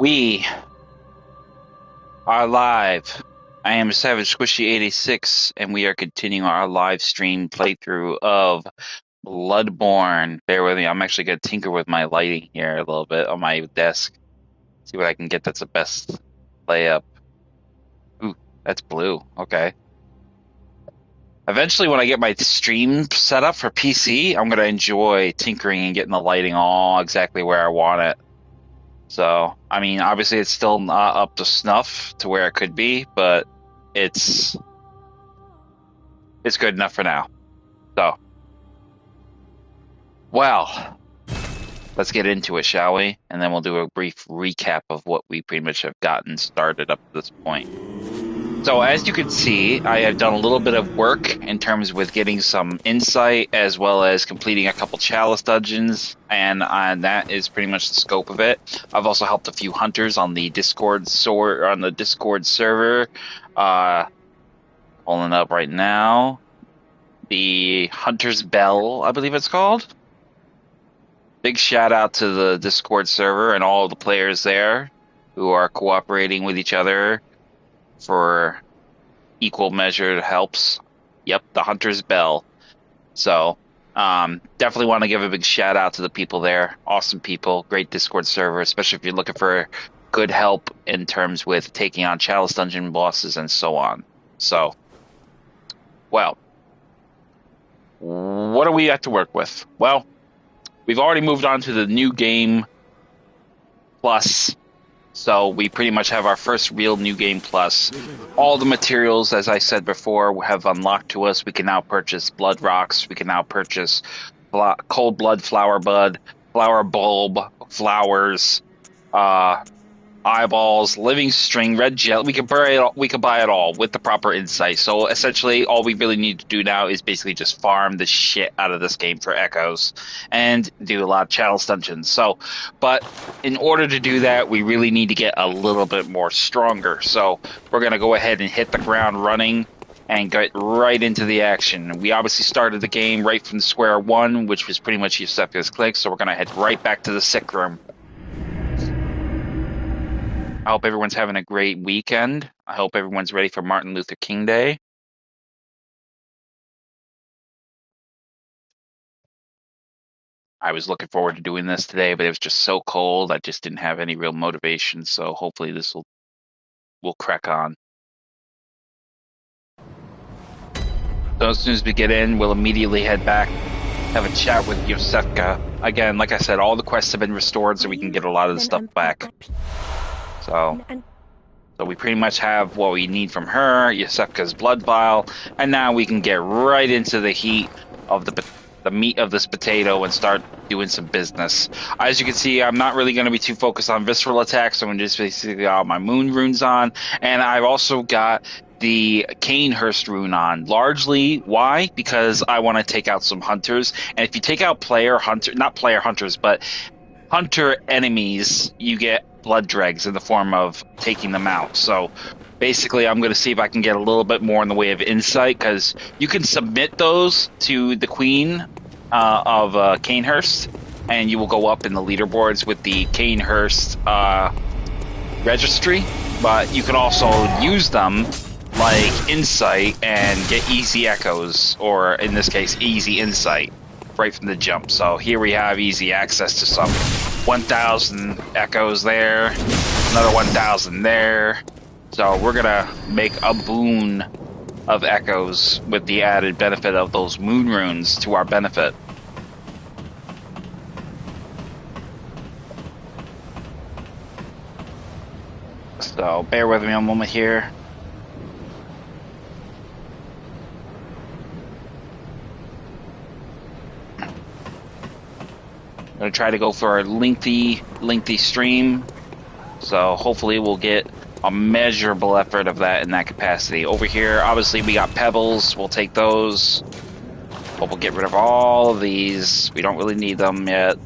We are live. I am Savage Squishy 86, and we are continuing our live stream playthrough of Bloodborne. Bear with me, I'm actually going to tinker with my lighting here a little bit on my desk. See what I can get that's the best layup. Ooh, that's blue. Okay. Eventually, when I get my stream set up for PC, I'm going to enjoy tinkering and getting the lighting all exactly where I want it. So, I mean, obviously it's still not up to snuff to where it could be, but it's good enough for now. So, well, let's get into it, shall we? And then we'll do a brief recap of what we pretty much have gotten started up to this point. So, as you can see, I have done a little bit of work in terms with getting some insight as well as completing a couple Chalice Dungeons, and that is pretty much the scope of it. I've also helped a few hunters on the Discord server. Pulling up right now. The Hunter's Bell, I believe it's called. Big shout out to the Discord server and all of the players there who are cooperating with each other for equal measured helps. Yep, the Hunter's Bell. So, definitely want to give a big shout out to the people there. Awesome people, great Discord server, especially if you're looking for good help in terms with taking on Chalice Dungeon bosses and so on. So, well, what do we have to work with? Well, we've already moved on to the new game plus. So we pretty much have our first real new game plus. All the materials, as I said before, have unlocked to us. We can now purchase blood rocks. We can now purchase cold blood, flower bulb, flowers, eyeballs, living string, red gel. We can buy it all with the proper insight. So essentially, all we really need to do now is basically just farm the shit out of this game for echoes and do a lot of Chalice Dungeons. So, but in order to do that, we really need to get a little bit more stronger. So we're gonna go ahead and hit the ground running and get right into the action. We obviously started the game right from square one, which was pretty much Yosefka's click. So we're gonna head right back to the sick room. I hope everyone's having a great weekend. I hope everyone's ready for Martin Luther King Day. I was looking forward to doing this today, but it was just so cold. I just didn't have any real motivation, so hopefully this will crack on. So as soon as we get in, we'll immediately head back, have a chat with Yosefka. Again, like I said, all the quests have been restored, so we can get a lot of the stuff back. So we pretty much have what we need from her, Yosefka's blood vial, and now we can get right into the heat of the meat of this potato and start doing some business. As you can see, I'm not really going to be too focused on visceral attacks, so I'm just basically got my moon runes on, and I've also got the Canehurst rune on. Largely, why? Because I want to take out some hunters, and if you take out hunter enemies, you get blood dregs in the form of taking them out. So basically, I'm going to see if I can get a little bit more in the way of insight, because you can submit those to the Queen of Canehurst, and you will go up in the leaderboards with the Canehurst registry, but you can also use them like insight and get easy echoes, or in this case, easy insight right from the jump. So here we have easy access to some 1,000 echoes there, another 1,000 there. So we're gonna make a boon of echoes with the added benefit of those moon runes to our benefit. So bear with me a moment here. I'm gonna try to go for a lengthy stream, so hopefully we'll get a measurable effort of that in that capacity. Over here, obviously we got pebbles, we'll take those, but we'll get rid of all of these. We don't really need them yet.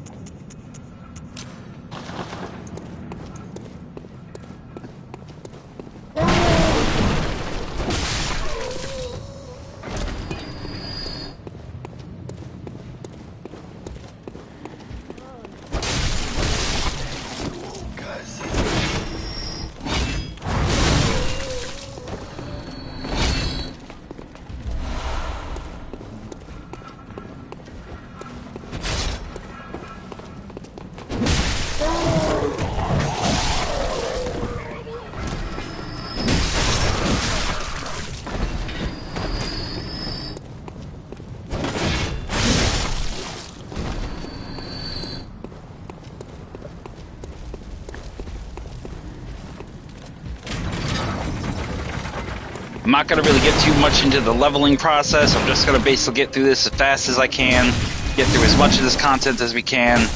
I'm not going to really get too much into the leveling process. I'm just going to basically get through this as fast as I can, get through as much of this content as we can.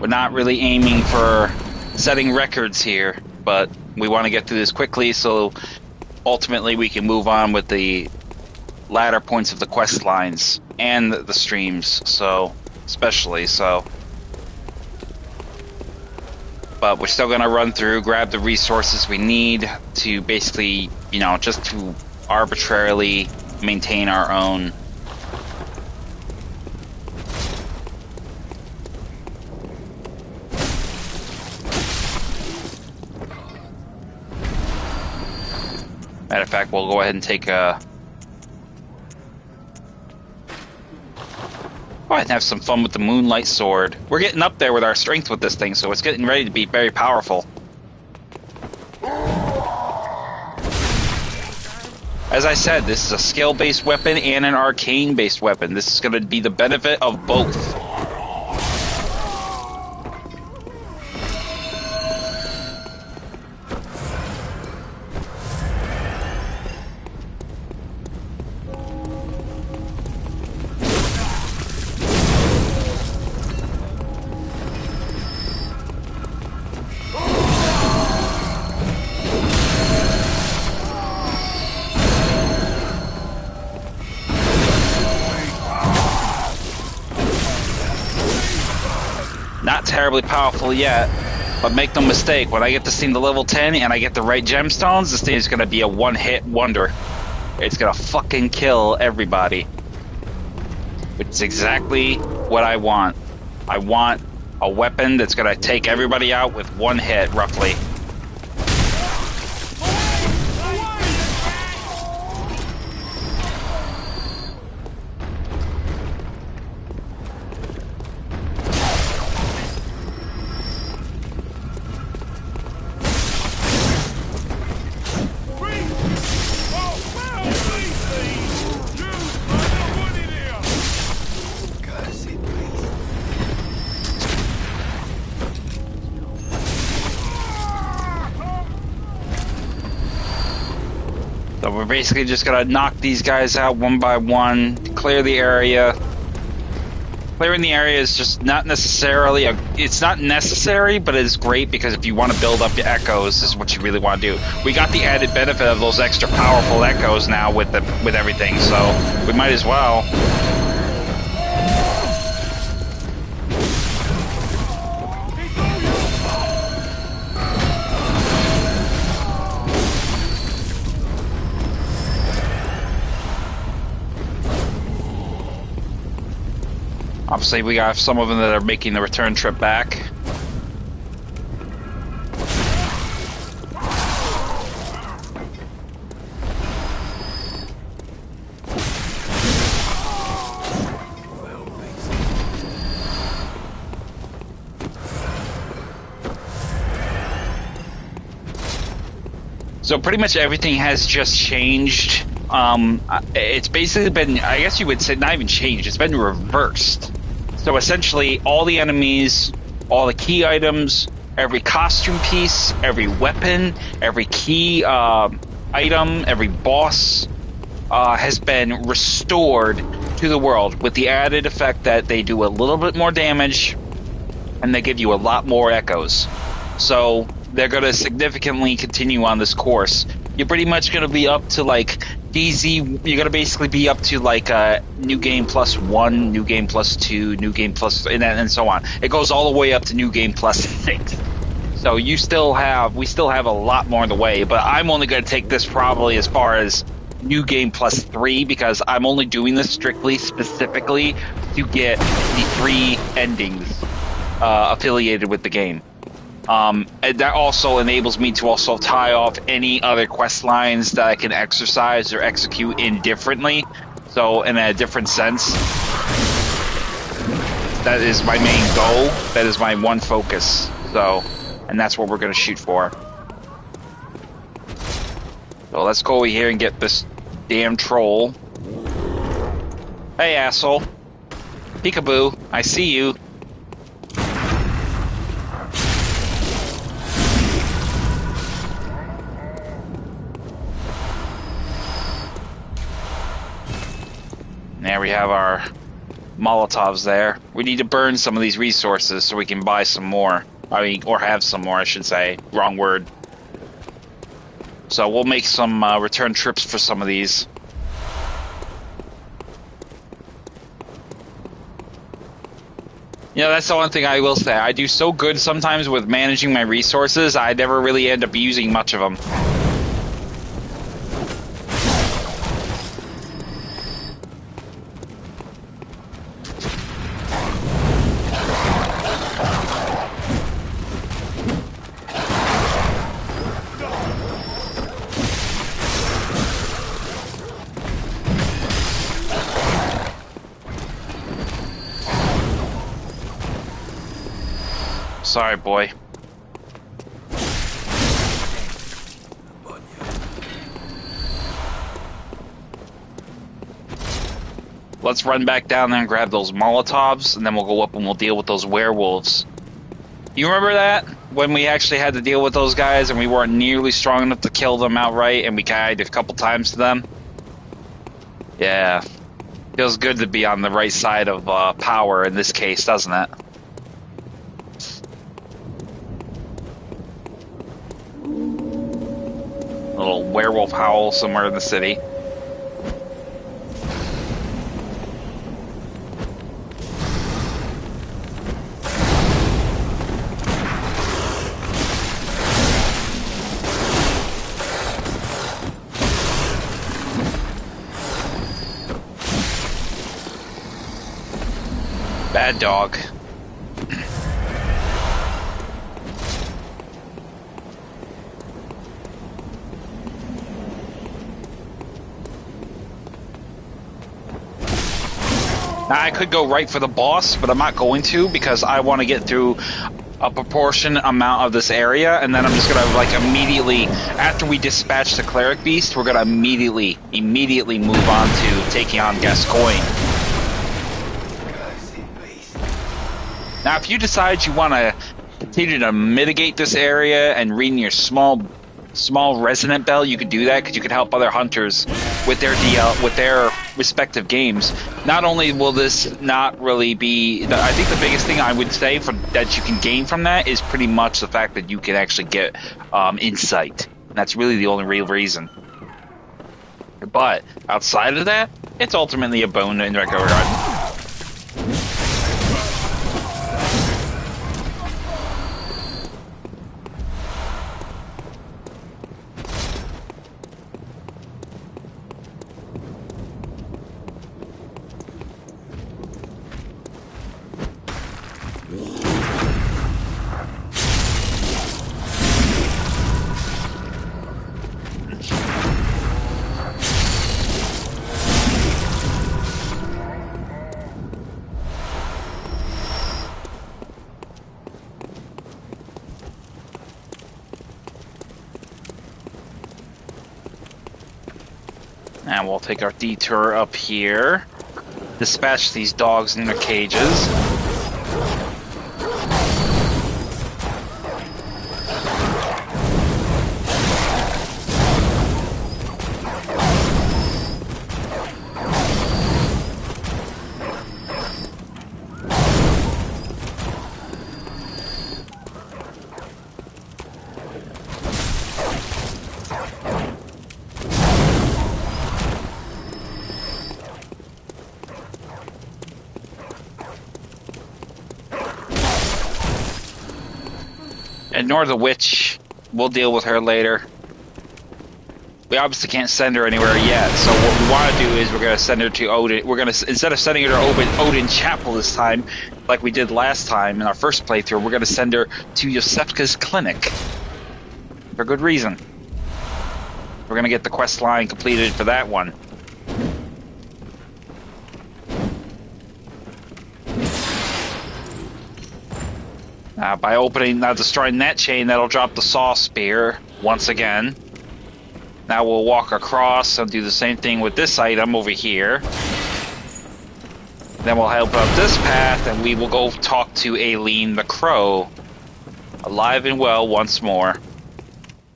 We're not really aiming for setting records here, but we want to get through this quickly so ultimately we can move on with the latter points of the quest lines and the streams, so especially so. But we're still going to run through, grab the resources we need to basically, you know, just to arbitrarily maintain our own. Matter of fact, we'll go ahead and take a... Go ahead and have some fun with the Moonlight Sword. We're getting up there with our strength with this thing, so it's getting ready to be very powerful. As I said, this is a skill-based weapon and an arcane-based weapon. This is going to be the benefit of both. Not terribly powerful yet, but make no mistake, when I get this thing to level 10 and I get the right gemstones, this thing is going to be a one-hit wonder. It's going to fucking kill everybody. Which is exactly what I want. I want a weapon that's going to take everybody out with one hit, roughly. So we're basically just gonna knock these guys out one by one, clear the area. Clearing the area is just not necessarily it's not necessary, but it's great because if you want to build up your echoes, this is what you really want to do. We got the added benefit of those extra powerful echoes now with everything, so we might as well. Obviously, we got some of them that are making the return trip back. So pretty much everything has just changed. It's basically been, I guess you would say, not even changed, it's been reversed. So essentially, all the enemies, all the key items, every costume piece, every weapon, every key item, every boss has been restored to the world with the added effect that they do a little bit more damage and they give you a lot more echoes. So they're going to significantly continue on this course. You're pretty much going to be up to like DZ, you're going to basically be up to like New Game +1, New Game +2, New Game +3, and so on. It goes all the way up to New Game +6. So we still have a lot more in the way, but I'm only going to take this probably as far as New Game +3 because I'm only doing this specifically to get the 3 endings affiliated with the game. And that also enables me to also tie off any other quest lines that I can exercise or execute indifferently. So in a different sense, that is my main goal. That is my one focus. So, and that's what we're going to shoot for. So let's go over here and get this damn troll. Hey, asshole. Peekaboo, I see you. There we have our Molotovs there. We need to burn some of these resources so we can buy some more. I mean, or have some more, I should say. Wrong word. So we'll make some return trips for some of these. You know, that's the one thing I will say. I do so good sometimes with managing my resources, I never really end up using much of them. Sorry, boy. Let's run back down there and grab those Molotovs, and then we'll go up and we'll deal with those werewolves. You remember that? When we actually had to deal with those guys and we weren't nearly strong enough to kill them outright, and we died a couple times to them? Yeah. Feels good to be on the right side of power in this case, doesn't it? A little werewolf howl somewhere in the city. Bad dog. Now, I could go right for the boss, but I'm not going to because I want to get through a proportionate amount of this area, and then I'm just gonna like immediately, after we dispatch the cleric beast, we're gonna immediately move on to taking on Gascoigne. Now, if you decide you want to continue to mitigate this area and read your small resonant bell, you could do that because you could help other hunters with their respective games. Not only will this not really be, I think the biggest thing I would say that you can gain from that is pretty much the fact that you can actually get insight. That's really the only real reason. But outside of that, it's ultimately a bone in regard. And we'll take our detour up here. Dispatch these dogs in their cages. Ignore the witch. We'll deal with her later. We obviously can't send her anywhere yet, so what we want to do is we're going to send her to Oedon. We're going to, instead of sending her to Oedon Chaple this time, like we did last time in our first playthrough, we're going to send her to Yosefka's clinic. For good reason. We're going to get the quest line completed for that one. By destroying that chain, that'll drop the saw spear once again. Now we'll walk across and do the same thing with this item over here. Then we'll help up this path, and we will go talk to Aileen the Crow. Alive and well once more.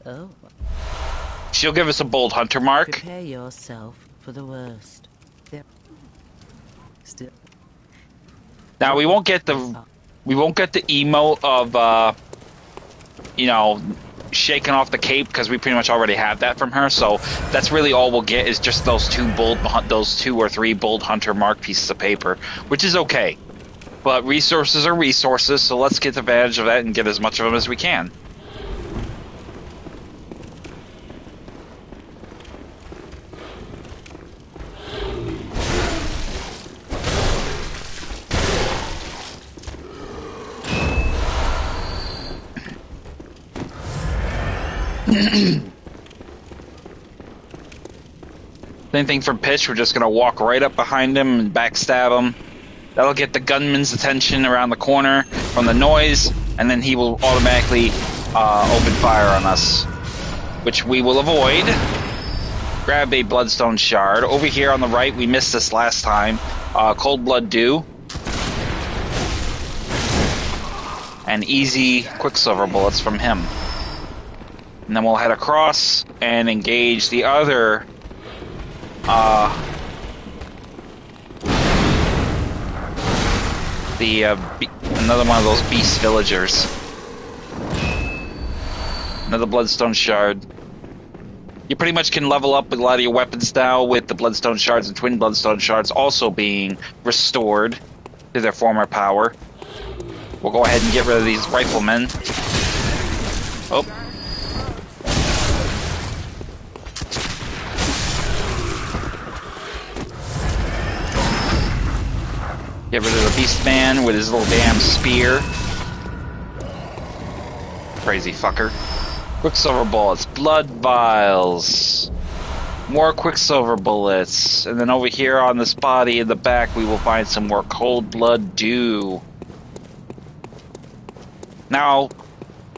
Oh. She'll give us a bold hunter mark. Prepare yourself for the worst. Now we won't get the emote of you know, shaking off the cape because we pretty much already have that from her. So that's really all we'll get is just those two or three bold hunter mark pieces of paper, which is okay. But resources are resources, so let's get advantage of that and get as much of them as we can. Same thing for Pitch. We're just going to walk right up behind him and backstab him. That'll get the gunman's attention around the corner from the noise, and then he will automatically open fire on us, which we will avoid. Grab a bloodstone shard. Over here on the right, we missed this last time. Cold blood dew. And easy quicksilver bullets from him. And then we'll head across and engage the other another one of those beast villagers. Another bloodstone shard. You pretty much can level up with a lot of your weapons now with the bloodstone shards and twin bloodstone shards also being restored to their former power. We'll go ahead and get rid of these riflemen. Oh. Get rid of the beast man with his little damn spear. Crazy fucker. Quicksilver bullets, blood vials, more quicksilver bullets, and then over here on this body in the back we will find some more cold blood dew. Now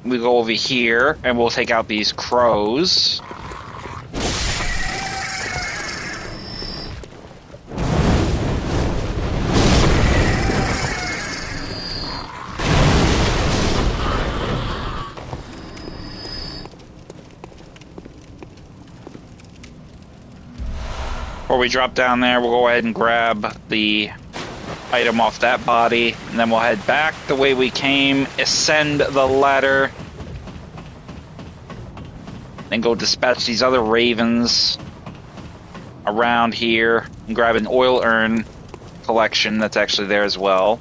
we go over here and we'll take out these crows. Before we drop down there, we'll go ahead and grab the item off that body, and then we'll head back the way we came, ascend the ladder, and go dispatch these other ravens around here, and grab an oil urn collection that's actually there as well.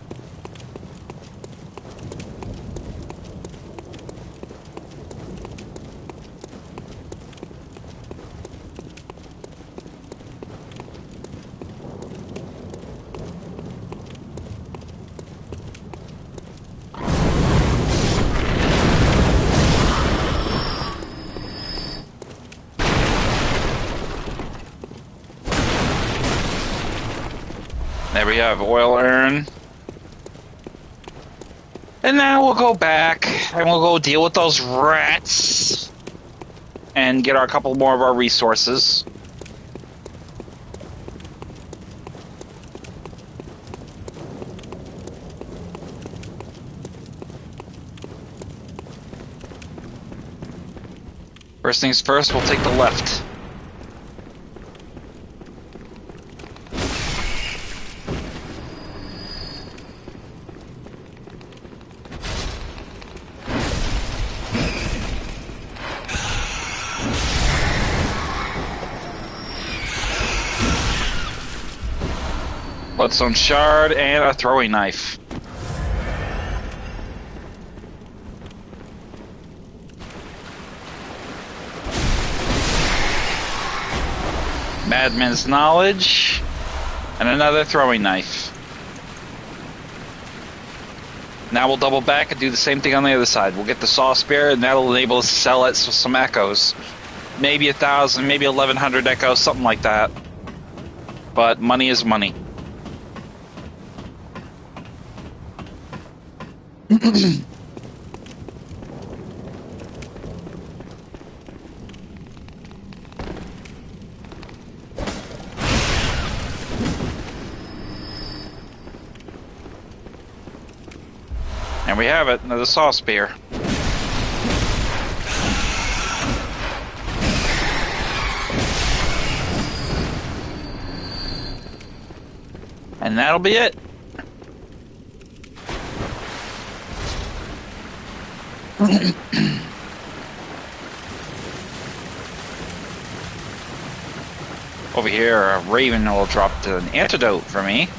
There we have oil urn. And now we'll go back and we'll go deal with those rats and get a couple more of our resources. First things first, we'll take the left. Bloodstone shard and a throwing knife. Madman's knowledge and another throwing knife. Now we'll double back and do the same thing on the other side. We'll get the saw spear and that'll enable us to sell it some echoes. Maybe 1,000, maybe 1,100 echoes, something like that. But money is money. And we have it, another saw spear. And that'll be it. Over here, a Raven will drop an antidote for me.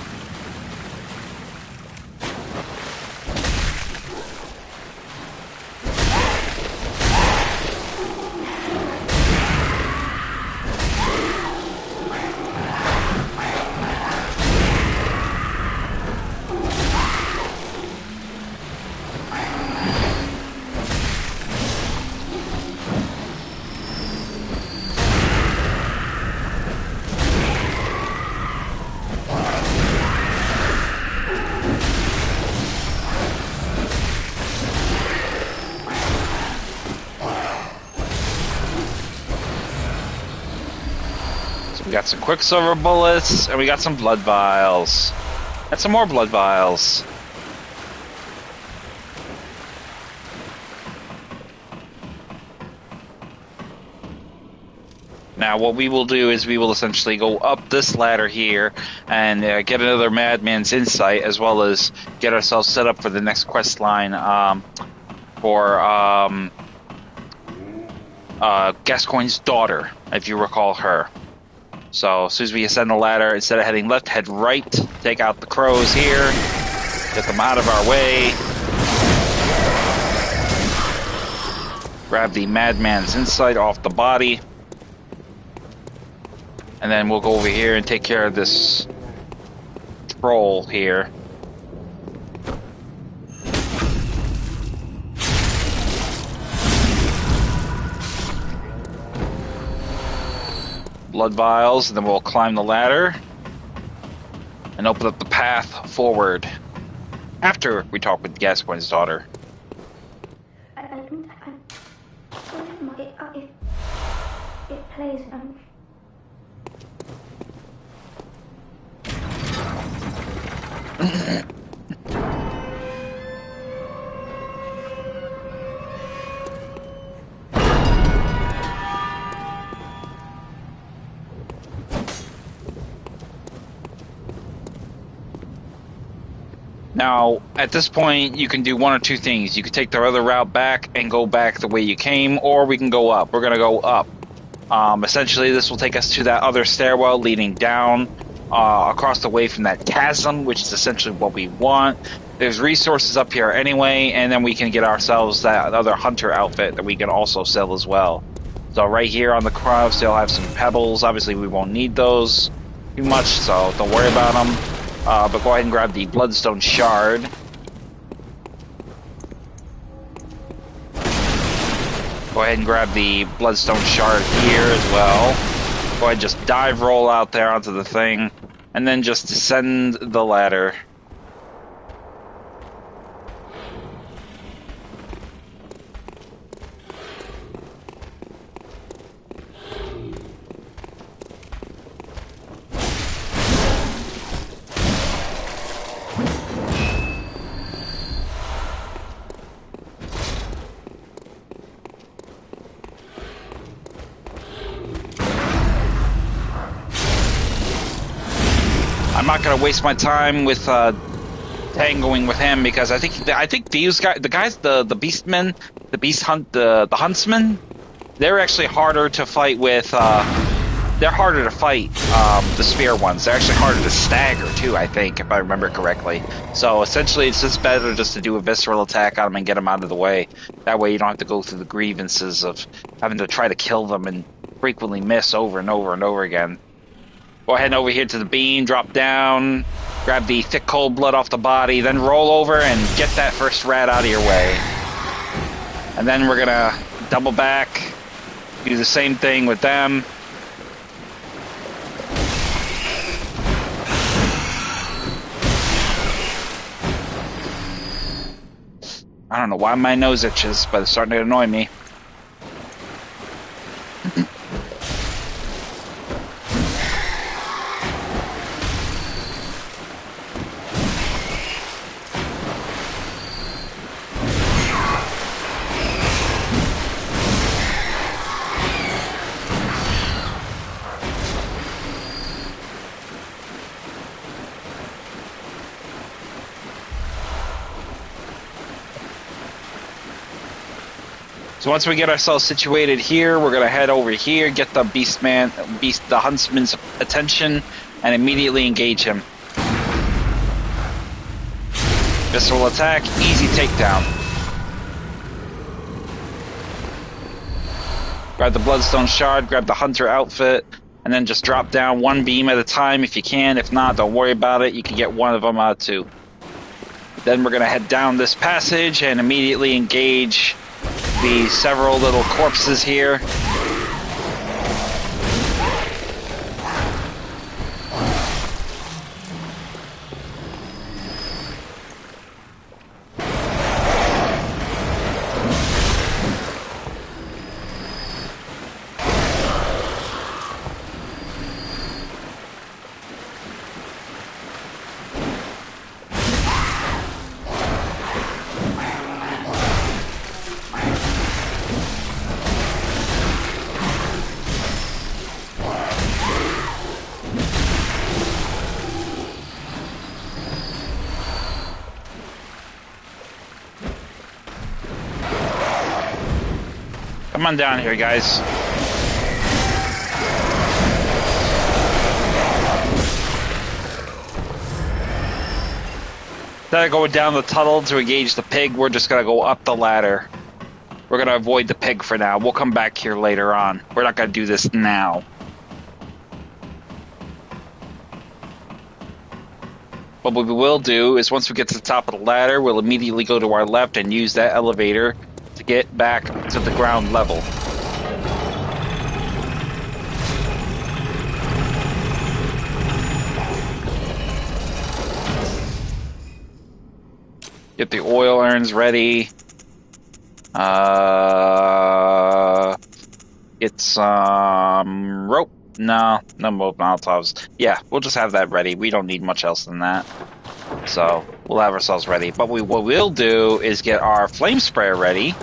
We got some Quicksilver bullets, and we got some blood vials. And some more blood vials. Now, what we will do is we will essentially go up this ladder here and get another Madman's Insight, as well as get ourselves set up for the next quest line for Gascoigne's daughter, if you recall her. So, as soon as we ascend the ladder, instead of heading left, head right. Take out the crows here. Get them out of our way. Grab the Madman's Insight off the body. And then we'll go over here and take care of this troll here. Blood vials, and then we'll climb the ladder and open up the path forward after we talk with Gascoigne's daughter. It plays Now, at this point, you can do one or two things. You can take the other route back and go back the way you came, or we can go up. We're going to go up. Essentially, this will take us to that other stairwell leading down across the way from that chasm, which is essentially what we want. There's resources up here anyway, and then we can get ourselves that other hunter outfit that we can also sell as well. So right here on the cross, they'll have some pebbles. Obviously, we won't need those too much, so don't worry about them. But go ahead and grab the Bloodstone Shard. Go ahead and grab the Bloodstone Shard here as well. Go ahead and just dive roll out there onto the thing, and then just descend the ladder. I'm not gonna waste my time with tangoing with him, because I think these guys, the beastmen, the huntsmen, they're actually harder to fight with. They're harder to fight. The spear ones, they're actually harder to stagger too, I think, if I remember correctly. So essentially, it's just better just to do a visceral attack on them and get them out of the way. That way, you don't have to go through the grievances of having to try to kill them and frequently miss over and over and over again. Go ahead and over here to the beam, drop down, grab the thick cold blood off the body, then roll over and get that first rat out of your way. And then we're gonna double back, do the same thing with them. I don't know why my nose itches, but it's starting to annoy me. So once we get ourselves situated here, we're gonna head over here, get the the huntsman's attention, and immediately engage him. Visceral attack, easy takedown. Grab the Bloodstone Shard, grab the Hunter outfit, and then just drop down one beam at a time if you can. If not, don't worry about it. You can get one of them out too. Then we're gonna head down this passage and immediately engage the several little corpses here. Come on down here, guys. Instead of going down the tunnel to engage the pig, we're just gonna go up the ladder. We're gonna avoid the pig for now. We'll come back here later on. We're not gonna do this now. What we will do is once we get to the top of the ladder, we'll immediately go to our left and use that elevator to get back to the ground level. Get the oil urns ready. Get some rope. No Molotovs. Yeah, we'll just have that ready. We don't need much else than that. So, we'll have ourselves ready. But what we'll do is get our flame sprayer ready.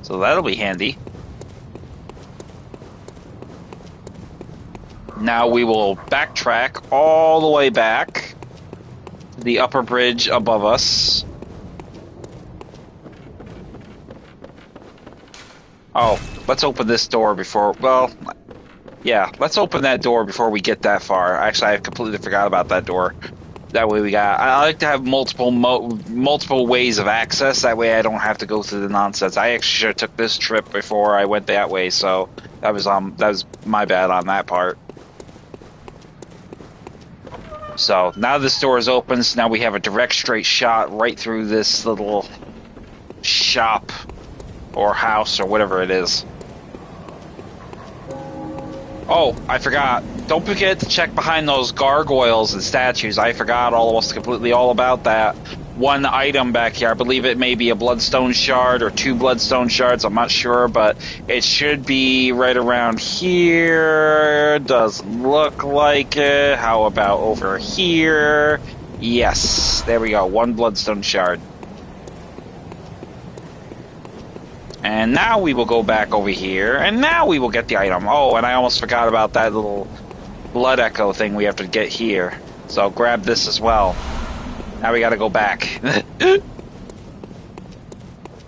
So that'll be handy. Now we will backtrack all the way back to the upper bridge above us. Oh, let's open this door before... Well, yeah, let's open that door before we get that far. Actually, I completely forgot about that door. That way we got... I like to have multiple ways of access. That way I don't have to go through the nonsense. I actually should have took this trip before I went that way, so that was my bad on that part. So now this door is open, so now we have a direct straight shot right through this little shop or house or whatever it is. Oh, I forgot. Don't forget to check behind those gargoyles and statues. I forgot almost completely all about that. One item back here. I believe it may be a Bloodstone Shard or 2 Bloodstone Shards. I'm not sure, but it should be right around here. Doesn't look like it. How about over here? Yes. There we go. 1 Bloodstone Shard. And now we will go back over here, and now we will get the item. Oh, and I almost forgot about that little blood echo thing we have to get here. So grab this as well. Now we gotta go back.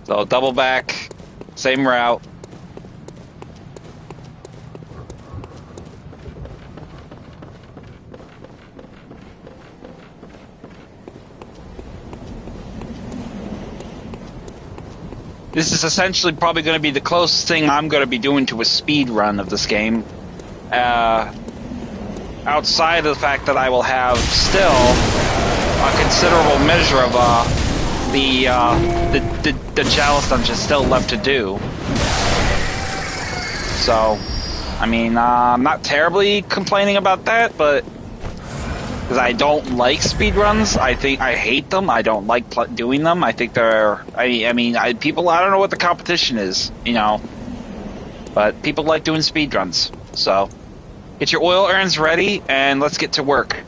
So double back, same route. This is essentially probably going to be the closest thing I'm going to be doing to a speed run of this game. Outside of the fact that I will have still a considerable measure of the Chalice Dungeon still left to do. So, I mean, I'm not terribly complaining about that, but because I don't like speedruns. I hate them. I don't like doing them. I think they're... I mean, people... I don't know what the competition is, you know. But people like doing speedruns. So, get your oil urns ready, and let's get to work.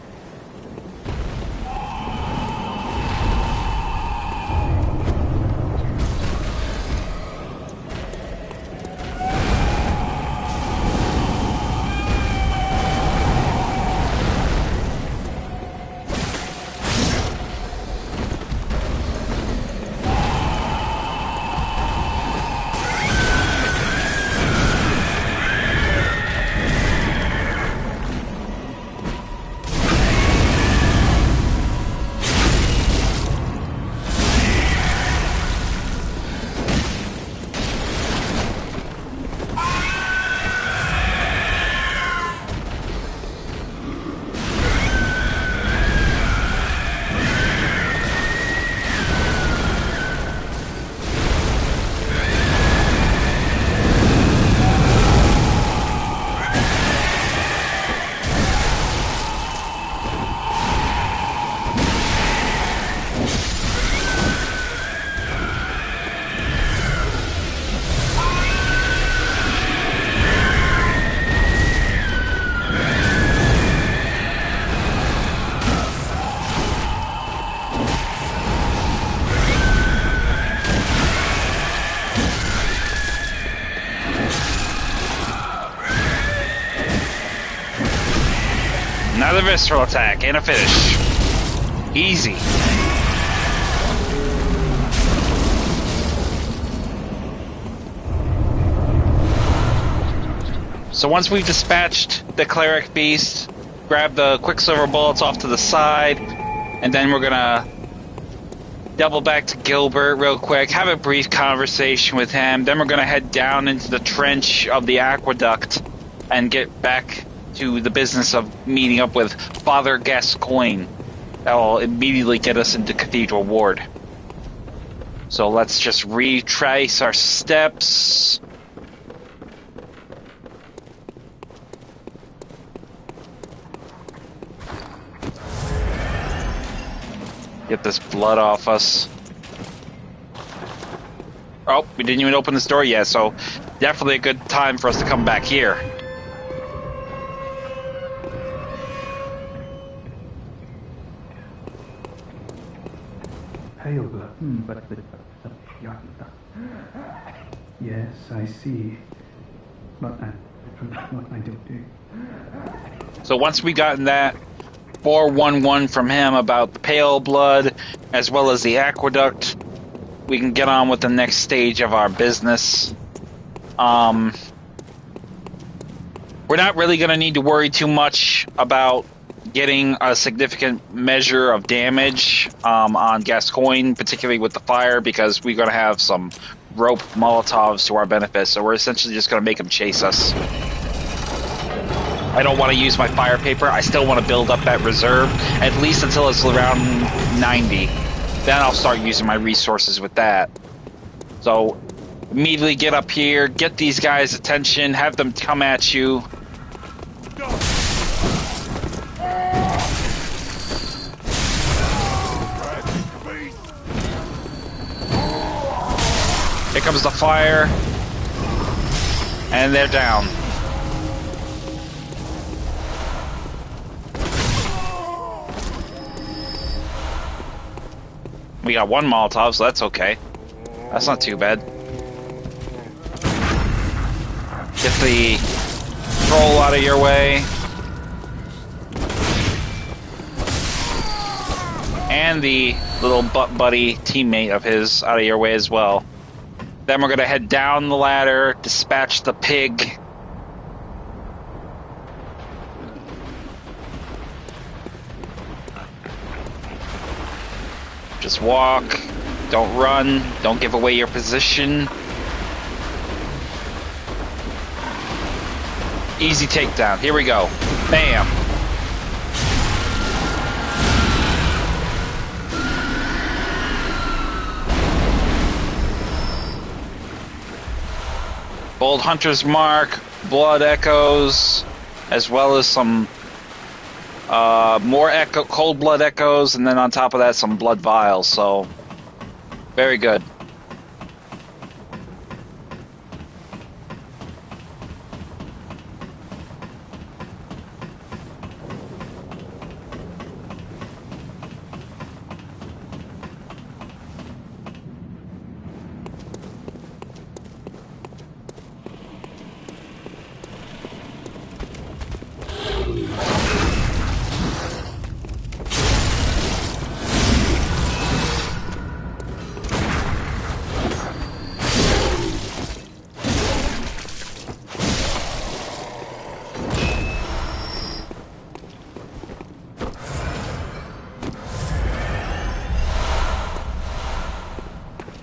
Another visceral attack and a finish. Easy. So once we've dispatched the cleric beast, grab the quicksilver bullets off to the side, and then we're gonna double back to Gilbert real quick, have a brief conversation with him, then we're gonna head down into the trench of the aqueduct and get back to the business of meeting up with Father Gascoigne. That will immediately get us into Cathedral Ward. So let's just retrace our steps. Get this blood off us. Oh, we didn't even open this door yet, so definitely a good time for us to come back here. Pale blood, but yes, I see. But what I don't do. So once we gotten that 411 from him about the pale blood, as well as the aqueduct, we can get on with the next stage of our business. We're not really going to need to worry too much about getting a significant measure of damage on Gascoigne, particularly with the fire, because we're going to have some rope Molotovs to our benefit, so we're essentially just going to make him chase us. I don't want to use my fire paper. I still want to build up that reserve, at least until it's around 90. Then I'll start using my resources with that. So, immediately get up here, get these guys' attention, have them come at you. Here comes the fire. And they're down. We got one Molotov, so that's okay. That's not too bad. Get the troll out of your way. And the little butt buddy teammate of his out of your way as well. Then we're gonna head down the ladder, dispatch the pig. Just walk, don't run, don't give away your position. Easy takedown, here we go. Bam. Bold Hunter's Mark, Blood Echoes, as well as some more cold blood echoes, and then on top of that some blood vials, so very good.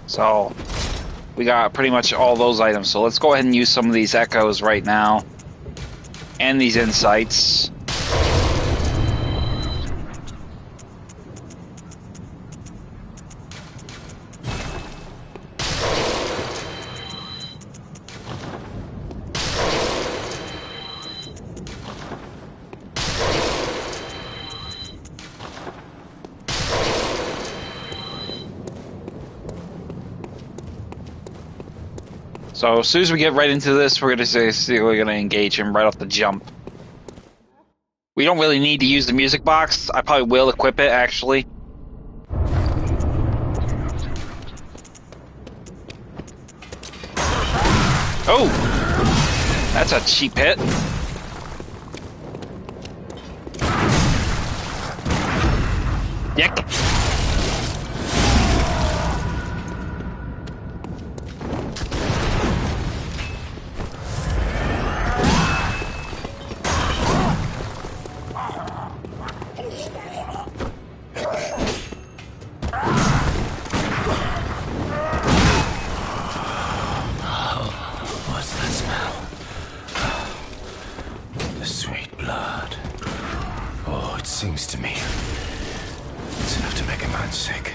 So, we got pretty much all those items. So let's go ahead and use some of these echoes right now. And these insights. So as soon as we get right into this, we're going to engage him right off the jump. We don't really need to use the music box. I probably will equip it, actually. Oh! That's a cheap hit. Yick. What's that smell? The sweet blood. Oh, it seems to me it's enough to make a man sick.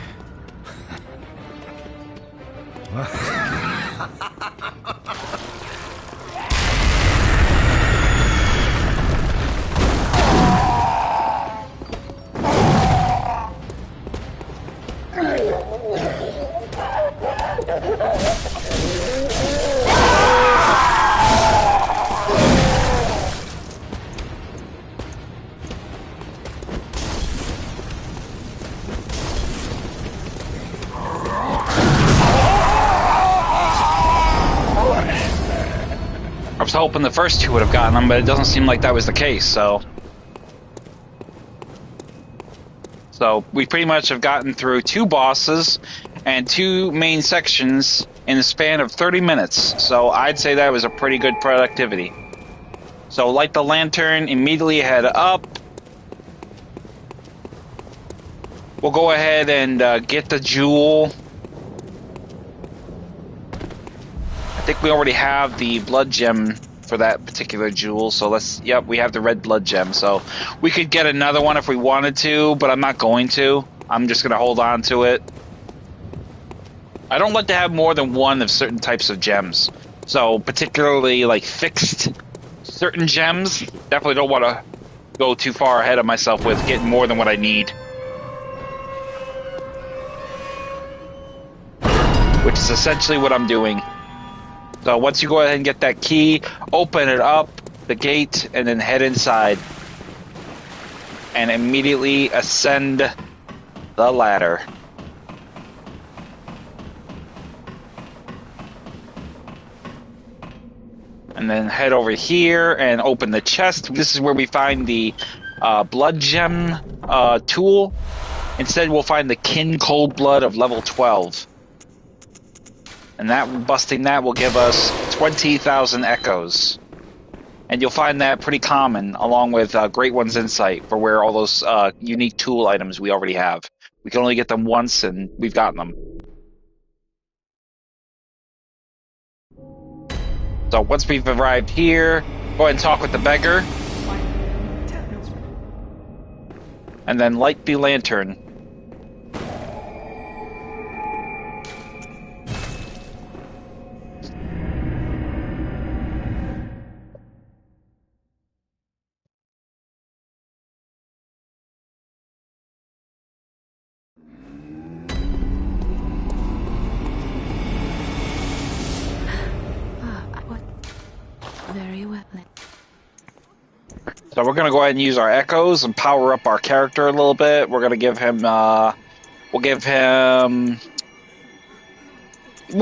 I was hoping the first two would have gotten them, but it doesn't seem like that was the case, so we pretty much have gotten through 2 bosses and 2 main sections in the span of 30 minutes. So I'd say that was a pretty good productivity. So light the lantern, immediately head up. We'll go ahead and get the jewel. I think we already have the blood gem for that particular jewel, so we have the red blood gem, so we could get another one if we wanted to, but I'm not going to. I'm just going to hold on to it. I don't like to have more than one of certain types of gems, so particularly like fixed certain gems, definitely don't want to go too far ahead of myself with getting more than what I need. Which is essentially what I'm doing. So once you go ahead and get that key, open it up, the gate, and then head inside. And immediately ascend the ladder. And then head over here and open the chest. This is where we find the blood gem tool. Instead, we'll find the kin cold blood of level 12. And busting that will give us 20,000 echoes. And you'll find that pretty common, along with Great One's Insight, for where all those unique tool items we already have. We can only get them once, and we've gotten them. So once we've arrived here, go ahead and talk with the beggar. And then light the lantern. Very well. So we're going to go ahead and use our echoes and power up our character a little bit. We're going to give him, we'll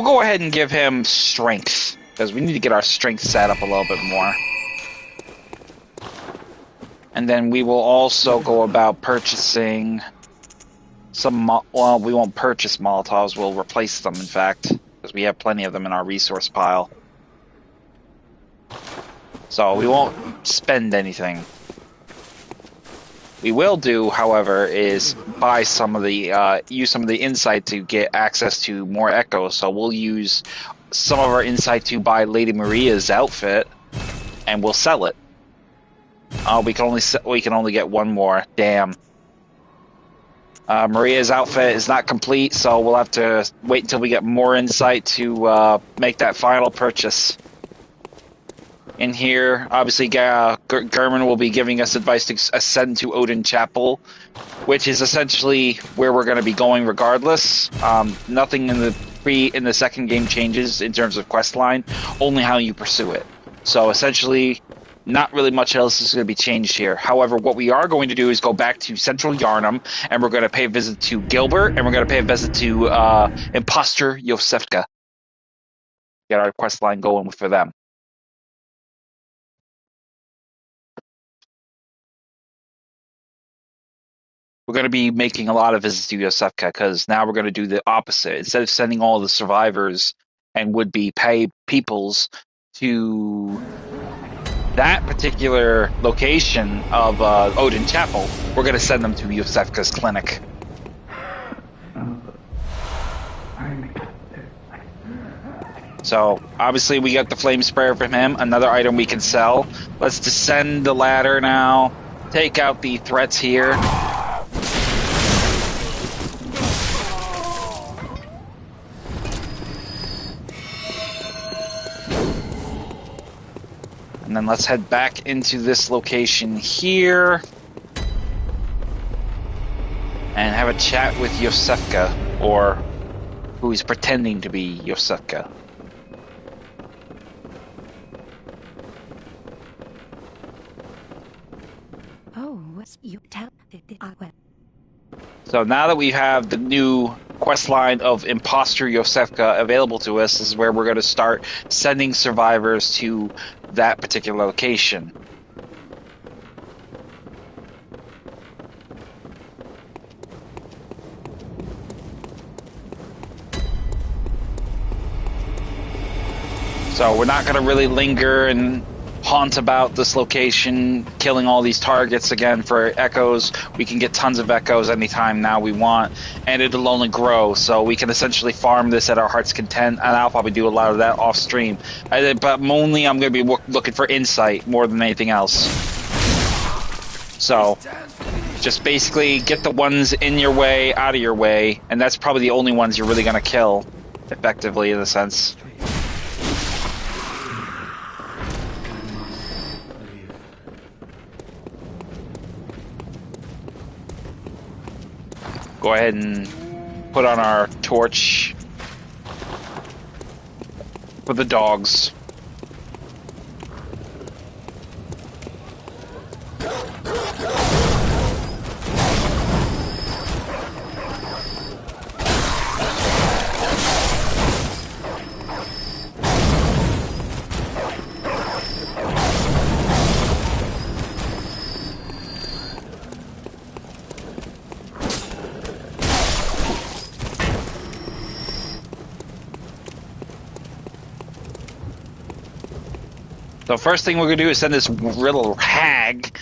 go ahead and give him strength, because we need to get our strength set up a little bit more. And then we will also go about purchasing some, well, we won't purchase Molotovs, we'll replace them, in fact, because we have plenty of them in our resource pile. So we won't spend anything. We will do, however, is buy some of the, use some of the insight to get access to more echoes. So we'll use some of our insight to buy Lady Maria's outfit, and we'll sell it. We can only get one more. Damn. Maria's outfit is not complete, so we'll have to wait until we get more insight to make that final purchase. In here, obviously, German will be giving us advice to ascend to Oedon Chaple, which is essentially where we're going to be going regardless. Nothing in the second game changes in terms of quest line, only how you pursue it. So essentially, not really much else is going to be changed here. However, what we are going to do is go back to Central Yarnham, and we're going to pay a visit to Gilbert, and we're going to pay a visit to Imposter Yosefka. Get our quest line going for them. We're we're going to be making a lot of visits to Yosefka, because now we're going to do the opposite. Instead of sending all the survivors and would-be pay peoples to that particular location of Oedon Chaple, we're going to send them to Yosefka's clinic. So, obviously, we got the flame sprayer from him, another item we can sell. Let's descend the ladder now, take out the threats here. And then let's head back into this location here and have a chat with Yosefka, or who is pretending to be Yosefka. So now that we have the new quest line of Imposter Yosefka available to us, this is where we're going to start sending survivors to that particular location. So we're not going to really linger and haunt about this location, killing all these targets again for echoes. We can get tons of echoes anytime now we want, and it'll only grow, so we can essentially farm this at our heart's content, and I'll probably do a lot of that off stream. But mainly I'm going to be looking for insight more than anything else. So just basically get the ones in your way out of your way, and that's probably the only ones you're really going to kill effectively, in a sense. Go ahead and put on our torch for the dogs. So first thing we're going to do is send this little hag,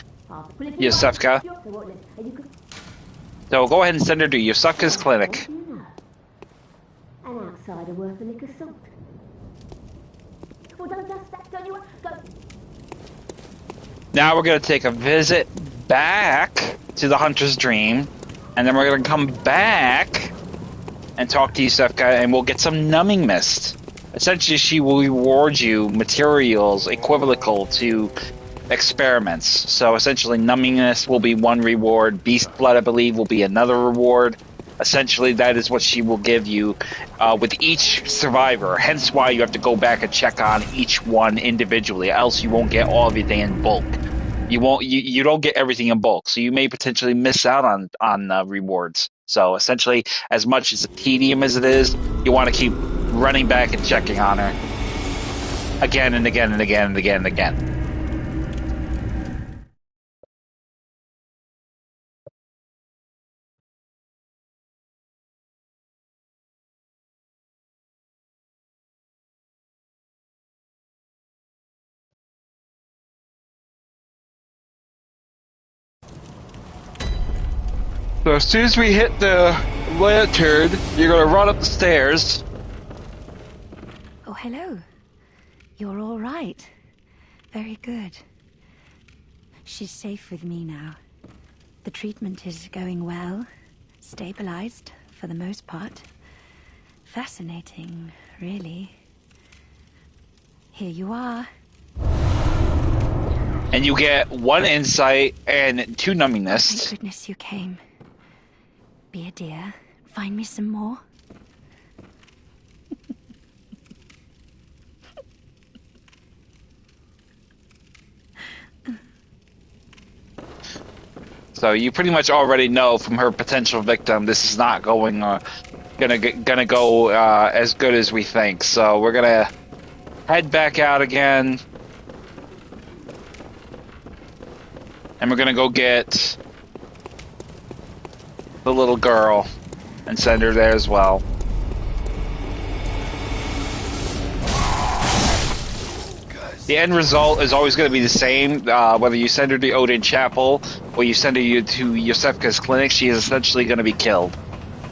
Yosefka. So go ahead and send her to Yosefka's clinic. An outsider worth a lick of salt. Well, don't you go. Now we're going to take a visit back to the Hunter's Dream, and then we're going to come back and talk to Yosefka, and we'll get some numbing mist. Essentially, she will reward you materials equivocal to experiments. So essentially, numbingness will be one reward. Beast blood, I believe, will be another reward. Essentially, that is what she will give you with each survivor. Hence why you have to go back and check on each one individually, else you won't get all of everything in bulk. You don't get everything in bulk, so you may potentially miss out on rewards. So essentially, as much as a tedium as it is, you want to keep running back and checking on her again and again and again and again and again. So as soon as we hit the lantern, you're gonna run up the stairs. Oh, hello. You're all right. Very good. She's safe with me now. The treatment is going well. Stabilized, for the most part. Fascinating, really. Here you are. And you get 1 insight and 2 numbingness. Thank goodness you came. Be a dear. Find me some more. So you pretty much already know from her potential victim, this is not gonna go as good as we think. So we're gonna head back out again, and we're gonna go get the little girl and send her there as well. The end result is always going to be the same. Whether you send her to Oedon Chaple or you send her to Yosefka's clinic, she is essentially going to be killed.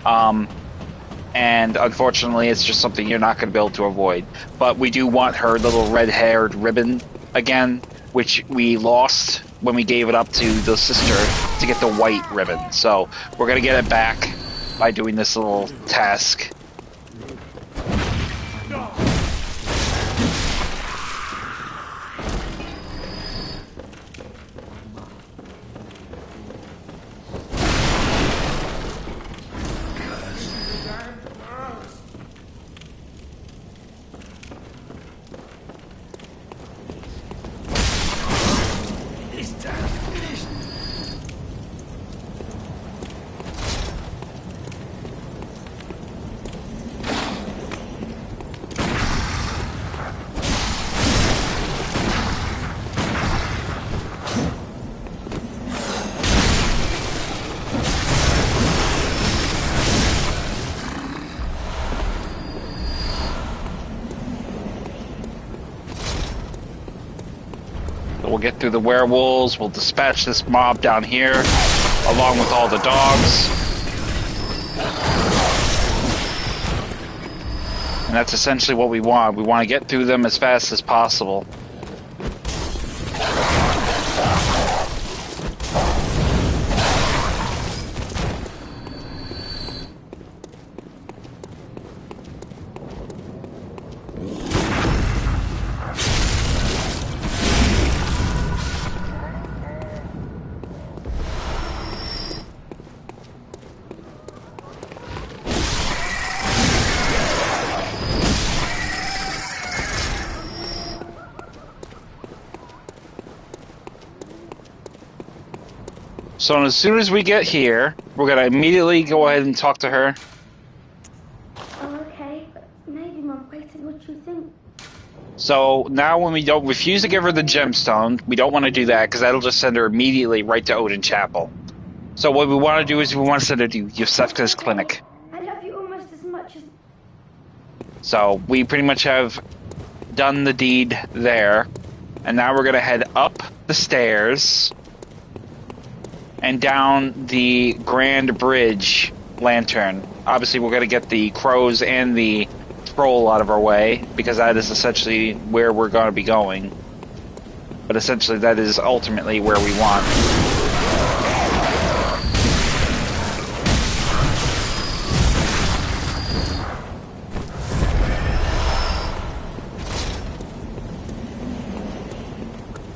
And unfortunately, it's just something you're not going to be able to avoid. But we do want her little red-haired ribbon again, which we lost when we gave it up to the sister to get the white ribbon. So we're going to get it back by doing this little task. We'll get through the werewolves, we'll dispatch this mob down here, along with all the dogs. And that's essentially what we want. We want to get through them as fast as possible. So as soon as we get here, we're going to immediately go ahead and talk to her. Oh, okay. But maybe, Mum. Wait, what do you think? So now when we don't refuse to give her the gemstone, we don't want to do that because that'll just send her immediately right to Oedon Chaple. So what we want to do is we want to send her to Yosefka's clinic. I love you almost as much as... So we pretty much have done the deed there. And now we're going to head up the stairs and down the Grand Bridge lantern. Obviously, we're going to get the crows and the troll out of our way, because that is essentially where we're going to be going. But essentially, that is ultimately where we want.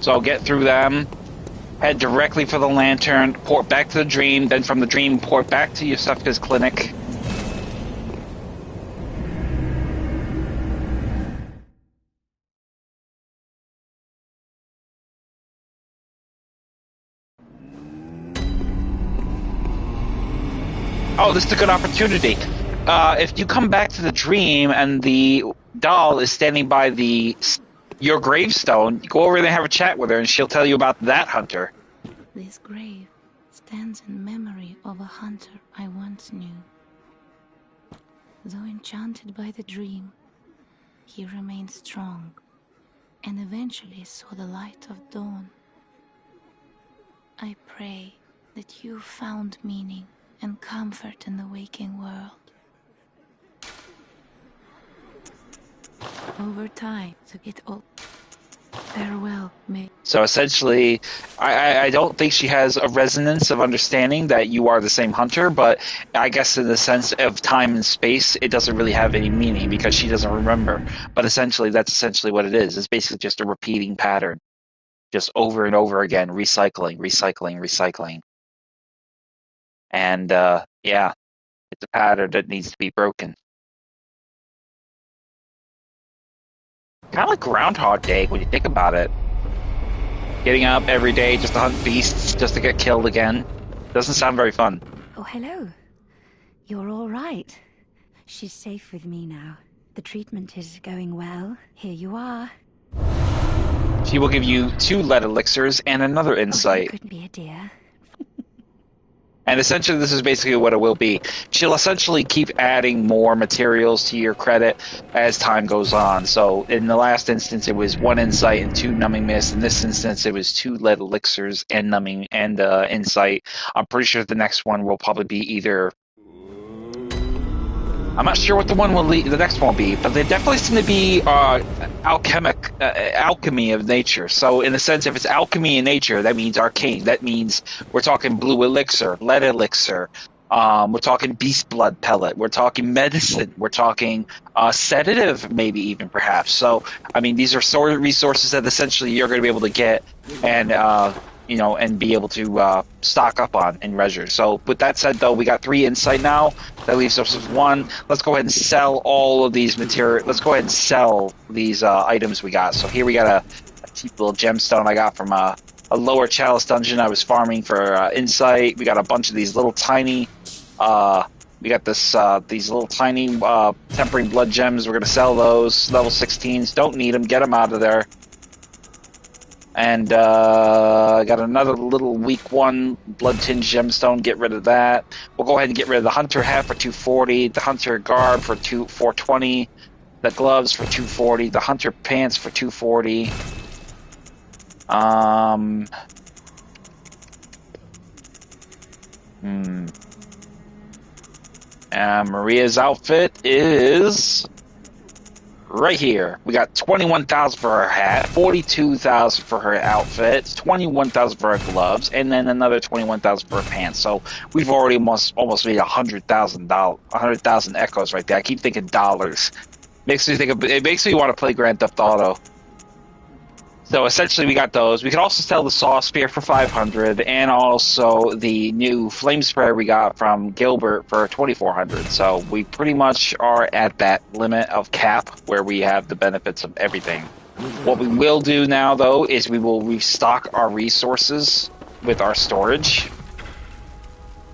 So I'll get through them. Head directly for the lantern, port back to the dream, then from the dream, port back to Yosefka's clinic. Oh, this is a good opportunity. If you come back to the dream and the doll is standing by your gravestone, go over there and have a chat with her, and she'll tell you about that hunter. This grave stands in memory of a hunter I once knew. Though enchanted by the dream, he remained strong and eventually saw the light of dawn. I pray that you found meaning and comfort in the waking world. Over time, to get all. Farewell, May. So essentially, I don't think she has a resonance of understanding that you are the same hunter, but I guess in the sense of time and space, it doesn't really have any meaning because she doesn't remember. But essentially, that's essentially what it is. It's basically just a repeating pattern. Just over and over again, recycling, recycling, recycling. And, yeah, it's a pattern that needs to be broken. Kind of like Groundhog Day when you think about it. Getting up every day just to hunt beasts, just to get killed again. Doesn't sound very fun. Oh, hello. You're all right. She's safe with me now. The treatment is going well. Here you are. She will give you 2 lead elixirs and another insight. Oh, you couldn't be a dear. And essentially, this is basically what it will be. She'll essentially keep adding more materials to your credit as time goes on. So in the last instance, it was 1 insight and 2 numbing mist. In this instance, it was 2 lead elixirs and numbing and insight. I'm pretty sure the next one will probably be either. I'm not sure what the next one will be, but they definitely seem to be alchemy of nature. So in a sense, if it's alchemy in nature, that means arcane. That means we're talking blue elixir, lead elixir. We're talking beast blood pellet. We're talking medicine. We're talking sedative, maybe even perhaps. So I mean, these are resources that essentially you're going to be able to get and and be able to stock up on in Rezzure. So with that said, though, we got 3 insight now. That leaves us with 1. Let's go ahead and sell all of these material. Let's go ahead and sell these items we got. So here we got a cheap little gemstone I got from a lower Chalice Dungeon. I was farming for insight. We got a bunch of these little tiny. We got these little tiny tempering blood gems. We're gonna sell those. Level 16s. Don't need them. Get them out of there. And I got another little weak 1 blood tinged gemstone. Get rid of that. We'll go ahead and get rid of the hunter hat for 240, the hunter garb for 420, the gloves for 240, the hunter pants for 240. And Maria's outfit is right here. We got 21,000 for her hat, 42,000 for her outfit, 21,000 for her gloves, and then another 21,000 for her pants. So we've already almost made $100,000 echoes right there. I keep thinking dollars. It makes me want to play Grand Theft Auto. So essentially, we got those. We can also sell the Saw Spear for 500, and also the new Flame Sprayer we got from Gilbert for 2,400. So we pretty much are at that limit of cap where we have the benefits of everything. What we will do now, though, is we will restock our resources with our storage.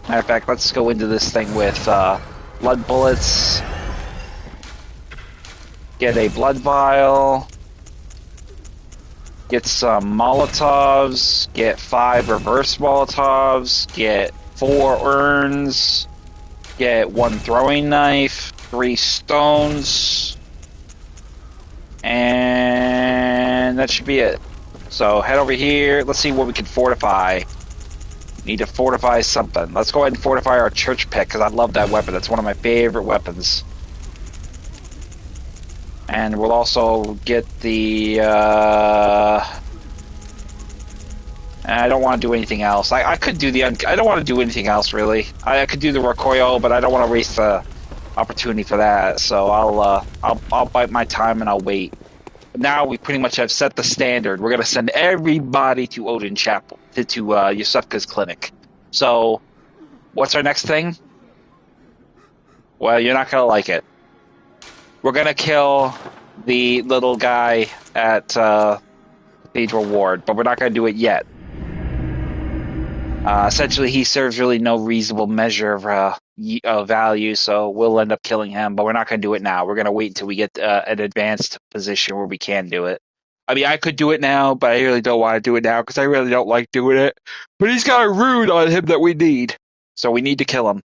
Matter of fact, let's go into this thing with blood bullets. Get a blood vial. Get some Molotovs, get 5 reverse Molotovs, get 4 urns, get 1 throwing knife, 3 stones, and that should be it. So head over here, let's see what we can fortify. Need to fortify something. Let's go ahead and fortify our church pick, because I love that weapon. That's one of my favorite weapons. And we'll also get the, I don't want to do anything else. I could do I don't want to do anything else, really. I could do the recoil, but I don't want to waste the opportunity for that. So I'll bite my time and I'll wait. But now we pretty much have set the standard. We're going to send everybody to Oedon Chaple, to Yusufka's clinic. So, what's our next thing? Well, you're not going to like it. We're going to kill the little guy at Cathedral Ward, but we're not going to do it yet. Essentially, he serves really no reasonable measure of value, so we'll end up killing him, but we're not going to do it now. We're going to wait until we get an advanced position where we can do it. I mean, I could do it now, but I really don't want to do it now because I really don't like doing it. But he's got a rune on him that we need, so we need to kill him.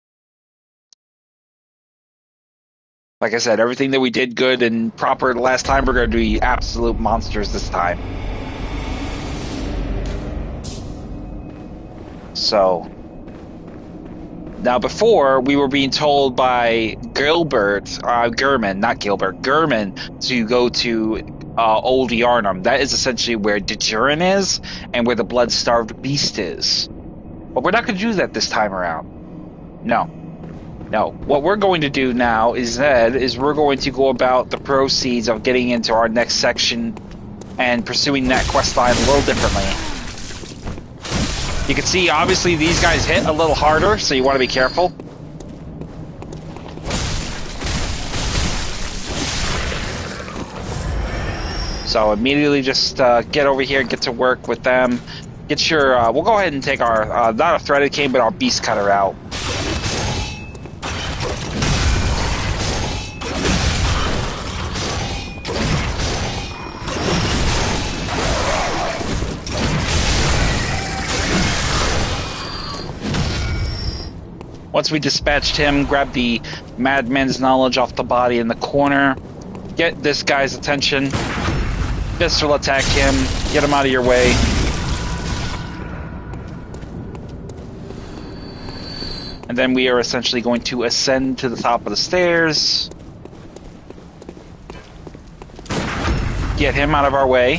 Like I said, everything that we did good and proper the last time, we're going to be absolute monsters this time. So, now before, we were being told by Gurman to go to Old Yarnham. That is essentially where Dejurin is and where the blood-starved beast is. But we're not going to do that this time around. No. What we're going to do now is we're going to go about the proceeds of getting into our next section and pursuing that quest line a little differently. You can see, obviously, these guys hit a little harder, so you want to be careful. So immediately just get over here and get to work with them. Get your, we'll go ahead and take our, not a threaded cane, but our beast cutter out. Once we dispatched him, grab the madman's knowledge off the body in the corner, get this guy's attention, pistol attack him, get him out of your way. And then we are essentially going to ascend to the top of the stairs. Get him out of our way.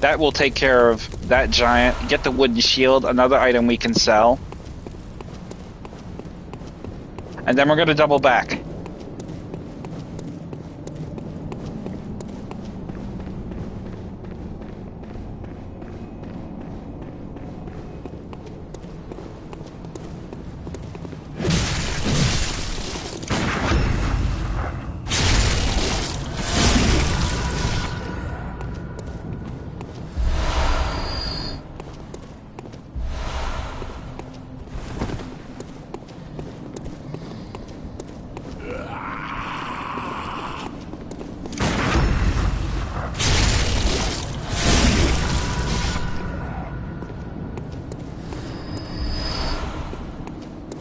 That will take care of that giant. Get the wooden shield, another item we can sell. And then we're going to double back.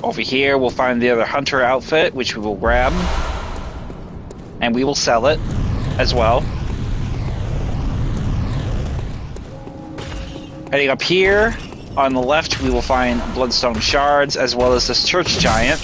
Over here, we'll find the other hunter outfit, which we will grab. And we will sell it as well. Heading up here, on the left, we will find bloodstone shards, as well as this church giant.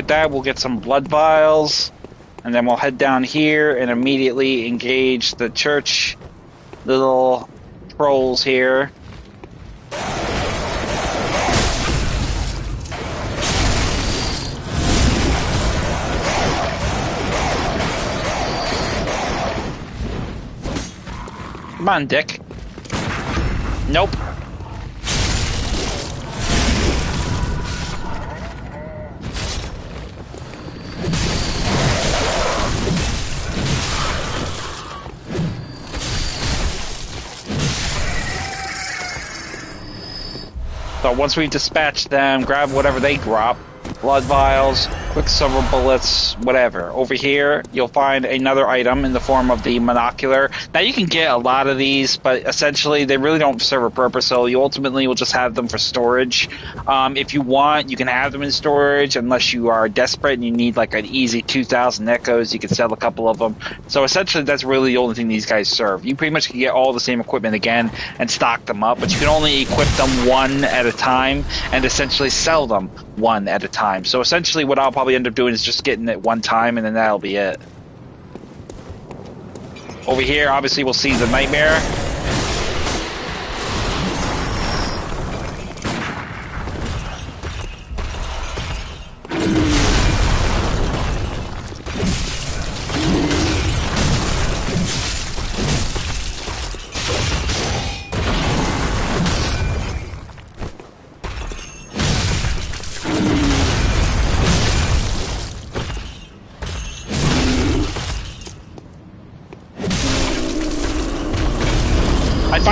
That we'll get some blood vials, and then we'll head down here and immediately engage the church little trolls here. Come on, Dick. Nope. So once we dispatch them, grab whatever they drop, blood vials, quicksilver bullets, whatever. Over here, you'll find another item in the form of the monocular. Now you can get a lot of these, but essentially they really don't serve a purpose, so you ultimately will just have them for storage. If you want, you can have them in storage unless you are desperate and you need like an easy 2,000 echoes. You can sell a couple of them. So essentially that's really the only thing these guys serve. You pretty much can get all the same equipment again and stock them up, but you can only equip them one at a time and essentially sell them one at a time. So essentially what I'll probably end up doing is just getting it one time and then that'll be it. Over here, obviously we'll see the nightmare.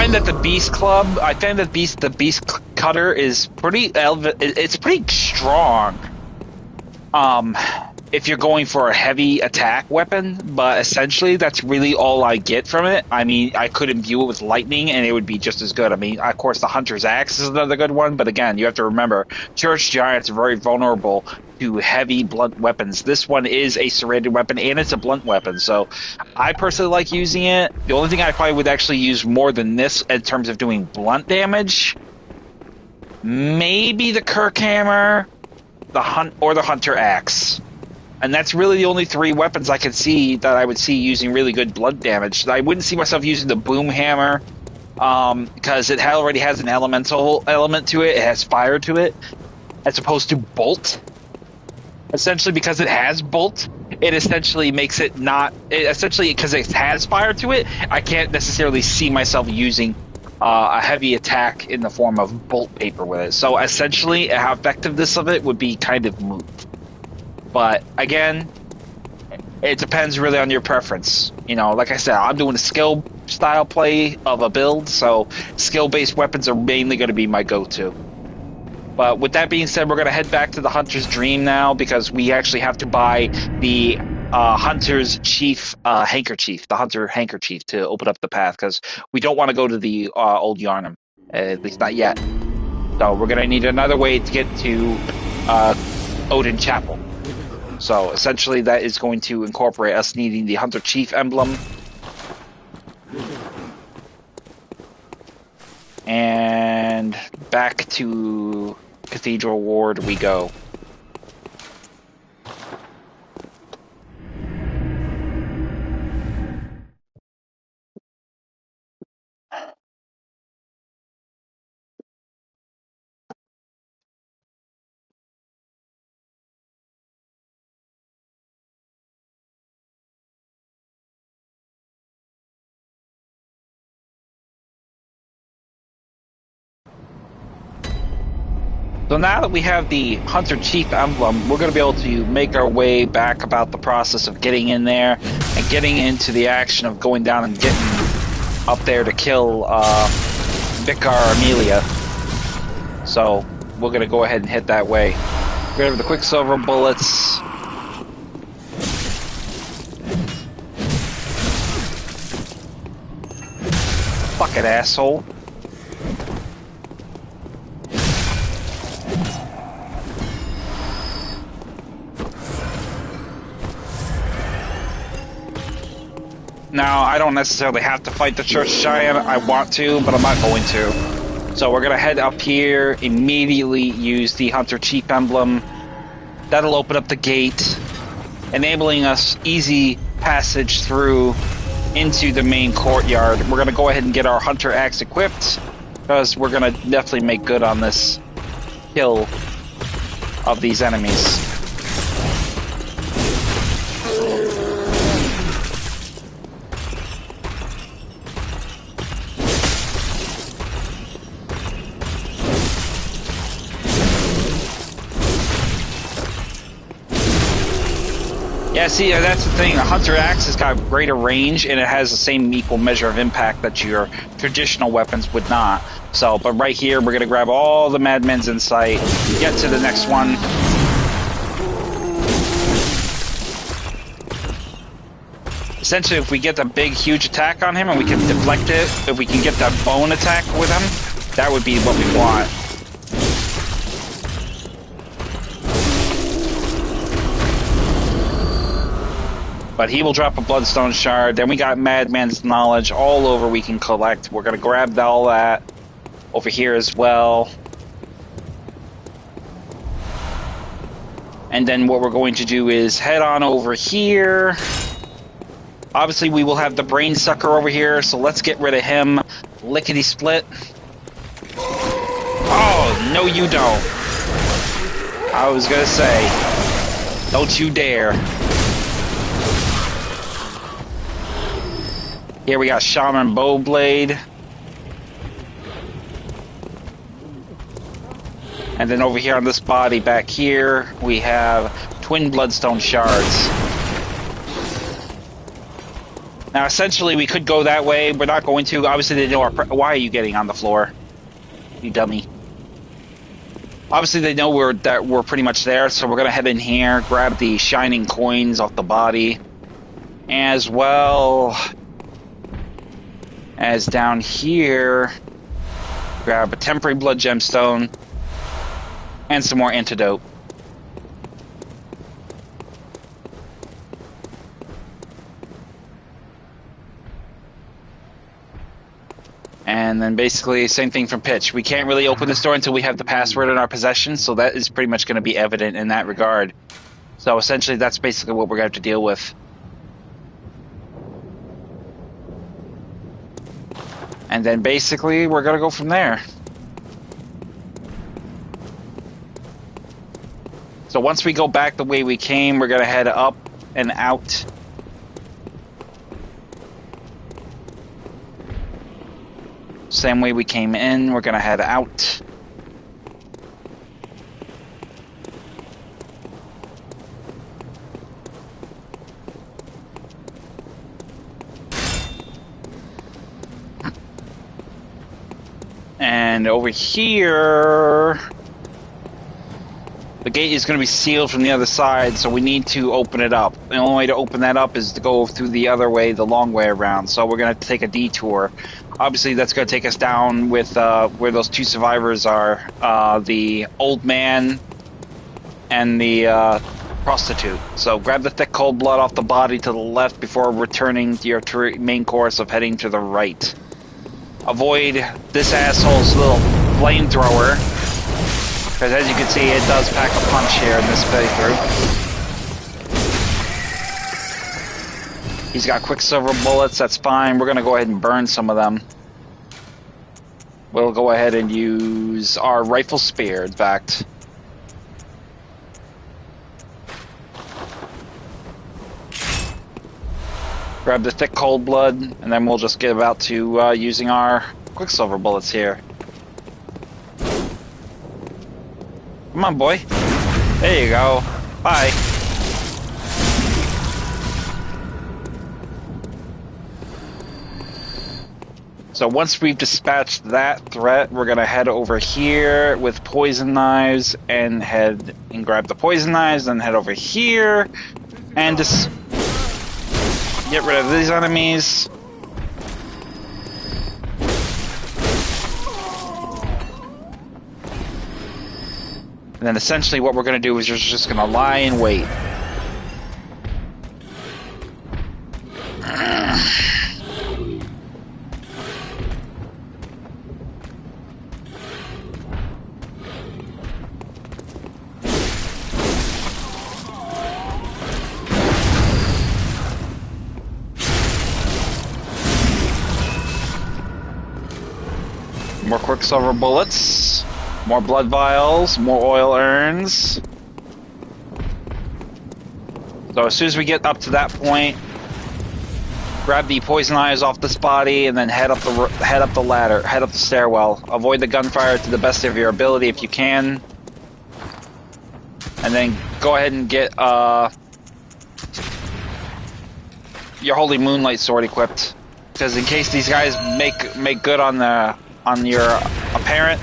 That the beast club, I find that the beast cutter is pretty it's pretty strong. If you're going for a heavy attack weapon, but essentially that's really all I get from it. I mean, I could imbue it with lightning and it would be just as good. I mean, of course, the Hunter's Axe is another good one, but again, you have to remember, Church Giants are very vulnerable to heavy blunt weapons. This one is a serrated weapon and it's a blunt weapon, so I personally like using it. The only thing I probably would actually use more than this in terms of doing blunt damage, maybe the Kirk Hammer, the Hunter Axe. And that's really the only three weapons I can see that I would see using really good blood damage. I wouldn't see myself using the Boom Hammer because it already has an elemental element to it. It has fire to it, as opposed to Bolt. Essentially, because it has Bolt, it essentially makes it not... essentially, because it has fire to it, I can't necessarily see myself using a heavy attack in the form of Bolt Paper with it. So essentially, how effectiveness of it would be kind of moot. But again, it depends really on your preference. You know, like I said, I'm doing a skill style play of a build, so skill-based weapons are mainly going to be my go-to. But with that being said, we're going to head back to the Hunter's Dream now, because we actually have to buy the Hunter's Chief handkerchief, the Hunter handkerchief, to open up the path, because we don't want to go to the old Yarnham, at least not yet. So we're going to need another way to get to Oedon Chaple. So essentially that is going to incorporate us needing the Hunter Chief emblem. And back to Cathedral Ward we go. So now that we have the Hunter Chief emblem, we're going to be able to make our way back about the process of getting in there and getting into the action of going down and getting up there to kill Vicar Amelia. So we're going to go ahead and hit that way. We're going to have the Quicksilver bullets. Fucking asshole. Now, I don't necessarily have to fight the Church Giant. I want to, but I'm not going to. So we're going to head up here, immediately use the Hunter Chief emblem. That'll open up the gate, enabling us easy passage through into the main courtyard. We're going to go ahead and get our Hunter Axe equipped, because we're going to definitely make good on this kill of these enemies. Yeah, see, that's the thing. The Hunter Axe has got greater range, and it has the same equal measure of impact that your traditional weapons would not. So, but right here, we're going to grab all the madmen's in sight, get to the next one. Essentially, if we get the big, huge attack on him and we can deflect it, if we can get that bone attack with him, that would be what we want. But he will drop a Bloodstone Shard. Then we got Madman's Knowledge all over we can collect. We're going to grab all that over here as well. And then what we're going to do is head on over here. Obviously, we will have the Brain Sucker over here, so let's get rid of him. Lickety-split. Oh, no you don't. I was going to say, don't you dare. Here we got Shaman Bowblade. And then over here on this body back here, we have Twin Bloodstone Shards. Now, essentially, we could go that way. We're not going to. Obviously, they know our... Why are you getting on the floor? You dummy. Obviously, they know we're pretty much there, so we're going to head in here, grab the Shining Coins off the body, as well as down here, grab a Temporary Blood Gemstone and some more Antidote. And then basically, same thing from Pitch. We can't really open this door until we have the password in our possession, so that is pretty much going to be evident in that regard. So essentially, that's basically what we're going to have to deal with. And then basically, we're going to go from there. So once we go back the way we came, we're going to head up and out. Same way we came in, we're going to head out. And over here, the gate is going to be sealed from the other side, so we need to open it up. The only way to open that up is to go through the other way, the long way around. So we're going to take a detour. Obviously, that's going to take us down with where those two survivors are, the old man and the prostitute. So grab the thick cold blood off the body to the left before returning to your main course of heading to the right. Avoid this asshole's little flamethrower, because as you can see, it does pack a punch here in this playthrough. He's got quicksilver bullets, that's fine. We're going to go ahead and burn some of them. We'll go ahead and use our rifle spear, in fact. Grab the thick cold blood, and then we'll just get about to using our quicksilver bullets here. Come on, boy. There you go. Bye. So once we've dispatched that threat, we're gonna head over here with poison knives and head and grab the poison knives, then head over here and just get rid of these enemies. And then essentially what we're going to do is you're just going to lie in wait. More quicksilver bullets, more blood vials, more oil urns. So as soon as we get up to that point, grab the poison eyes off this body and then head up the ladder, head up the stairwell. Avoid the gunfire to the best of your ability if you can, and then go ahead and get your holy moonlight sword equipped, because in case these guys make good on your apparent.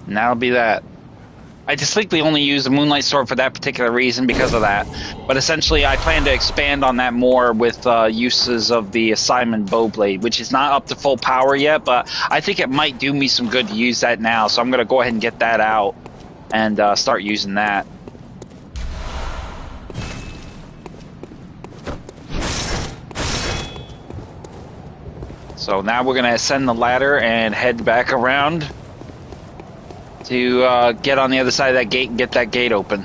And that'll be that. I distinctly only use the Moonlight Sword for that particular reason because of that. But essentially, I plan to expand on that more with uses of the Assignment Bowblade, which is not up to full power yet, but I think it might do me some good to use that now. So I'm going to go ahead and get that out and start using that. So now we're going to ascend the ladder and head back around to get on the other side of that gate and get that gate open.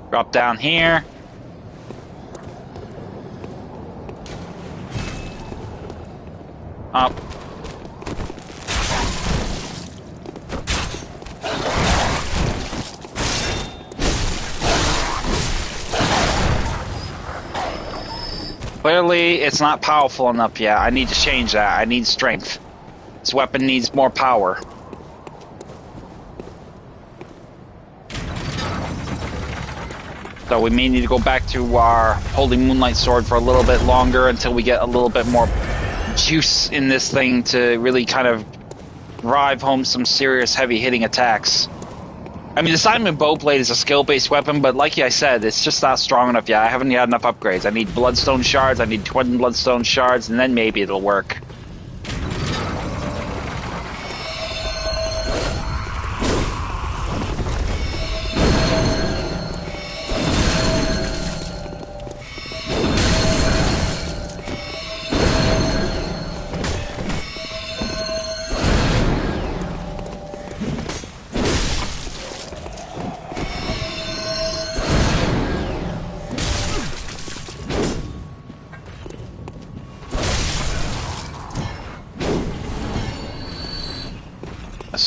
Drop down here. Up. Clearly, it's not powerful enough yet. I need to change that. I need strength. This weapon needs more power. So we may need to go back to our Holy Moonlight Sword for a little bit longer until we get a little bit more juice in this thing to really kind of drive home some serious heavy-hitting attacks. I mean, the Assignment Bowblade is a skill-based weapon, but like I said, it's just not strong enough yet. I haven't had enough upgrades. I need Bloodstone Shards, I need Twin Bloodstone Shards, and then maybe it'll work.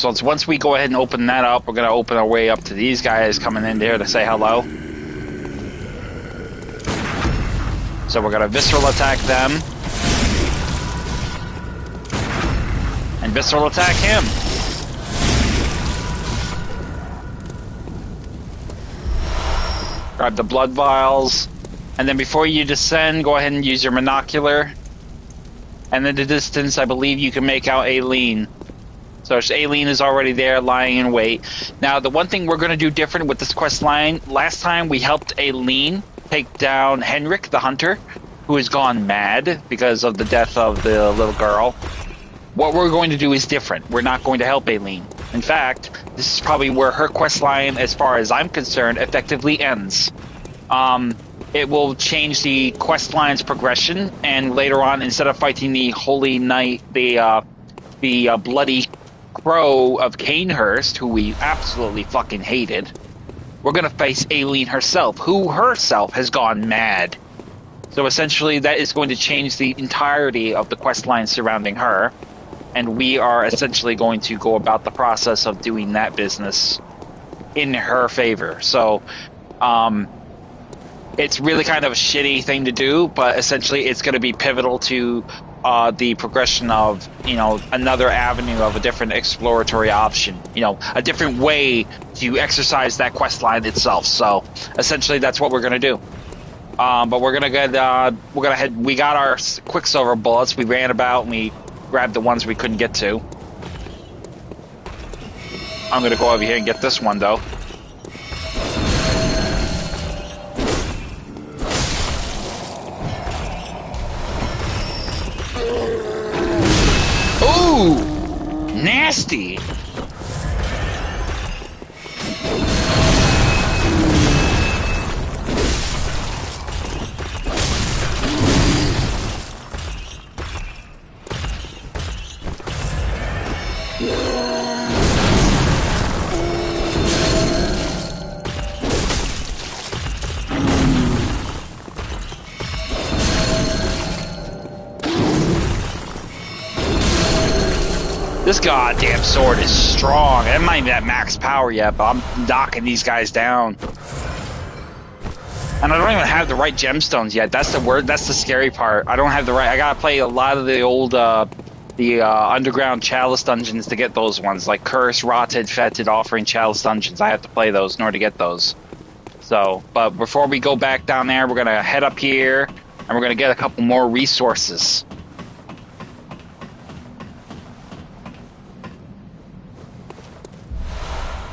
So it's once we go ahead and open that up, we're going to open our way up to these guys coming in there to say hello. So we're going to visceral attack them. And visceral attack him. Grab the blood vials. And then before you descend, go ahead and use your monocular. And in the distance, I believe you can make out Aileen. So Aileen is already there, lying in wait. Now, the one thing we're going to do different with this quest line, last time we helped Aileen take down Henrik, the hunter, who has gone mad because of the death of the little girl. What we're going to do is different. We're not going to help Aileen. In fact, this is probably where her quest line, as far as I'm concerned, effectively ends. It will change the quest line's progression, and later on, instead of fighting the Holy Knight, the bloody Crow of Canehurst, who we absolutely fucking hated, we're going to face Aileen herself, who herself has gone mad. So essentially, that is going to change the entirety of the quest line surrounding her, and we are essentially going to go about the process of doing that business in her favor. So, it's really kind of a shitty thing to do, but essentially it's going to be pivotal to the progression of, you know, another avenue of a different exploratory option, you know, a different way to exercise that quest line itself. So essentially that's what we're going to do. But we're going to get, we got our Quicksilver bullets, we ran about and we grabbed the ones we couldn't get to. I'm going to go over here and get this one though. Ooh! Nasty! This goddamn sword is strong. I'm not even at max power yet, but I'm knocking these guys down. And I don't even have the right gemstones yet. That's the scary part. I don't have the right. I gotta play a lot of the old, underground Chalice Dungeons to get those ones, like Cursed, Rotted, Fetid, Offering Chalice Dungeons. I have to play those in order to get those. So, but before we go back down there, we're gonna head up here, and we're gonna get a couple more resources.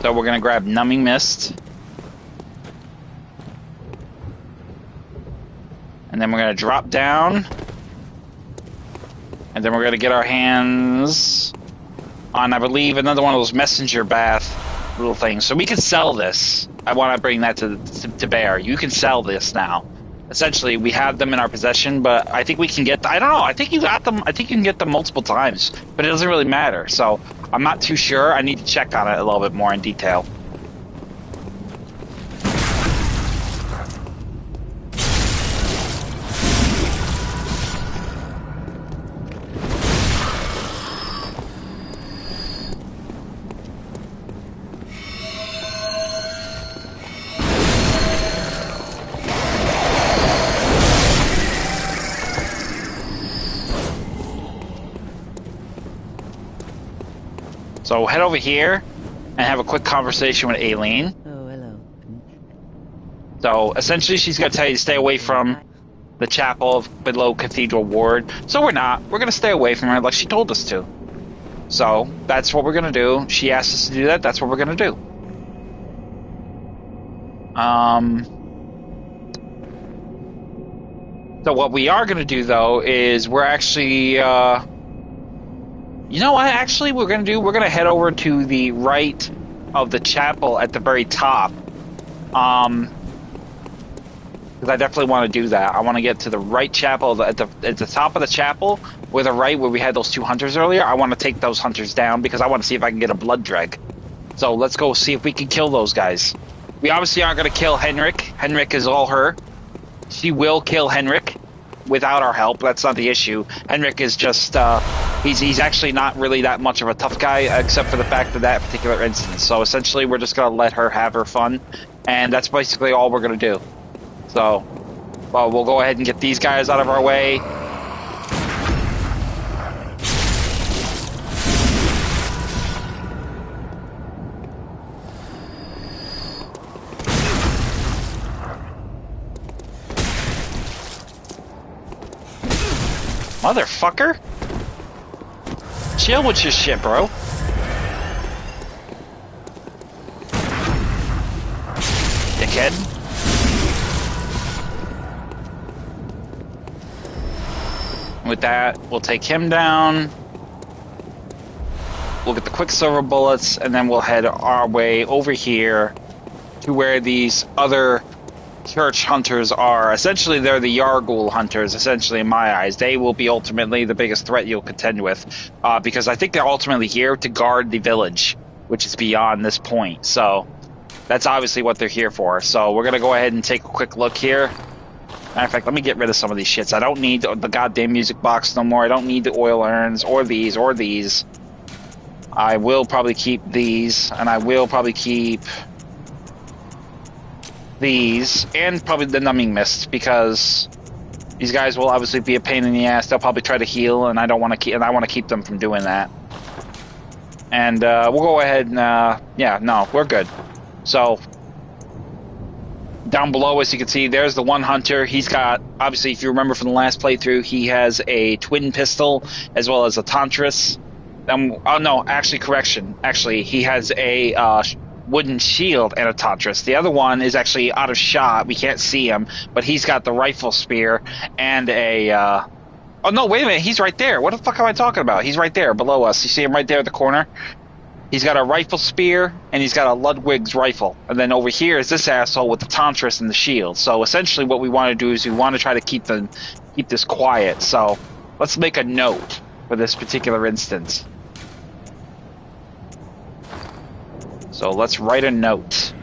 So we're gonna grab Numbing Mist. And then we're gonna drop down. And then we're gonna get our hands on, I believe, another one of those messenger bath little things. So we can sell this. I wanna bring that to bear. You can sell this now. Essentially, we have them in our possession, but I think we can get, I don't know, I think you got them, I think you can get them multiple times, but it doesn't really matter, so I'm not too sure. I need to check on it a little bit more in detail. So head over here and have a quick conversation with Aileen. Oh, hello. So essentially she's going to tell you to stay away from the chapel below Cathedral Ward. So we're not. We're going to stay away from her like she told us to. So that's what we're going to do. She asked us to do that. That's what we're going to do. So what we are going to do, though, is we're actually... You know what, actually, we're going to head over to the right of the chapel at the very top. Because I definitely want to do that. I want to get to the right chapel, at the top of the chapel, with the right where we had those two hunters earlier. I want to take those hunters down because I want to see if I can get a blood dreg. So let's go see if we can kill those guys. We obviously aren't going to kill Henrik. Henrik is all her. She will kill Henrik without our help. That's not the issue. Henrik is just... He's actually not really that much of a tough guy, except for the fact of that particular instance. So essentially, we're just gonna let her have her fun, and that's basically all we're gonna do. So, well, we'll go ahead and get these guys out of our way. Motherfucker! Chill with your shit, bro. Dickhead. With that, we'll take him down. We'll get the Quicksilver bullets, and then we'll head our way over here to where these other church hunters are. Essentially, they're the Yargul hunters, essentially, in my eyes. They will be ultimately the biggest threat you'll contend with, because I think they're ultimately here to guard the village, which is beyond this point. So, that's obviously what they're here for. So, we're going to go ahead and take a quick look here. Matter of fact, let me get rid of some of these shits. I don't need the goddamn music box no more. I don't need the oil urns, or these, or these. I will probably keep these, and I will probably keep these, and probably the numbing mist, because these guys will obviously be a pain in the ass. They'll probably try to heal, and I don't want to keep, and I want to keep them from doing that. And we'll go ahead and yeah, no, we're good. So down below, as you can see, there's the one hunter. He's got, obviously, if you remember from the last playthrough, he has a twin pistol as well as a tantris. Oh no, actually, correction. Actually, he has a wooden shield and a tantris. The other one is actually out of shot. We can't see him, but he's got the rifle spear and a oh no, wait a minute, he's right there. What the fuck am I talking about? He's right there below us. You see him right there at the corner? He's got a rifle spear and he's got a Ludwig's rifle. And then over here is this asshole with the tantris and the shield. So essentially what we want to do is we want to try to keep this quiet. So let's make a note for this particular instance. So let's write a note.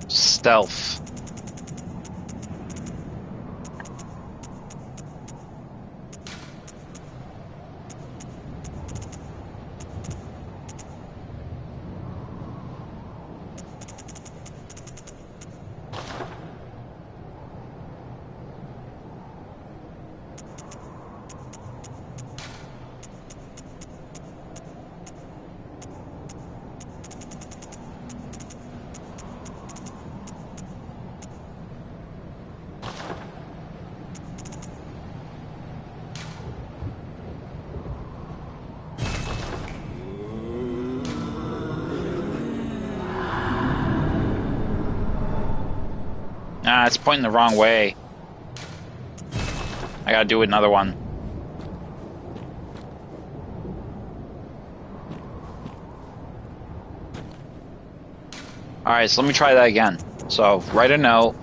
Stealth. Ah, it's pointing the wrong way. I gotta do another one. Alright, so let me try that again. So, write a note.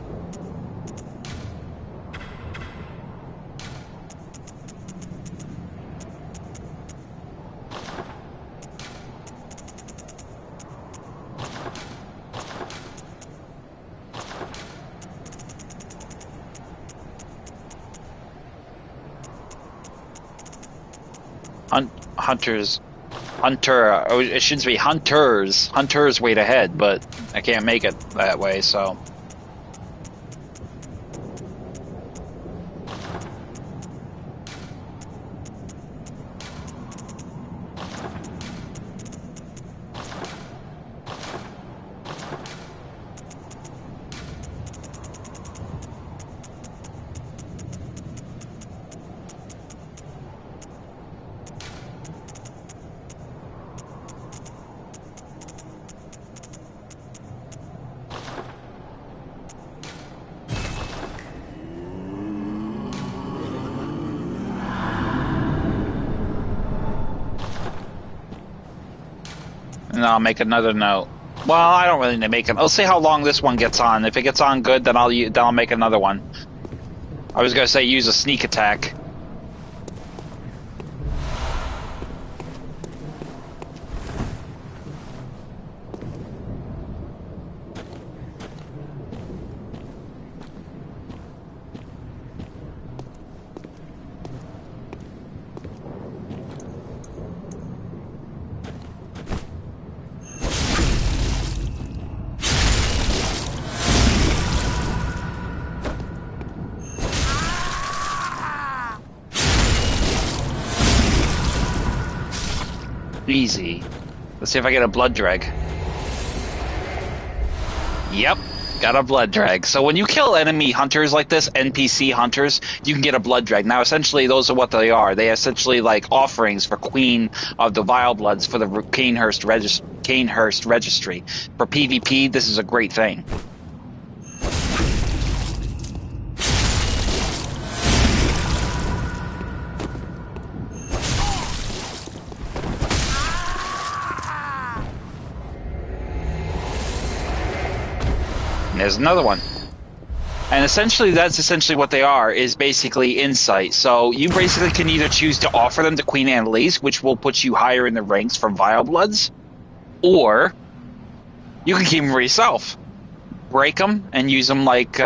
It should be hunters wait ahead, but I can't make it that way, so. And I'll make another note. Well, I don't really need to make it. I'll see how long this one gets on. If it gets on good, then I'll make another one. I was gonna say use a sneak attack. Easy. Let's see if I get a blood drag. Yep, got a blood drag. So when you kill enemy hunters like this, NPC hunters, you can get a blood drag. Now, essentially, those are what they are. They are essentially like offerings for Queen of the Vile Bloods for the Canehurst Registry. For PvP, this is a great thing. There's another one. And essentially, that's essentially what they are, is basically insight. So you basically can either choose to offer them to Queen Annalise, which will put you higher in the ranks for Vile Bloods, or you can keep them for yourself. Break them and use them like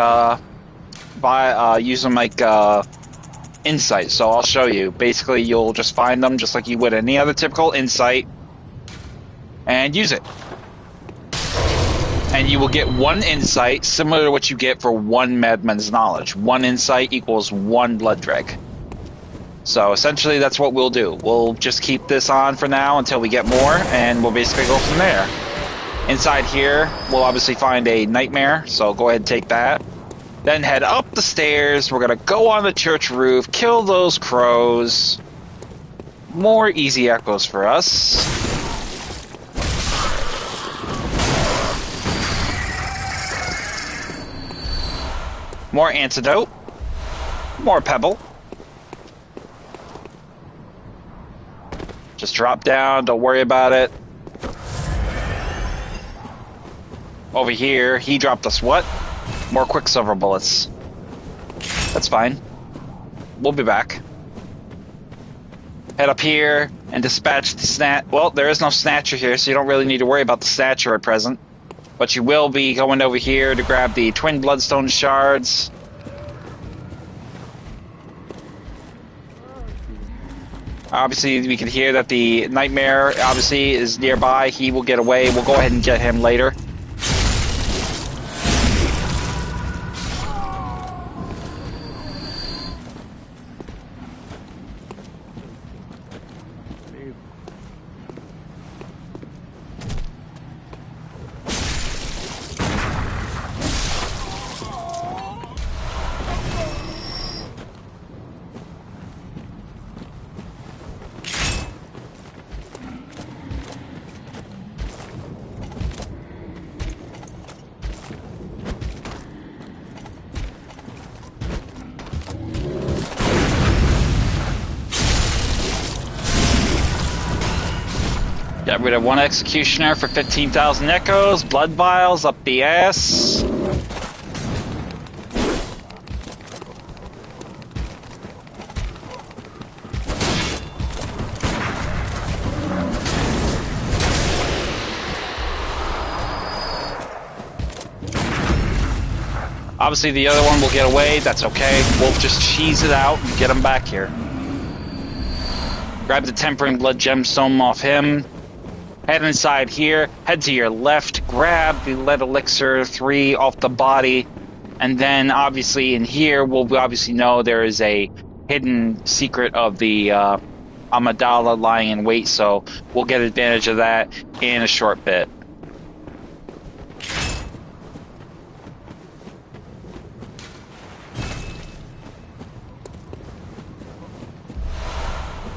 insight. So I'll show you. Basically, you'll just find them just like you would any other typical insight and use it. And you will get one insight, similar to what you get for one Madman's Knowledge. One insight equals one blood drag. So essentially, that's what we'll do. We'll just keep this on for now until we get more, and we'll basically go from there. Inside here, we'll obviously find a nightmare, so go ahead and take that. Then head up the stairs. We're going to go on the church roof, kill those crows. More easy echoes for us. More antidote. More pebble. Just drop down, don't worry about it. Over here, he dropped us what? More quicksilver bullets. That's fine. We'll be back. Head up here and dispatch the snatch. Well, there is no snatcher here, so you don't really need to worry about the snatcher at present. But you will be going over here to grab the twin bloodstone shards. Obviously, we can hear that the nightmare, obviously, is nearby. He will get away. We'll go ahead and get him later. Got rid of one executioner for 15,000 echoes. Blood vials up the ass. Obviously, the other one will get away. That's okay. We'll just cheese it out and get him back here. Grab the Tempering Blood Gemstone off him. Head inside here. Head to your left. Grab the Lead Elixir 3 off the body. And then, obviously, in here, we'll obviously know there is a hidden secret of the Amidala lying in wait. So we'll get advantage of that in a short bit.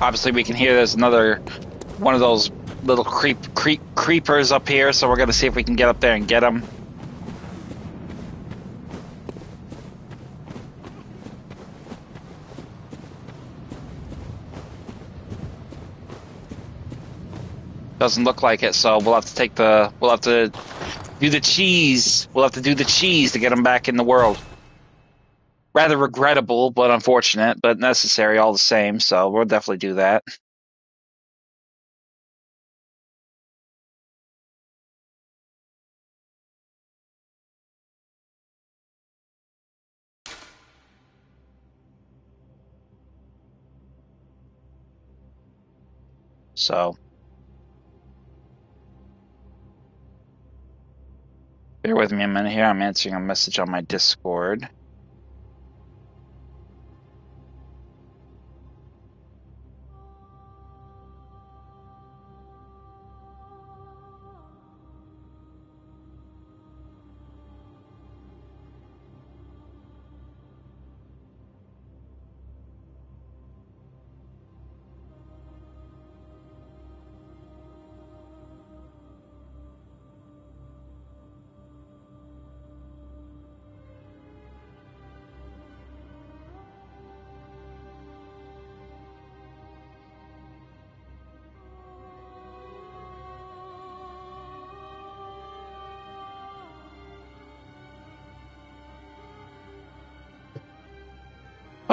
Obviously, we can hear there's another one of those little creepers up here, so we're going to see if we can get up there and get them. Doesn't look like it, so we'll have to take the... We'll have to do the cheese. We'll have to do the cheese to get them back in the world. Rather regrettable, but unfortunate, but necessary all the same, so we'll definitely do that. So, bear with me a minute here. I'm answering a message on my Discord.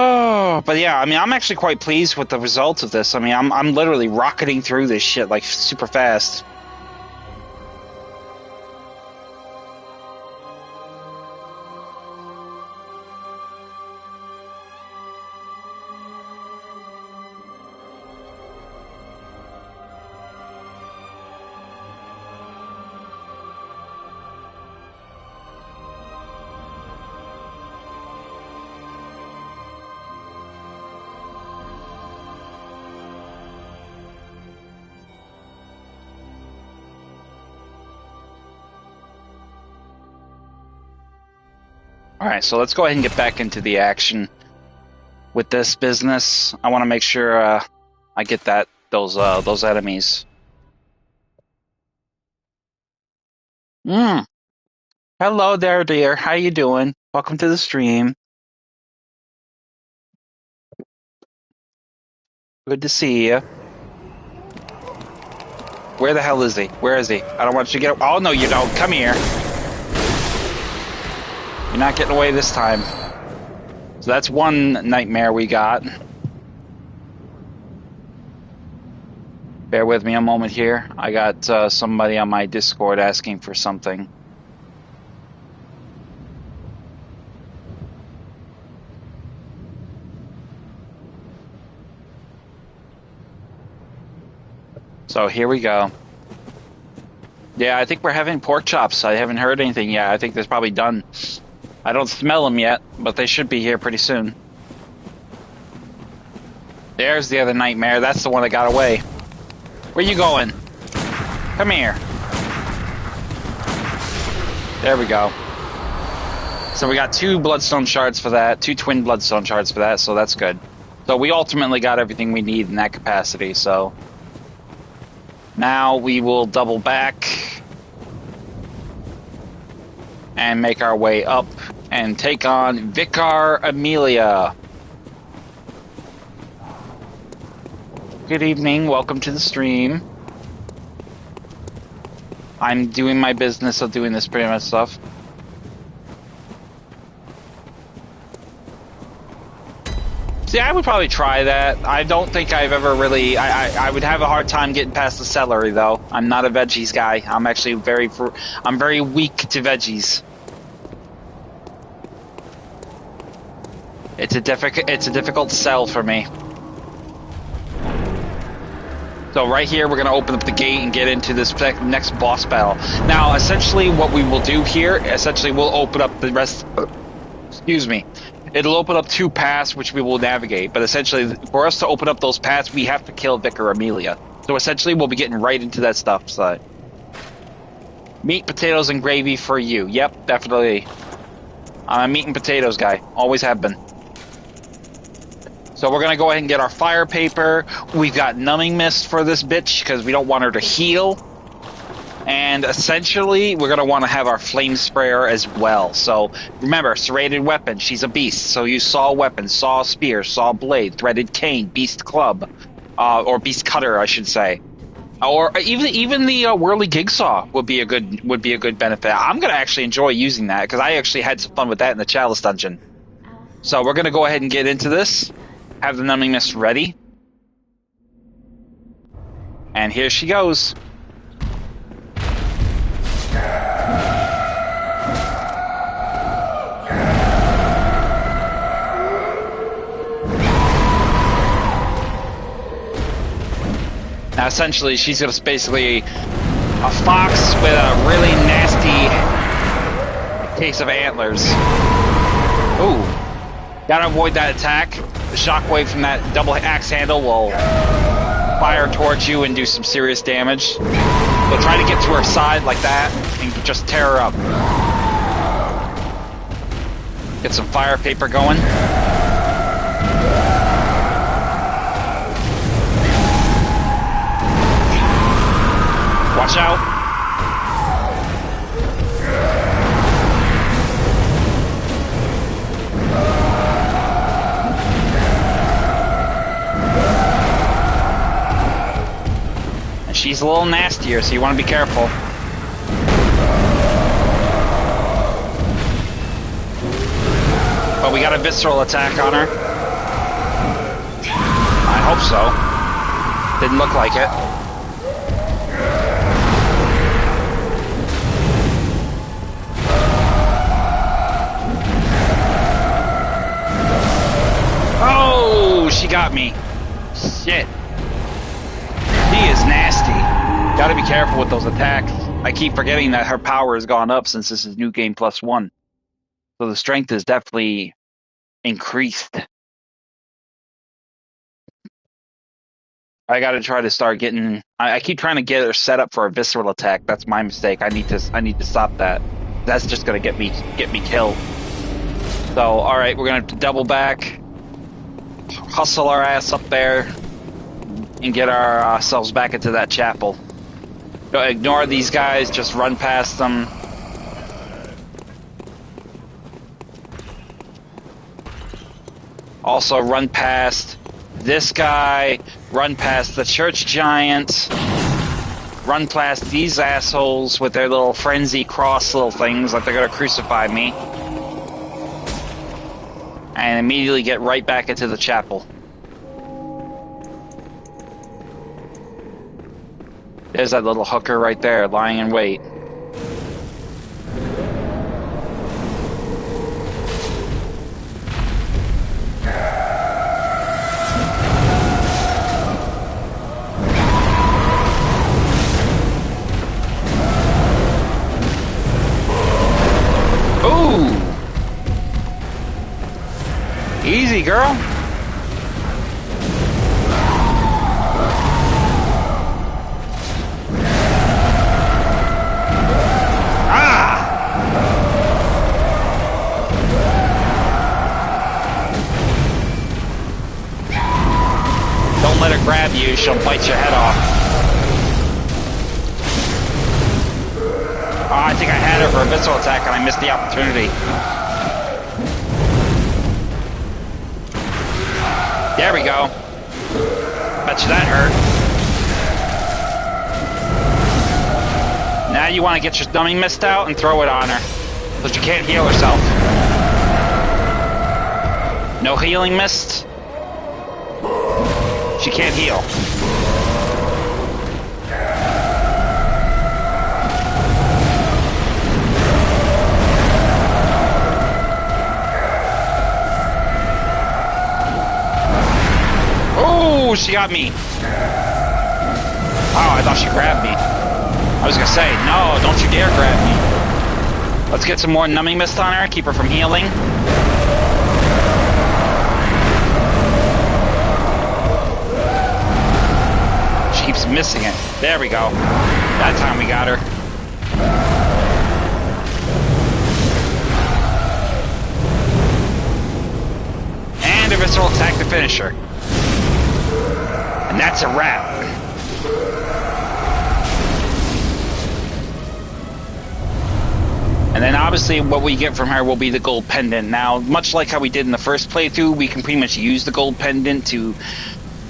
Oh, but yeah, I mean, I'm actually quite pleased with the results of this. I mean, I'm literally rocketing through this shit like super fast. Alright, so let's go ahead and get back into the action with this business. I want to make sure I get those enemies. Hello there, dear. How you doing? Welcome to the stream. Good to see you. Where the hell is he? Where is he? I don't want you to get... Oh, no, you don't. Come here. You're not getting away this time. So that's one nightmare we got. Bear with me a moment here. I got somebody on my Discord asking for something. So here we go. Yeah, I think we're having pork chops. I haven't heard anything yet. I think they're probably done. I don't smell them yet, but they should be here pretty soon. There's the other nightmare. That's the one that got away. Where you going? Come here. There we go. So we got 2 bloodstone shards for that, 2 twin bloodstone shards for that, so that's good. So we ultimately got everything we need in that capacity, so... Now we will double back and make our way up and take on Vicar Amelia. Good evening, welcome to the stream. I'm doing my business of doing this pretty much stuff. See, I would probably try that. I don't think I've ever really... I would have a hard time getting past the celery, though. I'm not a veggies guy. I'm actually I'm very weak to veggies. It's a difficult sell for me. So right here, we're going to open up the gate and get into this next boss battle. Now, essentially, what we will do here, we'll open up the rest... excuse me. It'll open up 2 paths, which we will navigate. But essentially, for us to open up those paths, we have to kill Vicar Amelia. So essentially, we'll be getting right into that stuff. So. Meat, potatoes, and gravy for you. Yep, definitely. I'm a meat and potatoes guy. Always have been. So we're going to go ahead and get our fire paper. We've got numbing mist for this bitch, because we don't want her to heal. And essentially, we're going to want to have our flame sprayer as well. So remember, serrated weapon, she's a beast. So use saw weapon, saw spear, saw blade, threaded cane, beast club, or beast cutter, I should say. Or even the whirly jigsaw would be a good benefit. I'm going to actually enjoy using that because I actually had some fun with that in the Chalice Dungeon. So we're going to go ahead and get into this. Have the numbing mist ready. And here she goes. Now, essentially, she's just basically a fox with a really nasty case of antlers. Ooh. Gotta avoid that attack. The shockwave from that double axe handle will fire towards you and do some serious damage. So try to get to her side like that and just tear her up. Get some fire paper going. Watch out. And she's a little nastier, so you want to be careful. But we got a visceral attack on her. I hope so. Didn't look like it. Oh, she got me. Shit. She is nasty. Gotta be careful with those attacks. I keep forgetting that her power has gone up since this is New Game +1. So the strength is definitely increased. I gotta try to start getting... I keep trying to get her set up for a visceral attack. That's my mistake. I need to stop that. That's just gonna get me killed. So, alright, we're gonna have to double back. Hustle our ass up there and get ourselves back into that chapel. Don't ignore these guys, just run past them. Also run past this guy, run past the church giant, run past these assholes with their little frenzy cross little things like they're gonna crucify me. And immediately get right back into the chapel. There's that little hooker right there, lying in wait. Ooh! Easy, girl. Ah! Don't let her grab you, she'll bite your head off. Oh, I think I had her for a visceral attack and I missed the opportunity. There we go. Bet you that hurt. Now Now you want to get your numbing mist out and throw it on her, so she can't heal herself. No healing mist. She can't heal. Oh, she got me. Oh, I thought she grabbed me. I was gonna say, no, don't you dare grab me. Let's get some more numbing mist on her, keep her from healing. She keeps missing it. There we go. That time we got her. And a visceral attack to finish her. And that's a wrap. And then obviously what we get from her will be the gold pendant. Now, much like how we did in the first playthrough, we can pretty much use the gold pendant to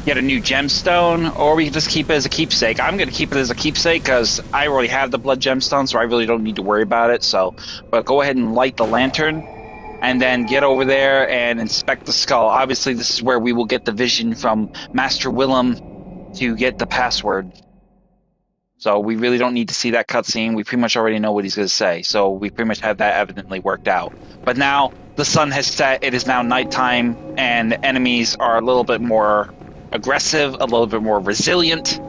get a new gemstone, or we can just keep it as a keepsake. I'm going to keep it as a keepsake because I already have the blood gemstone, so I really don't need to worry about it. So, but go ahead and light the lantern, and then get over there and inspect the skull. Obviously, this is where we will get the vision from Master Willem to get the password. So we really don't need to see that cutscene. We pretty much already know what he's going to say. So we pretty much have that evidently worked out. But now the sun has set. It is now nighttime, and the enemies are a little bit more aggressive, a little bit more resilient.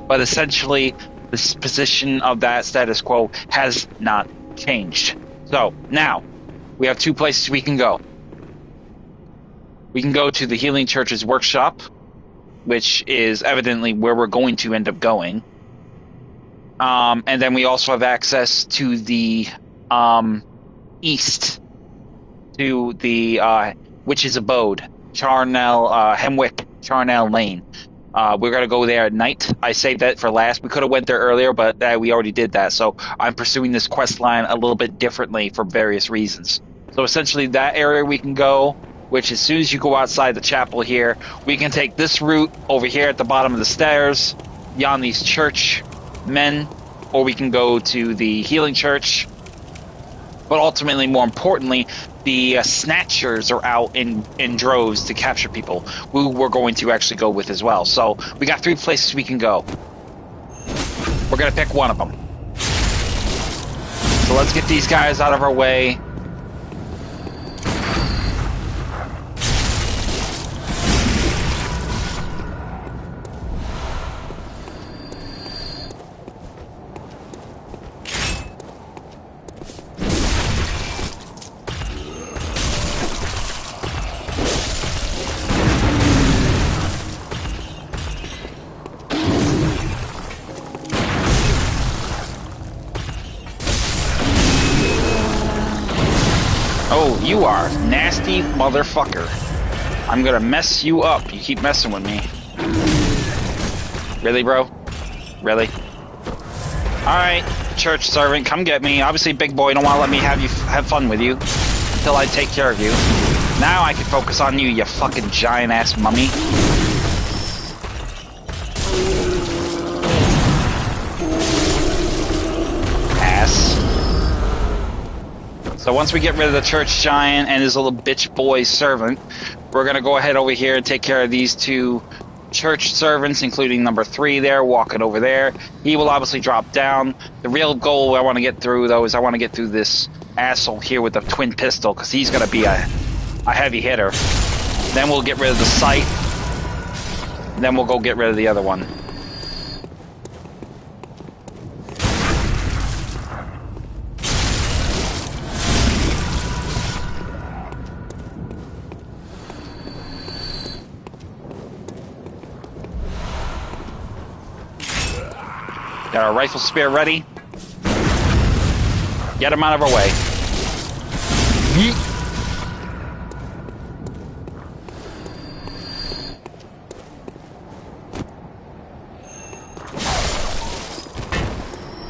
But essentially, this position of that status quo has not changed. So now we have two places we can go. We can go to the Healing Church's workshop, which is evidently where we're going to end up going. And then we also have access to the east, to the Witch's Abode, Hemwick Charnel Lane. We're going to go there at night. I saved that for last. We could have went there earlier, but we already did that. So I'm pursuing this quest line a little bit differently for various reasons. So essentially that area we can go, which as soon as you go outside the chapel here, we can take this route over here at the bottom of the stairs, beyond these church men, or we can go to the Healing Church. But ultimately, more importantly, the Snatchers are out in droves to capture people, who we're going to actually go with as well. So we got three places we can go. We're going to pick one of them. So let's get these guys out of our way. Oh, you are nasty motherfucker. I'm gonna mess you up. You keep messing with me. Really, bro? Really? Alright, church servant, come get me. Obviously, big boy, don't want to let me have fun with you until I take care of you. Now I can focus on you, you fucking giant-ass mummy. Ass. So once we get rid of the church giant and his little bitch boy servant, we're going to go ahead over here and take care of these two church servants, including number 3 there, walking over there. He will obviously drop down. The real goal I want to get through, though, is I want to get through this asshole here with the twin pistol, because he's going to be a heavy hitter. Then we'll get rid of the sight. Then we'll go get rid of the other one. Got our rifle spear ready. Get him out of our way. Yeet.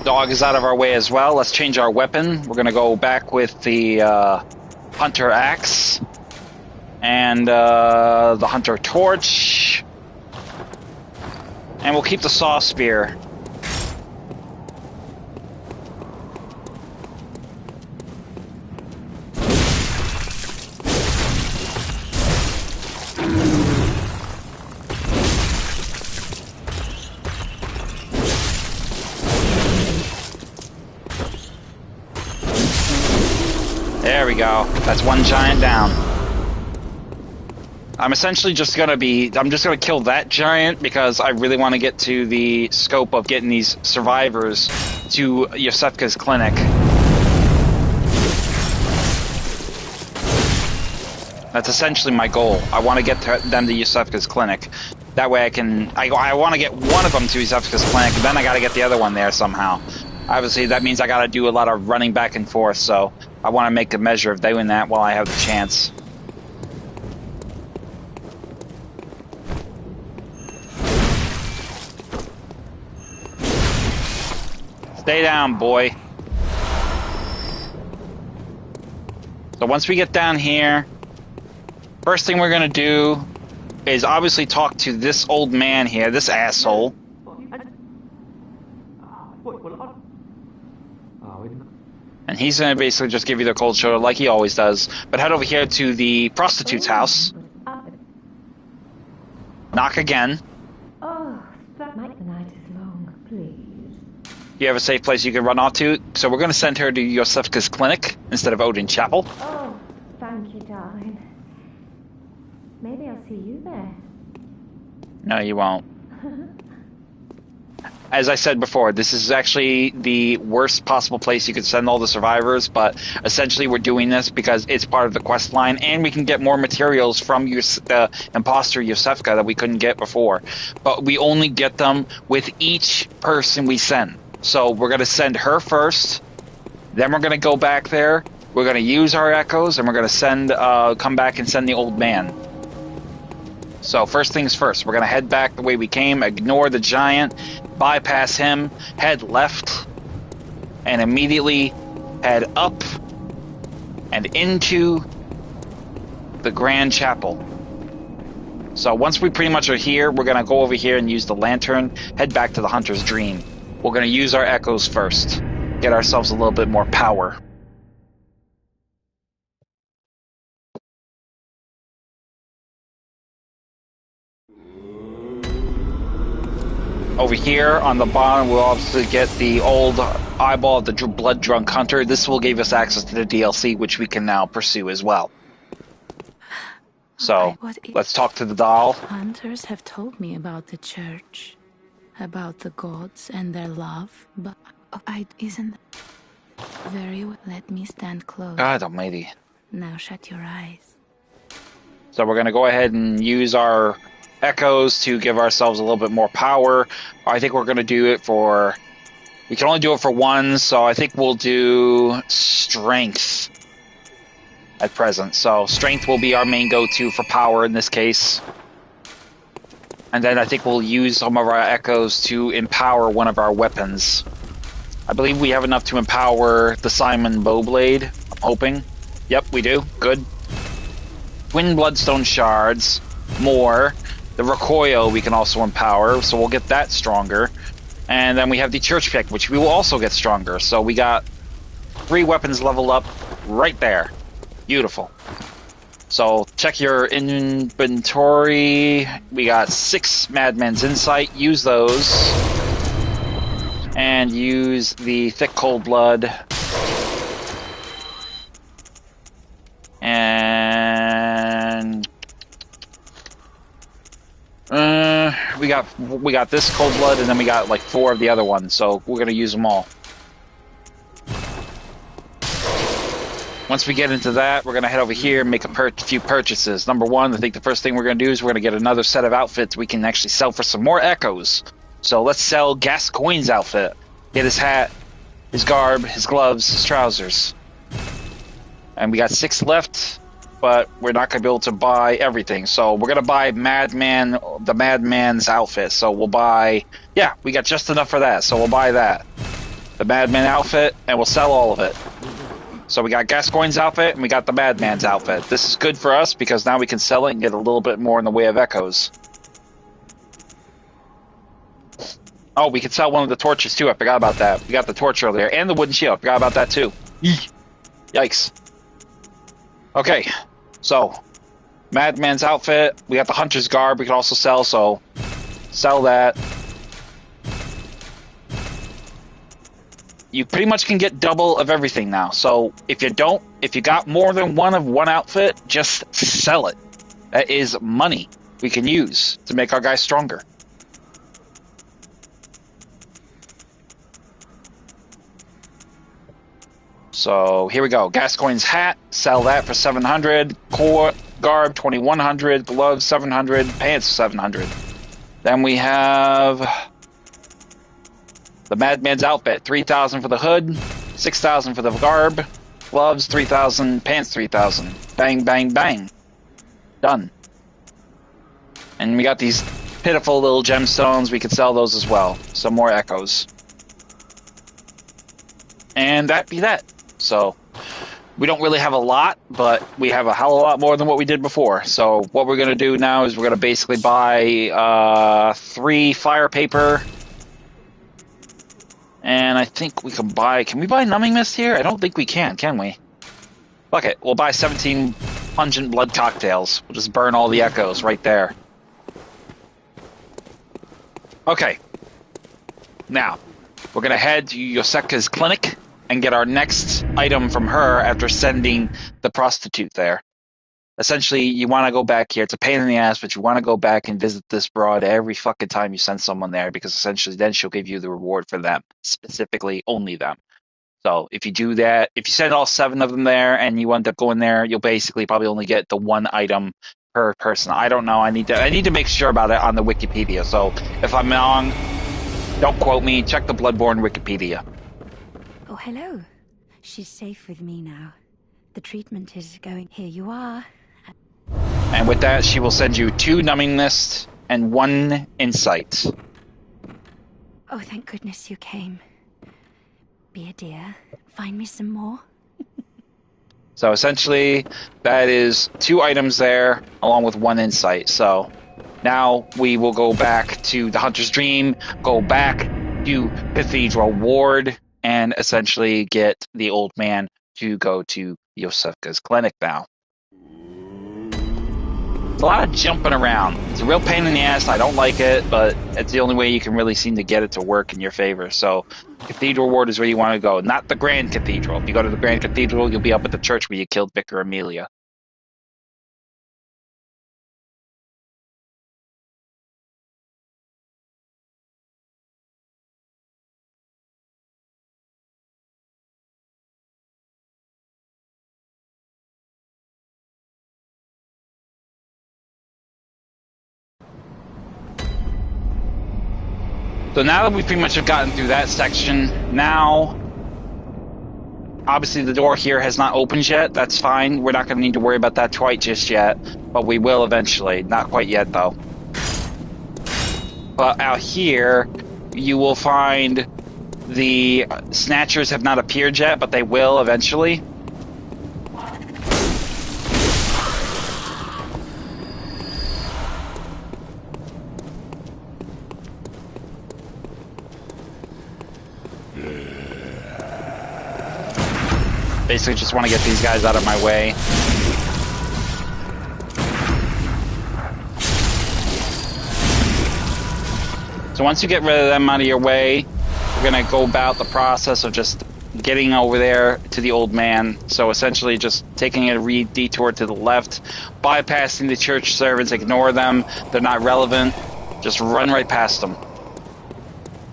Dog is out of our way as well. Let's change our weapon. We're going to go back with the Hunter Axe and the Hunter Torch. And we'll keep the Saw Spear. There we go. That's one giant down. I'm essentially just gonna kill that giant because I really want to get to the scope of getting these survivors to Yosefka's clinic. That's essentially my goal. I want to get them to Yosefka's clinic. That way I want to get one of them to Yosefka's clinic, and then I got to get the other one there somehow. Obviously, that means I got to do a lot of running back and forth, so I want to make a measure of doing that while I have the chance. Stay down, boy. So once we get down here, first thing we're going to do is obviously talk to this old man here, this asshole. And he's going to basically just give you the cold shoulder like he always does. But head over here to the prostitute's house. Knock again. Oh, that night is long, please. You have a safe place you can run off to. So we're going to send her to Yosefka's clinic instead of Oedon Chaple. Oh, thank you, darling. Maybe I'll see you there. No, you won't. As I said before, this is actually the worst possible place you could send all the survivors, but essentially we're doing this because it's part of the quest line, and we can get more materials from imposter Yosefka that we couldn't get before. But we only get them with each person we send. So we're going to send her first, then we're going to go back there, we're going to use our echoes, and we're going to come back and send the old man. So first things first, we're going to head back the way we came, ignore the giant, bypass him, head left, and immediately head up and into the Grand Chapel. So once we pretty much are here, we're going to go over here and use the lantern, head back to the Hunter's Dream. We're going to use our echoes first, get ourselves a little bit more power. Over here on the bottom, we'll obviously get the old eyeball of the blood drunk hunter. This will give us access to the DLC, which we can now pursue as well. So, let's talk to the doll. Hunters have told me about the church, about the gods and their love, but isn't very well. Let me stand close. God almighty. Now shut your eyes. So we're going to go ahead and use our echoes to give ourselves a little bit more power. I think we're going to do it for... We can only do it for one, so I think we'll do strength at present. So strength will be our main go-to for power in this case. And then I think we'll use some of our echoes to empower one of our weapons. I believe we have enough to empower the Simon Bowblade, I'm hoping. Yep, we do. Good. Twin Bloodstone Shards. More. The recoil we can also empower, so we'll get that stronger. And then we have the Church Pick, which we will also get stronger. So we got 3 weapons leveled up right there. Beautiful. So check your inventory. We got 6 Madman's Insight. Use those. And use the Thick Cold Blood. And... we got this Cold Blood, and then we got like 4 of the other ones, so we're gonna use them all. Once we get into that, we're gonna head over here and make a few purchases. Number 1, I think the first thing we're gonna do is we're gonna get another set of outfits we can actually sell for some more echoes. So let's sell Gascoigne's outfit. Get his hat, his garb, his gloves, his trousers. And we got 6 left, but we're not going to be able to buy everything. So we're going to buy the Madman's outfit. So we'll buy... Yeah, we got just enough for that, so we'll buy that. The Madman outfit, and we'll sell all of it. So we got Gascoigne's outfit, and we got the Madman's outfit. This is good for us, because now we can sell it and get a little bit more in the way of echoes. Oh, we can sell one of the torches, too. I forgot about that. We got the torch over there, and the wooden shield. I forgot about that, too. Yikes. Okay, so Madman's outfit. We got the Hunter's garb we can also sell, so sell that. You pretty much can get double of everything now. So if you don't if you got more than one of one outfit, just sell it. That is money we can use to make our guys stronger. So here we go. Gascoigne's hat, sell that for 700. Core garb 2100. Gloves 700. Pants 700. Then we have the Madman's outfit, 3,000 for the hood, 6,000 for the garb, gloves 3,000, pants 3,000. Bang, bang, bang. Done. And we got these pitiful little gemstones. We could sell those as well. Some more echoes. And that be that. So we don't really have a lot, but we have a hell of a lot more than what we did before. So what we're going to do now is we're going to basically buy 3 fire paper. And I think we can buy... Can we buy numbing mist here? I don't think we can we? Fuck it. We'll buy 17 pungent blood cocktails. We'll just burn all the echoes right there. Okay. Now, we're going to head to Yoseka's clinic and get our next item from her after sending the prostitute there. Essentially, you want to go back here. It's a pain in the ass, but you want to go back and visit this broad every fucking time you send someone there, because essentially then she'll give you the reward for them, specifically only them. So if you do that, if you send all 7 of them there and you end up going there, you'll basically probably only get the 1 item per person. I don't know. I need to make sure about it on the Wikipedia. So if I'm wrong, don't quote me. Check the Bloodborne Wikipedia. Oh, hello. She's safe with me now. The treatment is going... Here you are. And with that, she will send you 2 numbing mist and 1 insight. Oh, thank goodness you came. Be a dear. Find me some more. So essentially, that is 2 items there, along with 1 insight. So now we will go back to the Hunter's Dream, go back to Cathedral Ward, and essentially get the old man to go to Yosefka's clinic now. It's a lot of jumping around. It's a real pain in the ass. I don't like it, but it's the only way you can really seem to get it to work in your favor. So Cathedral Ward is where you want to go, not the Grand Cathedral. If you go to the Grand Cathedral, you'll be up at the church where you killed Vicar Amelia. So now that we pretty much have gotten through that section, now, obviously the door here has not opened yet. That's fine. We're not going to need to worry about that quite just yet, but we will eventually. Not quite yet, though. But out here, you will find the Snatchers have not appeared yet, but they will eventually. Basically just want to get these guys out of my way. So once you get rid of them out of your way, we're going to go about the process of just getting over there to the old man. So essentially just taking a detour to the left, bypassing the church servants, ignore them. They're not relevant. Just run right past them.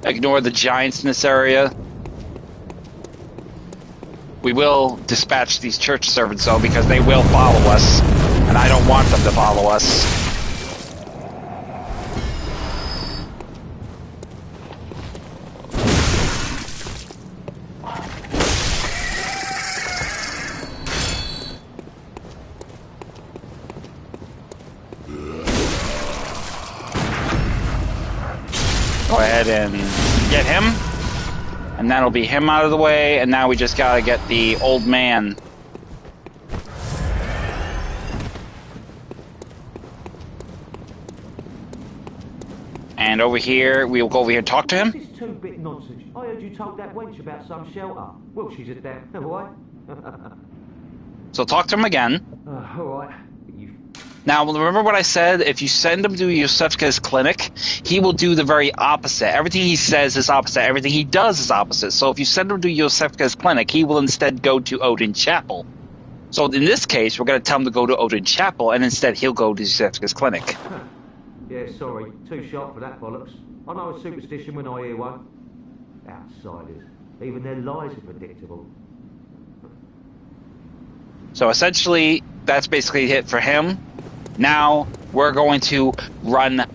Ignore the giants in this area. We will dispatch these church servants, though, because they will follow us, and I don't want them to follow us. Go ahead and get him. And that'll be him out of the way, and now we just gotta get the old man. And over here, we'll go over here and talk to him. This is 2-bit nonsense. I heard you told that wench about some shelter. Well, she's a damn alright. So talk to him again. Alright. Now, remember what I said? If you send him to Yosefka's clinic, he will do the very opposite. Everything he says is opposite. Everything he does is opposite. So if you send him to Yosefka's clinic, he will instead go to Oedon Chaple. So in this case, we're going to tell him to go to Oedon Chaple, and instead he'll go to Zefka's clinic. Yeah, sorry. Too sharp for that bollocks. I know a superstition when I hear one. Outsiders. Even their lies are predictable. So essentially, that's basically it for him. Now, we're going to run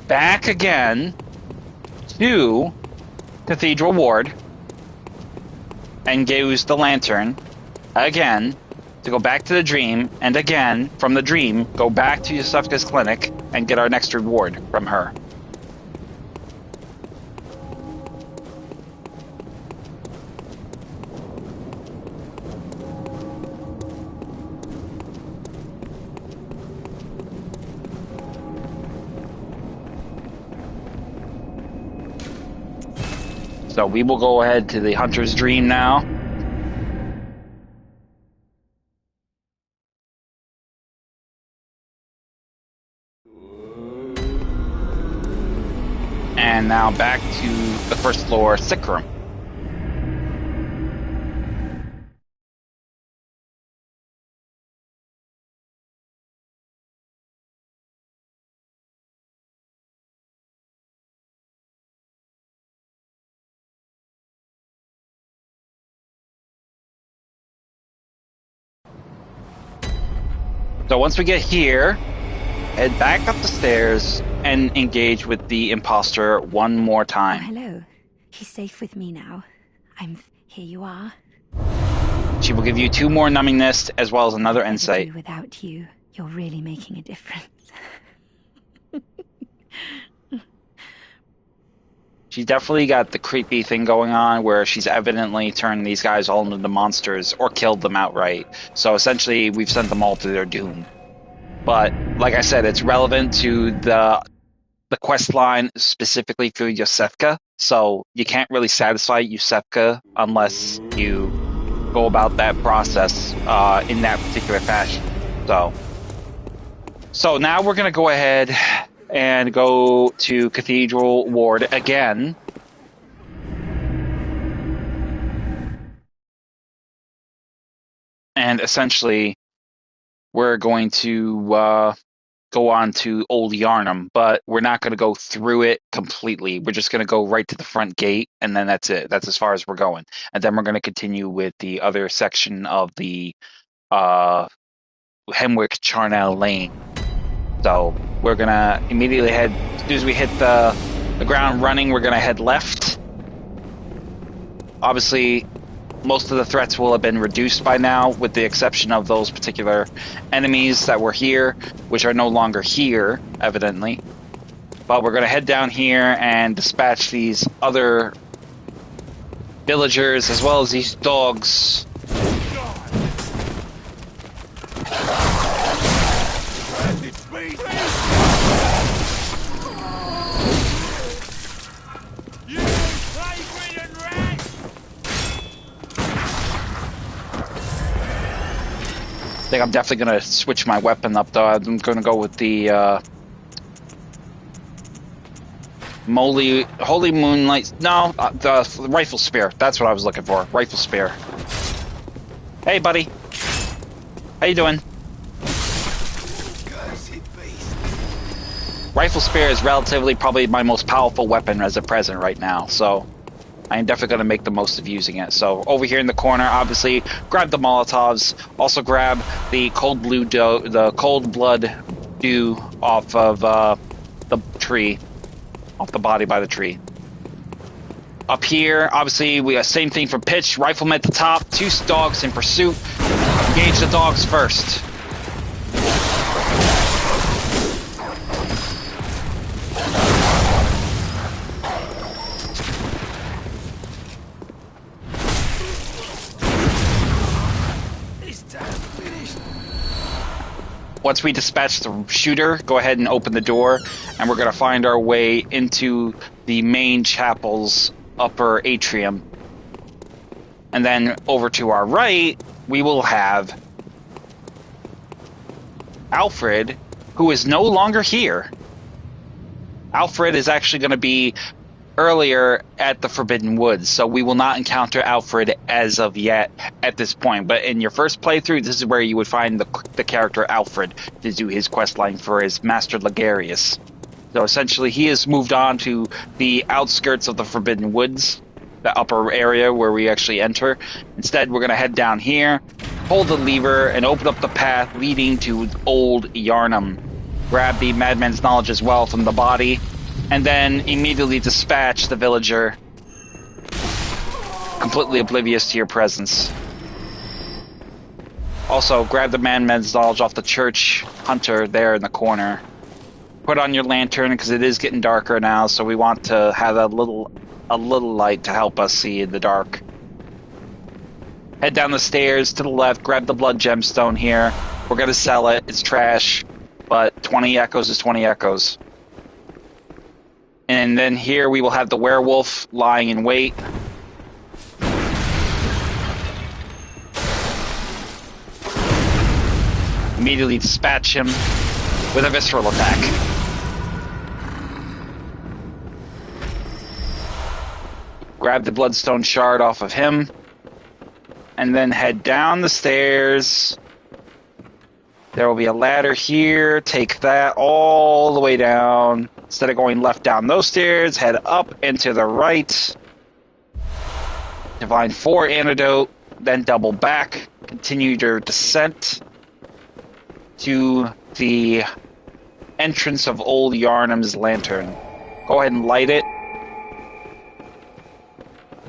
back again to Cathedral Ward and use the lantern again to go back to the dream, and again, from the dream, go back to Yusufka's clinic and get our next reward from her. So we will go ahead to the Hunter's Dream now. And now back to the first floor sick room. So once we get here, head back up the stairs and engage with the imposter one more Oh, time. hello. He's safe with me now. Here you are. She will give you 2 more numbingness as well as another What could I insight. do without you? You're really making a difference. She's definitely got the creepy thing going on where she's evidently turned these guys all into monsters or killed them outright. So essentially, we've sent them all to their doom. But like I said, it's relevant to the quest line specifically for Yusefka. So you can't really satisfy Yusefka unless you go about that process in that particular fashion. So now we're going to go ahead and go to Cathedral Ward again. And essentially, we're going to go on to Old Yarnham, but we're not going to go through it completely. We're just going to go right to the front gate, and then that's it. That's as far as we're going. And then we're going to continue with the other section of the Hemwick Charnel Lane. So we're going to immediately head, as soon as we hit the ground running, we're going to head left. Obviously, most of the threats will have been reduced by now, with the exception of those particular enemies that were here, which are no longer here, evidently. But we're going to head down here and dispatch these other villagers, as well as these dogs. I think I'm definitely going to switch my weapon up, though. I'm going to go with the Holy Moonlight. No, the Rifle Spear. That's what I was looking for. Rifle Spear. Hey, buddy. How you doing? Rifle Spear is relatively probably my most powerful weapon as of present right now, so I am definitely going to make the most of using it. So over here in the corner, obviously, grab the Molotovs. Also grab the cold blood dew off of the tree, off the body by the tree. Up here, obviously, we have same thing for pitch. Rifleman at the top, 2 dogs in pursuit. Engage the dogs first. Once we dispatch the shooter, go ahead and open the door, and we're going to find our way into the main chapel's upper atrium. And then over to our right, we will have Alfred, who is no longer here. Alfred is actually going to be earlier at the Forbidden Woods, so we will not encounter Alfred as of yet at this point. But in your first playthrough, this is where you would find the character Alfred to do his quest line for his master Ligarius. So essentially, he has moved on to the outskirts of the Forbidden Woods, the upper area where we actually enter. Instead, we're going to head down here, pull the lever, and open up the path leading to Old Yarnham. Grab the Madman's Knowledge as well from the body, and then immediately dispatch the villager, completely oblivious to your presence. Also, grab the Madman's Knowledge off the church hunter there in the corner. Put on your lantern, because it is getting darker now, so we want to have a little light to help us see in the dark. Head down the stairs to the left, grab the blood gemstone here. We're going to sell it. It's trash, but 20 echoes is 20 echoes. And then here we will have the werewolf lying in wait. Immediately dispatch him with a visceral attack. Grab the bloodstone shard off of him, and then head down the stairs. There will be a ladder here. Take that all the way down. Instead of going left down those stairs, head up and to the right. Divine 4 antidote, then double back. Continue your descent to the entrance of Old Yarnham's lantern. Go ahead and light it.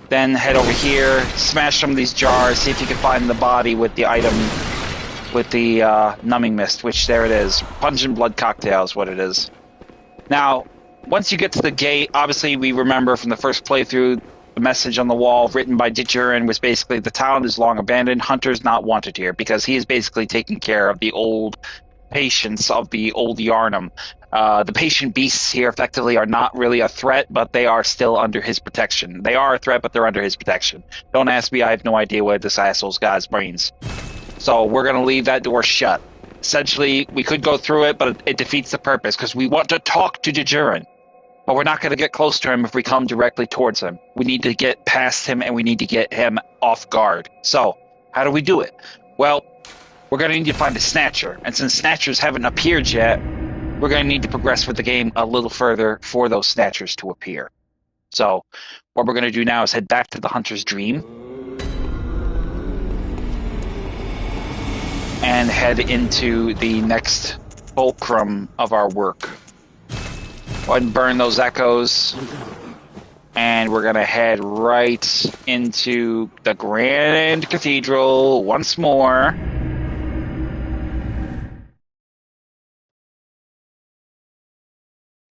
Then head over here, smash some of these jars, see if you can find the body with the item, with the numbing mist, which there it is. Pungent blood cocktail is what it is. Now, once you get to the gate, obviously we remember from the first playthrough, the message on the wall written by Dijurin was basically, the town is long abandoned, hunters not wanted here, because he is basically taking care of the old patients of the Old Yarnham. The patient beasts here effectively are not really a threat, but they are still under his protection. They are a threat, but they're under his protection. Don't ask me, I have no idea what this asshole's got his brains. So we're going to leave that door shut. Essentially, we could go through it, but it defeats the purpose, because we want to talk to Dijurin. But we're not going to get close to him if we come directly towards him. We need to get past him, and we need to get him off guard. So, how do we do it? Well, we're going to need to find a Snatcher. And since Snatchers haven't appeared yet, we're going to need to progress with the game a little further for those Snatchers to appear. So, what we're going to do now is head back to the Hunter's Dream. And head into the next fulcrum of our work. Go ahead and burn those echoes. And we're going to head right into the Grand Cathedral once more.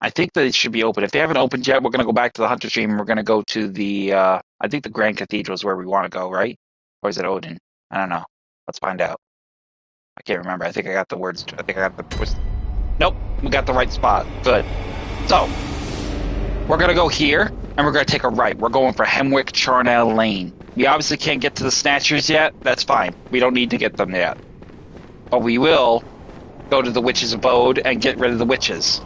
I think that it should be open. If they haven't opened yet, we're going to go back to the Hunter's Dream and we're going to go to the, I think the Grand Cathedral is where we want to go, right? Or is it Oedon? I don't know. Let's find out. I can't remember. I think I got the words. I think I got the... Nope. We got the right spot. Good. So, we're going to go here, and we're going to take a right. We're going for Hemwick Charnel Lane. We obviously can't get to the Snatchers yet. That's fine. We don't need to get them yet. But we will go to the Witch's Abode and get rid of the witches.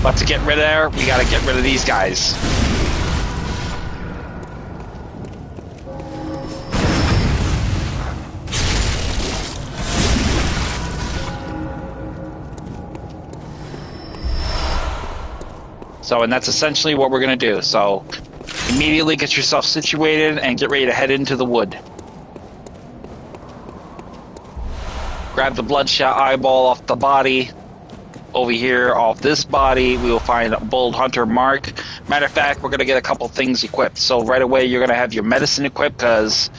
But to get rid of her, we got to get rid of these guys. So, and that's essentially what we're going to do. So, immediately get yourself situated and get ready to head into the wood. Grab the bloodshot eyeball off the body. Over here, off this body, we will find a Bold Hunter Mark. Matter of fact, we're going to get a couple things equipped. So, right away, you're going to have your medicine equipped, because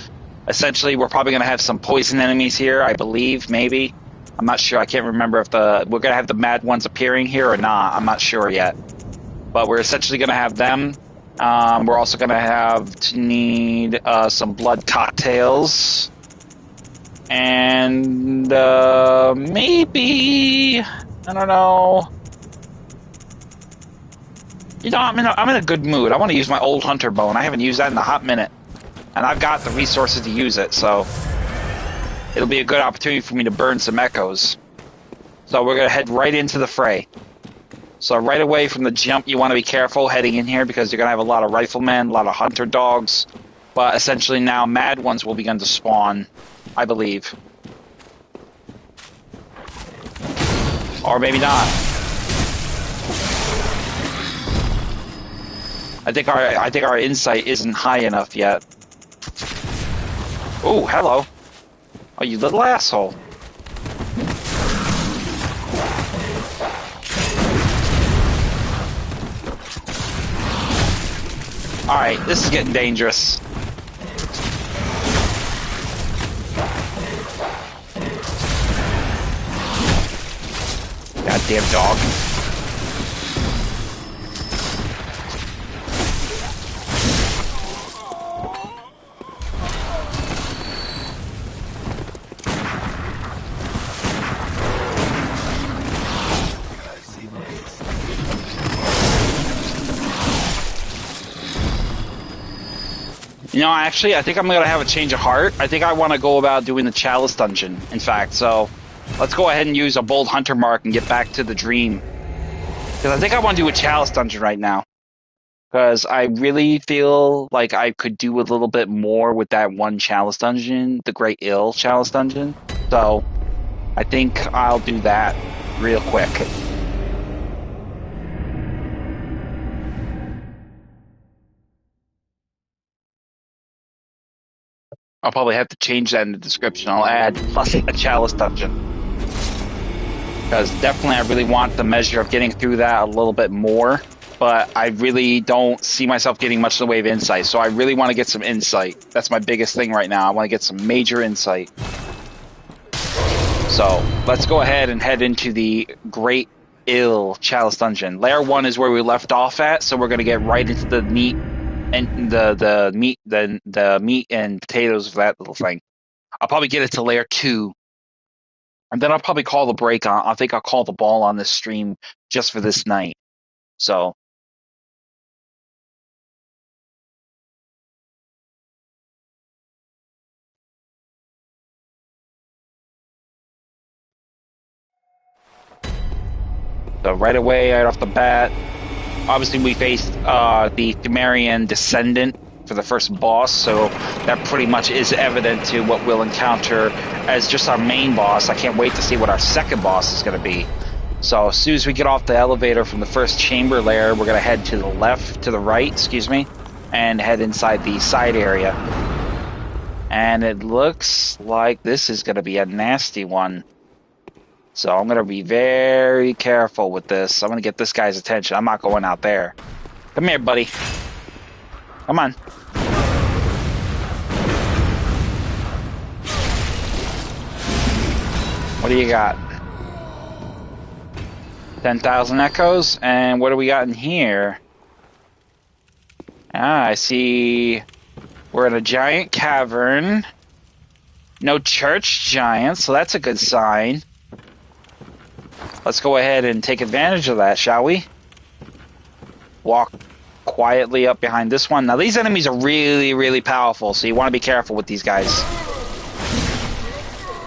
essentially, we're probably going to have some poison enemies here, I believe, maybe. I'm not sure. I can't remember if we're going to have the mad ones appearing here or not. I'm not sure yet. But we're essentially going to have them. We're also going to have to need some blood cocktails. And maybe... I don't know. You know, I'm in a good mood. I want to use my old hunter bone. I haven't used that in a hot minute. And I've got the resources to use it, so... It'll be a good opportunity for me to burn some echoes. So we're going to head right into the fray. So right away from the jump, you want to be careful heading in here because you're going to have a lot of riflemen, a lot of hunter dogs. But essentially now mad ones will begin to spawn, I believe. Or maybe not. I think our insight isn't high enough yet. Oh, hello. Oh, you little asshole. Alright, this is getting dangerous. Goddamn dog. You know, actually, I think I'm going to have a change of heart. I think I want to go about doing the Chalice Dungeon, in fact. So, let's go ahead and use a bold hunter mark and get back to the dream. Because I think I want to do a Chalice Dungeon right now. Because I really feel like I could do a little bit more with that one Chalice Dungeon, the Great Ill Chalice Dungeon. So, I think I'll do that real quick. I'll probably have to change that in the description. I'll add plus a Chalice Dungeon. Because definitely I really want the measure of getting through that a little bit more. But I really don't see myself getting much in the way of insight. So I really want to get some insight. That's my biggest thing right now. I want to get some major insight. So let's go ahead and head into the Great Ill Chalice Dungeon. Layer 1 is where we left off at. So we're going to get right into the meat. And the meat and potatoes of that little thing. I'll probably get it to layer 2, and then I'll probably call the break on. I think I'll call the ball on this stream just for this night. So right away, right off the bat, obviously we faced the Thumerian Descendant for the first boss, so that pretty much is evident to what we'll encounter as just our main boss. I can't wait to see what our second boss is going to be. So as soon as we get off the elevator from the first chamber layer, we're going to head to the left, to the right, excuse me, and head inside the side area. And it looks like this is going to be a nasty one. So I'm going to be very careful with this. I'm going to get this guy's attention. I'm not going out there. Come here, buddy. Come on. What do you got? 10,000 echoes. And what do we got in here? Ah, I see we're in a giant cavern. No church giants, so that's a good sign. Let's go ahead and take advantage of that, shall we? Walk quietly up behind this one. Now, these enemies are really, really powerful, so you want to be careful with these guys.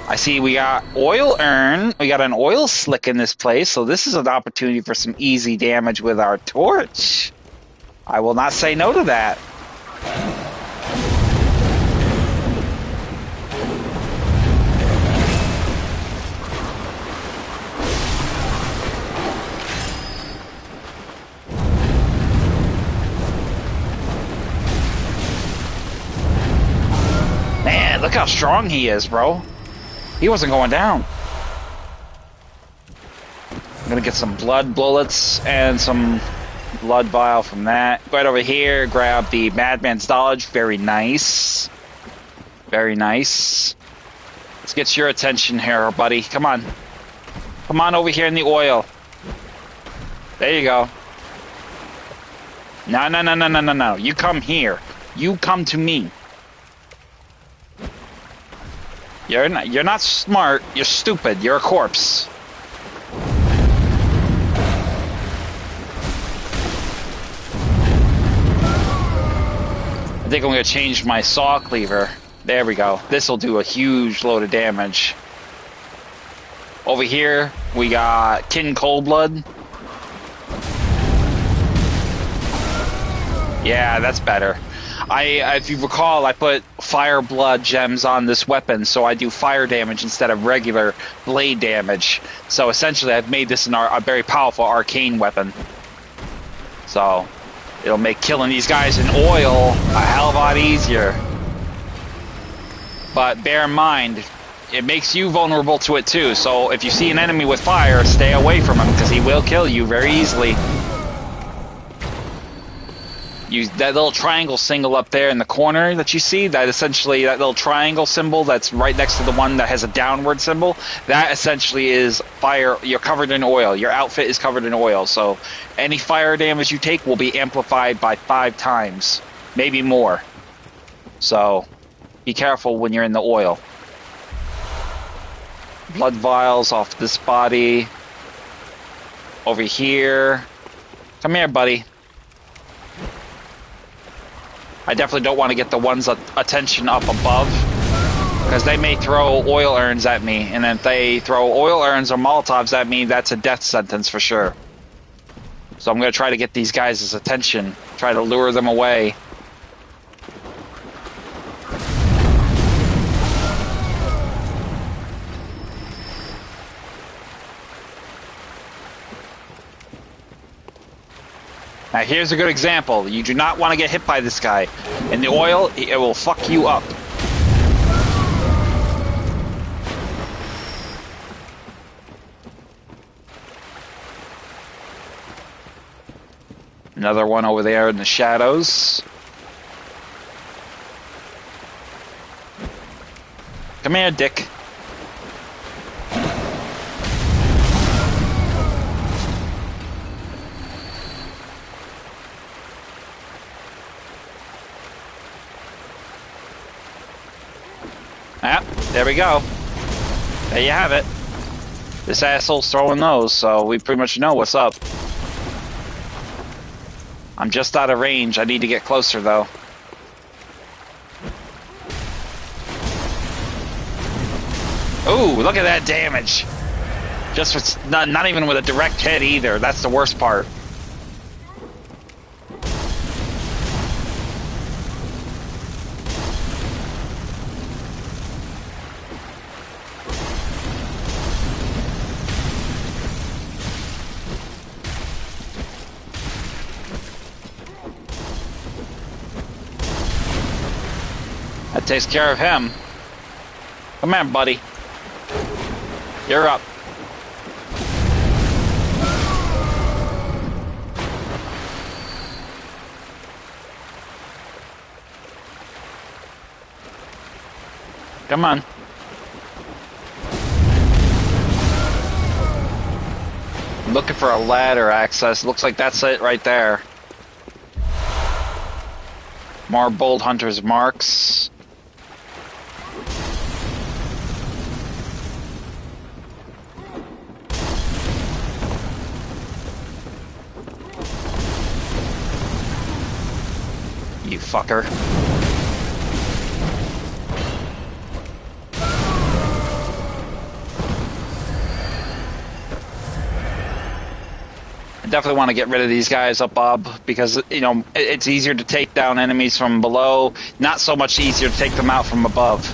I see we got oil urn. We got an oil slick in this place, so this is an opportunity for some easy damage with our torch. I will not say no to that. Man, look how strong he is, bro. He wasn't going down. I'm gonna get some blood bullets and some blood vial from that. Right over here, grab the Madman's Dodge. Very nice. Very nice. Let's get your attention here, buddy. Come on. Come on over here in the oil. There you go. No, no, no, no, no, no, no. You come here. You come to me. You're not smart. You're stupid. You're a corpse. I think I'm going to change my saw cleaver. There we go. This will do a huge load of damage. Over here, we got Kin Coldblood. Yeah, that's better. If you recall, I put fire blood gems on this weapon, so I do fire damage instead of regular blade damage. So essentially, I've made this a very powerful arcane weapon. So it'll make killing these guys in oil a hell of a lot easier. But bear in mind, it makes you vulnerable to it too. So if you see an enemy with fire, stay away from him because he will kill you very easily. Use that little triangle symbol up there in the corner that you see, that little triangle symbol that's right next to the one that has a downward symbol, that essentially is fire. You're covered in oil. Your outfit is covered in oil, so any fire damage you take will be amplified by 5 times, maybe more. So be careful when you're in the oil. Blood vials off this body. Over here. Come here, buddy. I definitely don't want to get the ones attention up above, because they may throw oil urns at me, and if they throw oil urns or Molotovs at me, that's a death sentence for sure. So I'm going to try to get these guys' attention, try to lure them away. Now here's a good example. You do not want to get hit by this guy. In the oil, it will fuck you up. Another one over there in the shadows. Come here, Dick. Ah, there we go. There you have it. This asshole's throwing those, so we pretty much know what's up. I'm just out of range. I need to get closer, though. Ooh, look at that damage. Just with, not even with a direct hit either. That's the worst part. That takes care of him. Come on, buddy. You're up. Come on. I'm looking for a ladder access. Looks like that's it right there. More bold hunters' marks. You fucker. I definitely want to get rid of these guys up above, because, you know, it's easier to take down enemies from below, not so much easier to take them out from above.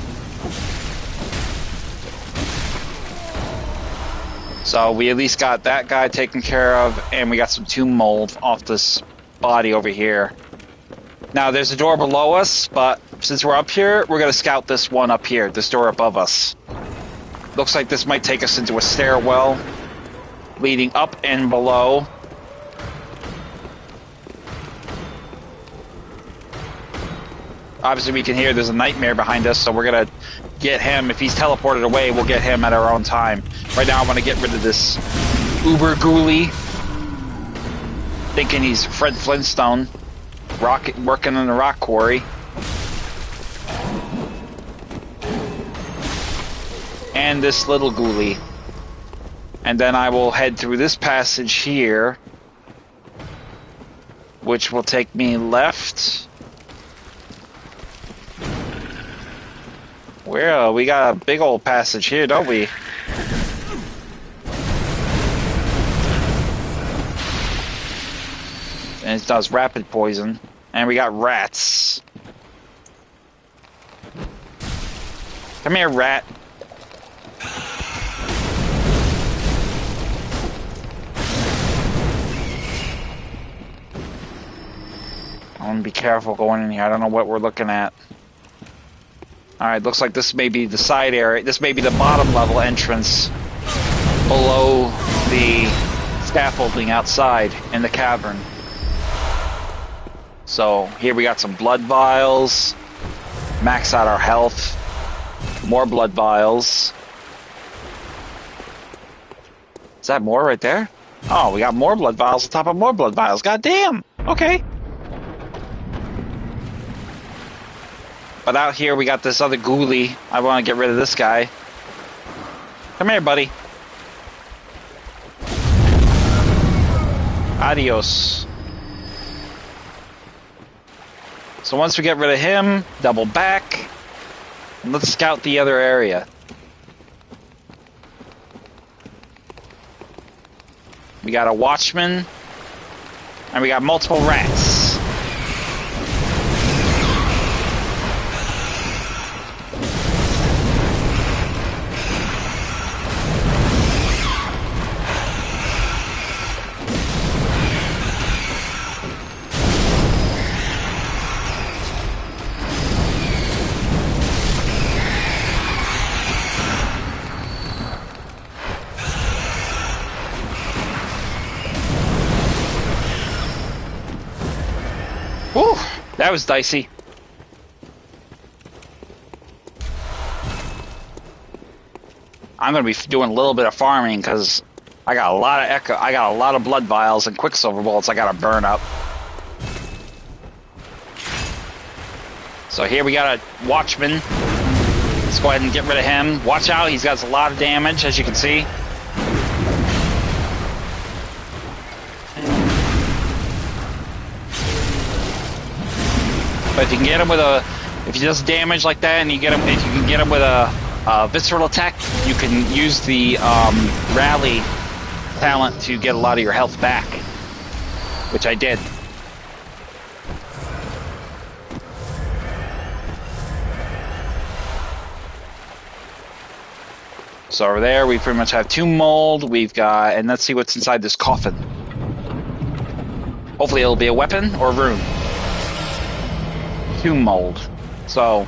So we at least got that guy taken care of, and we got some tomb mold off this body over here. Now, there's a door below us, but since we're up here, we're going to scout this one up here, this door above us. Looks like this might take us into a stairwell leading up and below. Obviously, we can hear there's a nightmare behind us, so we're going to get him. If he's teleported away, we'll get him at our own time. Right now, I want to get rid of this uber ghoulie, thinking he's Fred Flintstone. Working in the rock quarry. And this little ghoulie. And then I will head through this passage here, which will take me left. Well, we got a big old passage here, don't we? And it does rapid poison. And we got rats. Come here, rat. I want to be careful going in here. I don't know what we're looking at. Alright, looks like this may be the side area. This may be the bottom level entrance below the scaffolding outside in the cavern. So, here we got some blood vials. Max out our health. More blood vials. Is that more right there? Oh, we got more blood vials on top of more blood vials. God damn! Okay. But out here we got this other ghoulie. I want to get rid of this guy. Come here, buddy. Adios. So once we get rid of him, double back, and let's scout the other area. We got a watchman, and we got multiple rats. Whew, that was dicey. I'm gonna be doing a little bit of farming because I got a lot of I got a lot of blood vials and quicksilver bullets I gotta burn up. So here we got a watchman. Let's go ahead and get rid of him. Watch out, he's got a lot of damage, as you can see. But if you can get him with if he does damage like that, and if you can get him with a visceral attack, you can use the rally talent to get a lot of your health back, which I did. So over there, we pretty much have 2 mold. We've got, and let's see what's inside this coffin. Hopefully, it'll be a weapon or a rune. 2 mold. So,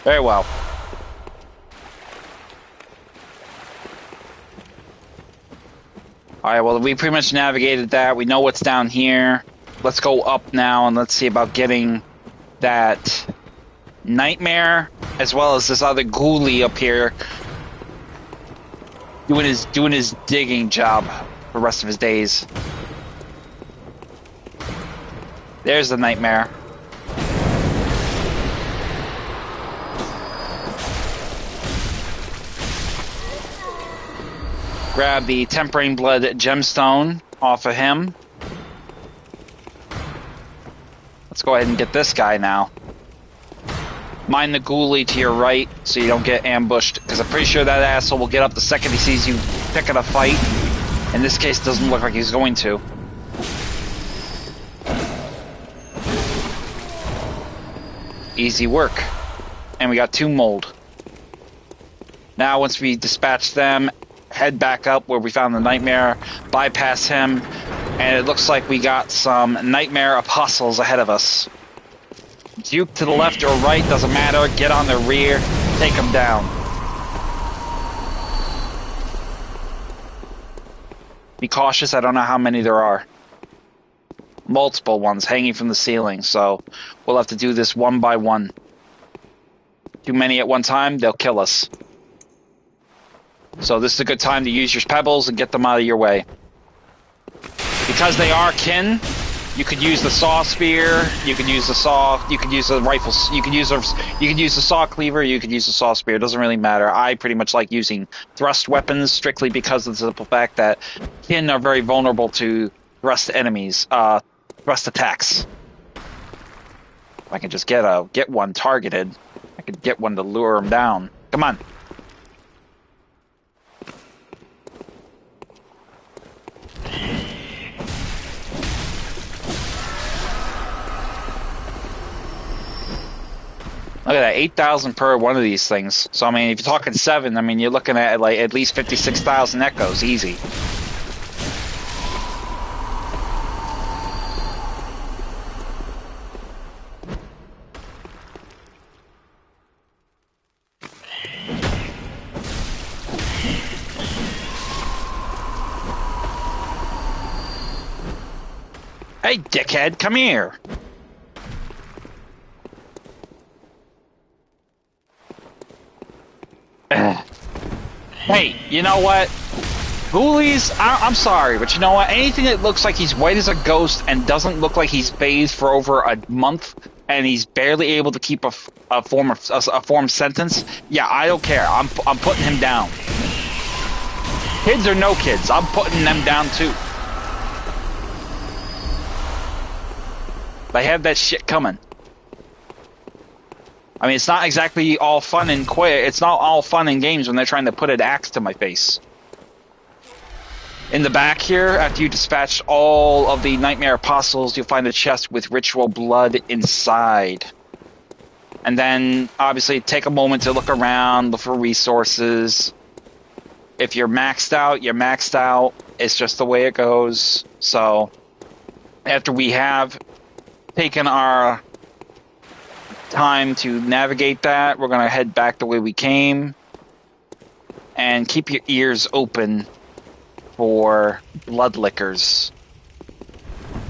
very well. Alright, well, we pretty much navigated that. We know what's down here. Let's go up now and let's see about getting that nightmare, as well as this other ghoulie up here doing his digging job for the rest of his days. There's the nightmare. Grab the Tempering Blood gemstone off of him. Let's go ahead and get this guy now. Mind the ghoulie to your right so you don't get ambushed, because I'm pretty sure that asshole will get up the second he sees you picking a fight. In this case, it doesn't look like he's going to. Easy work. And we got 2 mold. Now once we dispatch them, head back up where we found the nightmare, bypass him, and it looks like we got some nightmare apostles ahead of us. Duke to the left or right, doesn't matter, get on the rear, take them down. Be cautious, I don't know how many there are. Multiple ones hanging from the ceiling, so we'll have to do this one by one. Too many at one time, they'll kill us. So this is a good time to use your pebbles and get them out of your way. Because they are kin, you could use the saw spear, you could use the saw, you could use the rifles, you could use the saw cleaver, you could use the saw spear, it doesn't really matter. I pretty much like using thrust weapons strictly because of the simple fact that kin are very vulnerable to thrust enemies, thrust attacks. If I can just get one targeted, I could get one to lure him down. Come on. Look at that, 8,000 per one of these things. So I mean, if you're talking 7, I mean, you're looking at like at least 56,000 echoes, easy. Hey, dickhead, come here. Hey, you know what? Ghoulies, I'm sorry, but you know what? Anything that looks like he's white as a ghost and doesn't look like he's bathed for over a month and he's barely able to keep a form sentence, yeah, I don't care. I'm putting him down. Kids or no kids, I'm putting them down too. They have that shit coming. I mean, it's not exactly all fun and it's not all fun and games when they're trying to put an axe to my face. In the back here, after you dispatch all of the Nightmare Apostles, you'll find a chest with ritual blood inside. And then, obviously, take a moment to look around, look for resources. If you're maxed out, you're maxed out. It's just the way it goes. So, after we have taken our time to navigate that, we're going to head back the way we came. And keep your ears open for blood lickers.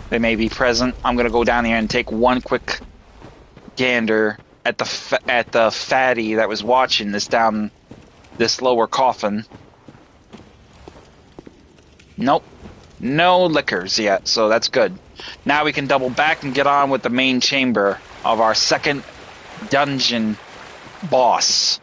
They may be present. I'm going to go down here and take one quick gander at the fatty that was watching this down this lower coffin. Nope. No lickers yet, so that's good. Now we can double back and get on with the main chamber of our second dungeon boss.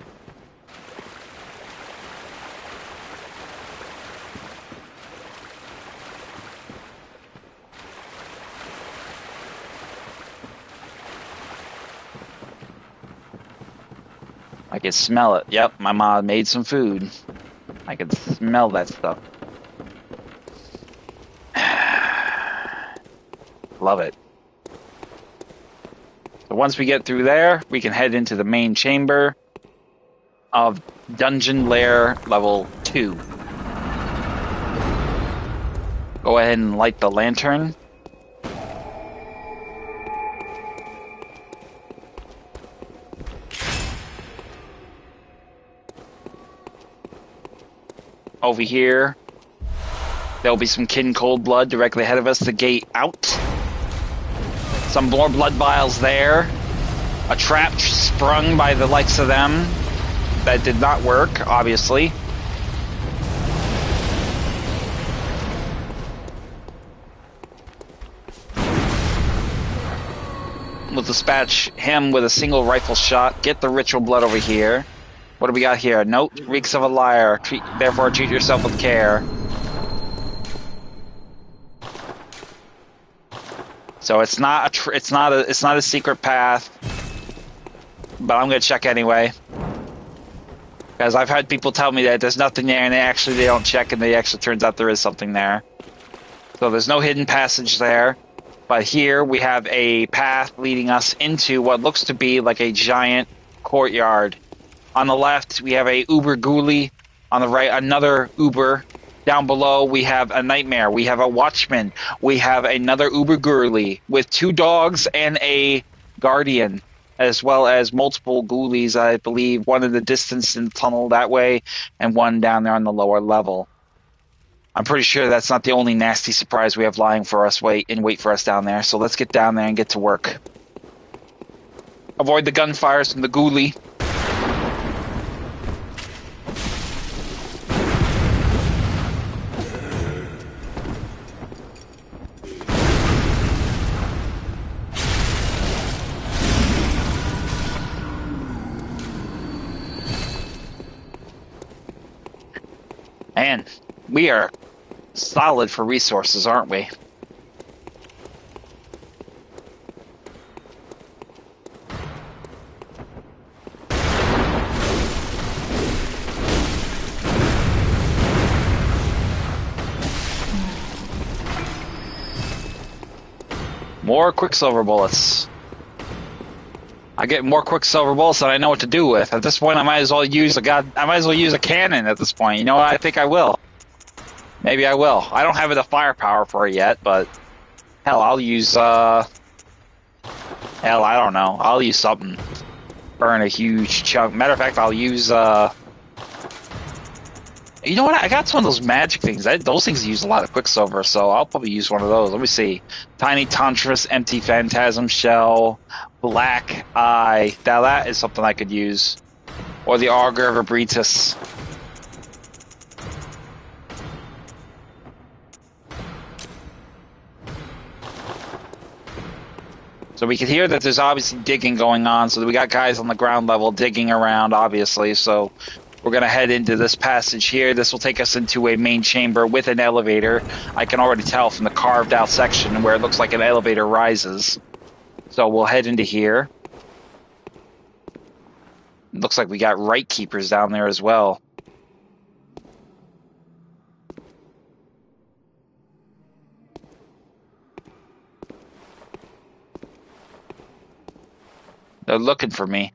I can smell it. Yep, my mom made some food. I can smell that stuff. Love it. So once we get through there, we can head into the main chamber of Dungeon Lair Level 2. Go ahead and light the lantern. Over here, there'll be some kin cold blood directly ahead of us, the gate out. Some more blood vials there. A trap sprung by the likes of them. That did not work, obviously. We'll dispatch him with a single rifle shot. Get the ritual blood over here. What do we got here? Note, reeks of a liar. Therefore, treat yourself with care. So it's not a secret path, but I'm gonna check anyway, because I've had people tell me that there's nothing there, and they don't check, and it actually turns out there is something there. So there's no hidden passage there, but here we have a path leading us into what looks to be like a giant courtyard. On the left, we have a Uber Ghoulie. On the right, another Uber. Down below, we have a Nightmare. We have a Watchman. We have another Uber Ghoulie with 2 dogs and a Guardian, as well as multiple Ghoulies, I believe. One in the distance in the tunnel that way, and one down there on the lower level. I'm pretty sure that's not the only nasty surprise we have lying for us. Wait for us down there. So let's get down there and get to work. Avoid the gunfires from the Ghoulie. Man, we are solid for resources, aren't we? More Quicksilver bullets. I get more quicksilver bullets than I know what to do with. At this point, I might as well use a cannon. At this point, you know what? I think I will. Maybe I will. I don't have enough firepower for it yet, but hell, I'll use. Hell, I don't know. I'll use something. Burn a huge chunk. Matter of fact, I'll use. You know what? I got some of those magic things. Those things use a lot of quicksilver, so I'll probably use one of those. Let me see. Tiny Tantress, Empty Phantasm Shell, Black Eye. Now that is something I could use. Or the Augur of Abritus. So we can hear that there's obviously digging going on, so we got guys on the ground level digging around, obviously, so we're going to head into this passage here. This will take us into a main chamber with an elevator. I can already tell from the carved out section where it looks like an elevator rises. So we'll head into here. Looks like we got Right Keepers down there as well. They're looking for me,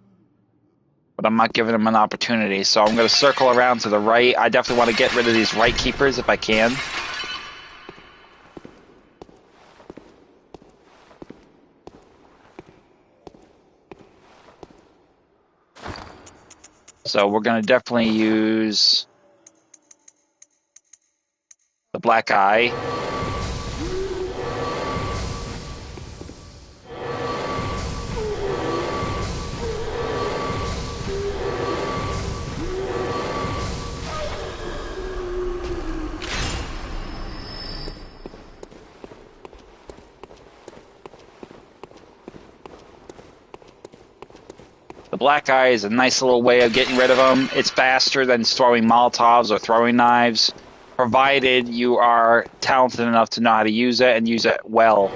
but I'm not giving them an opportunity, so I'm going to circle around to the right. I definitely want to get rid of these Right Keepers if I can. So we're going to definitely use the Black Eye. The Black Eye is a nice little way of getting rid of them. It's faster than throwing Molotovs or throwing knives, provided you are talented enough to know how to use it and use it well.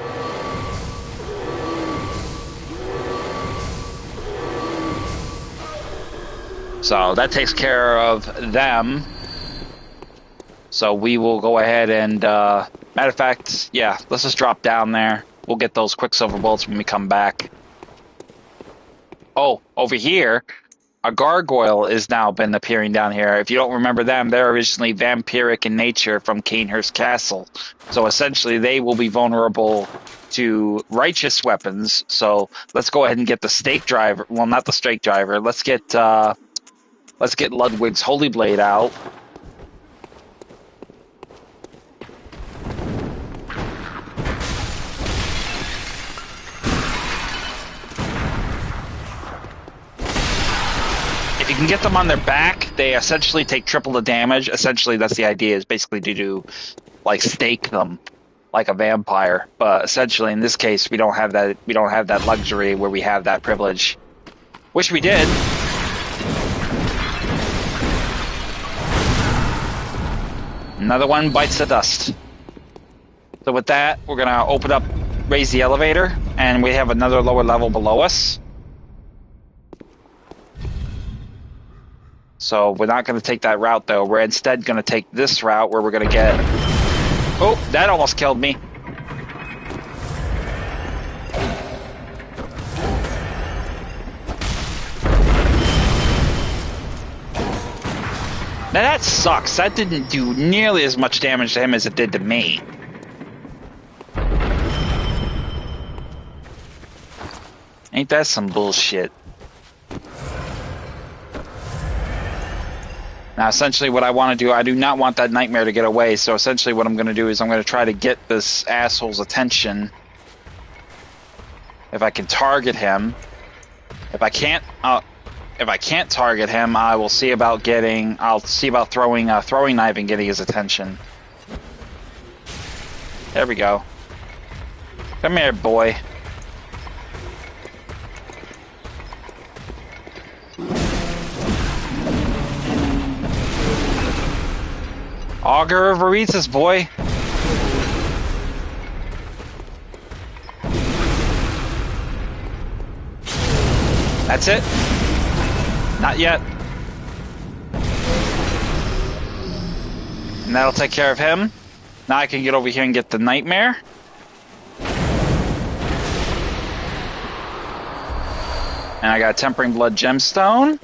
So that takes care of them. So we will go ahead and, matter of fact, yeah, let's just drop down there. We'll get those Quicksilver bullets when we come back. Oh, over here, a gargoyle has now been appearing down here. If you don't remember them, they're originally vampiric in nature from Canehurst Castle. So essentially, they will be vulnerable to righteous weapons. So let's go ahead and get the stake driver. Well, not the stake driver. Let's get Ludwig's Holy Blade out. If you can get them on their back, they essentially take triple the damage. Essentially, that's the idea, is basically to do, like, stake them like a vampire. But essentially, in this case, we don't have that luxury where we have that privilege. Wish we did. Another one bites the dust. So with that, we're going to open up, raise the elevator, and we have another lower level below us. So we're not going to take that route, though. We're instead going to take this route where we're going to get... Oh, that almost killed me. Now that sucks. That didn't do nearly as much damage to him as it did to me. Ain't that some bullshit? Now, essentially what I want to do, I do not want that nightmare to get away, so essentially what I'm going to do is I'm going to try to get this asshole's attention. If I can target him. If I can't target him, I will see about getting, I'll see about throwing a throwing knife and getting his attention. There we go. Come here, boy. Augur of Aresis, boy. That's it? Not yet. And that'll take care of him. Now I can get over here and get the nightmare. And I got a Tempering Blood Gemstone.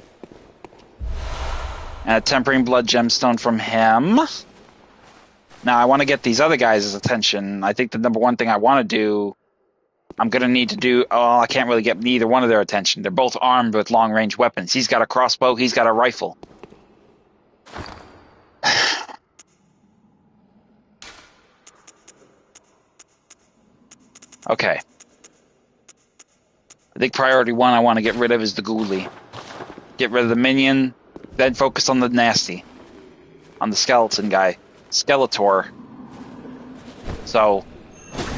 And a Tempering Blood Gemstone from him. Now, I want to get these other guys' attention. I think the number one thing I want to do, I'm going to need to do... Oh, I can't really get neither one of their attention. They're both armed with long-range weapons. He's got a crossbow. He's got a rifle. Okay. I think priority one I want to get rid of is the ghoulie. Get rid of the minion, then focus on the nasty. On the skeleton guy. Skeletor. So,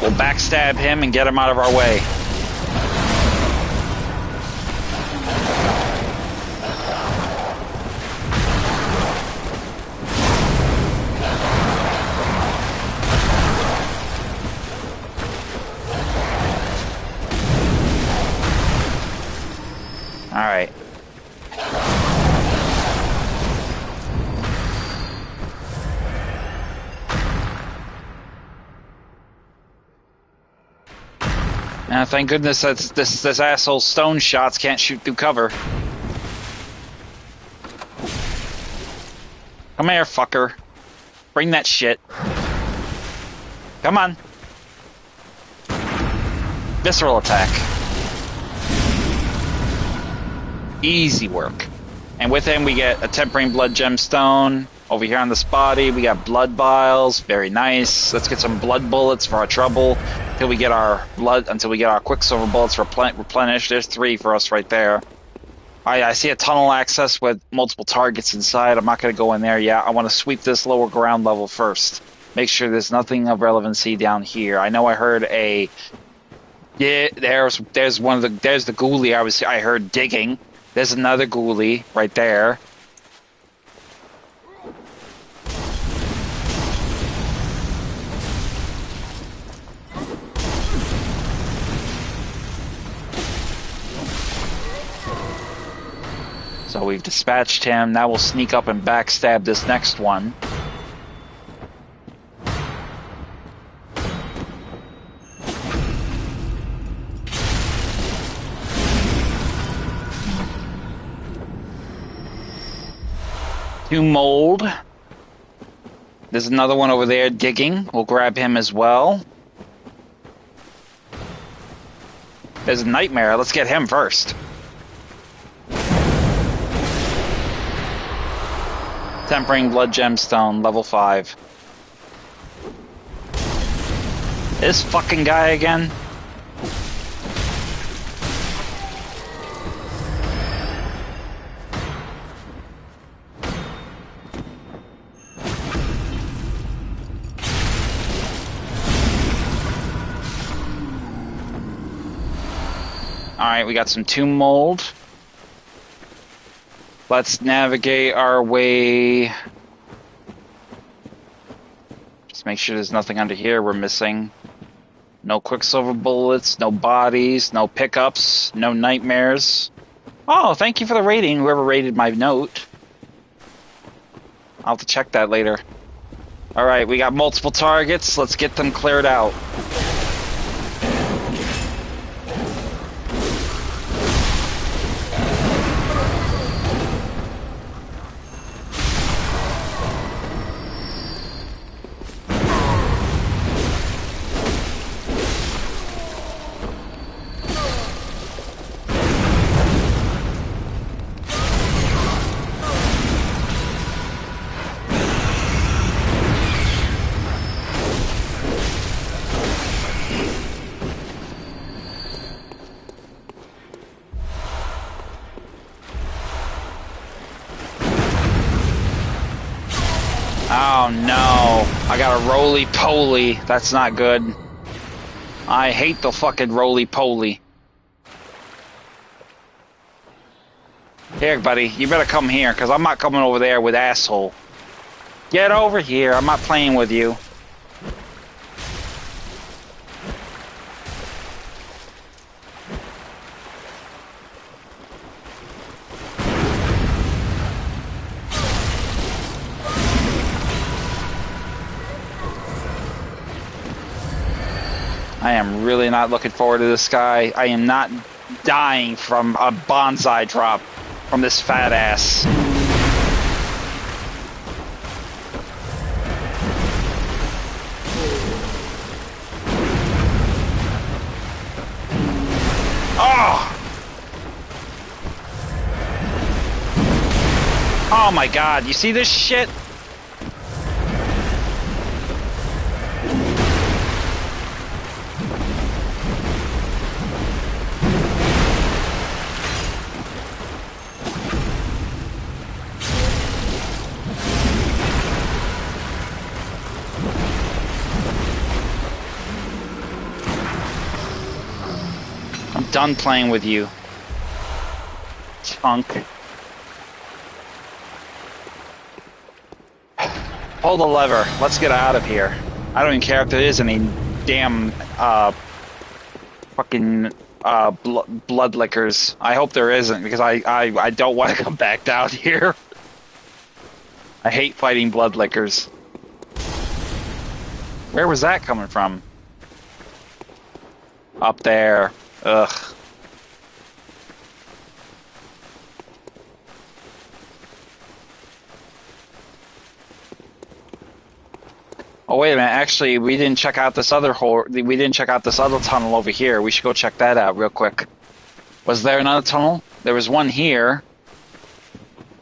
we'll backstab him and get him out of our way. Alright. Thank goodness that this asshole stone shots can't shoot through cover. Come here, fucker. Bring that shit. Come on. Visceral attack. Easy work. And with him we get a Tempering Blood Gemstone. Over here on this body we got blood vials. Very nice. Let's get some blood bullets for our trouble. Until we get our Quicksilver bullets replenished. There's 3 for us right there. I see a tunnel access with multiple targets inside. I'm not going to go in there yet. I want to sweep this lower ground level first. Make sure there's nothing of relevancy down here. I know I heard a... Yeah, there's the ghoulie I heard digging. There's another ghoulie right there. So we've dispatched him. Now we'll sneak up and backstab this next one. Two mold. There's another one over there digging. We'll grab him as well. There's a nightmare. Let's get him first. Tempering Blood Gemstone, level 5. This fucking guy again? Alright, we got some tomb mold. Let's navigate our way. Just make sure there's nothing under here we're missing. No Quicksilver bullets, no bodies, no pickups, no nightmares. Oh, thank you for the rating, whoever rated my note. I'll have to check that later. Alright, we got multiple targets. Let's get them cleared out. Oh no, I got a roly-poly. That's not good. I hate the fucking roly-poly. Here, buddy, you better come here, because I'm not coming over there with asshole. Get over here, I'm not playing with you. I am really not looking forward to this guy. I am not dying from a bonsai drop from this fat ass. Oh! Oh my god, you see this shit? I'm done playing with you, chunk. Pull the lever. Let's get out of here. I don't even care if there is any damn fucking blood lickers. I hope there isn't, because I don't want to come back down here. I hate fighting blood lickers. Where was that coming from? Up there. Ugh. Oh wait a minute! Actually, we didn't check out this other hole. We didn't check out this other tunnel over here. We should go check that out real quick. Was there another tunnel? There was one here.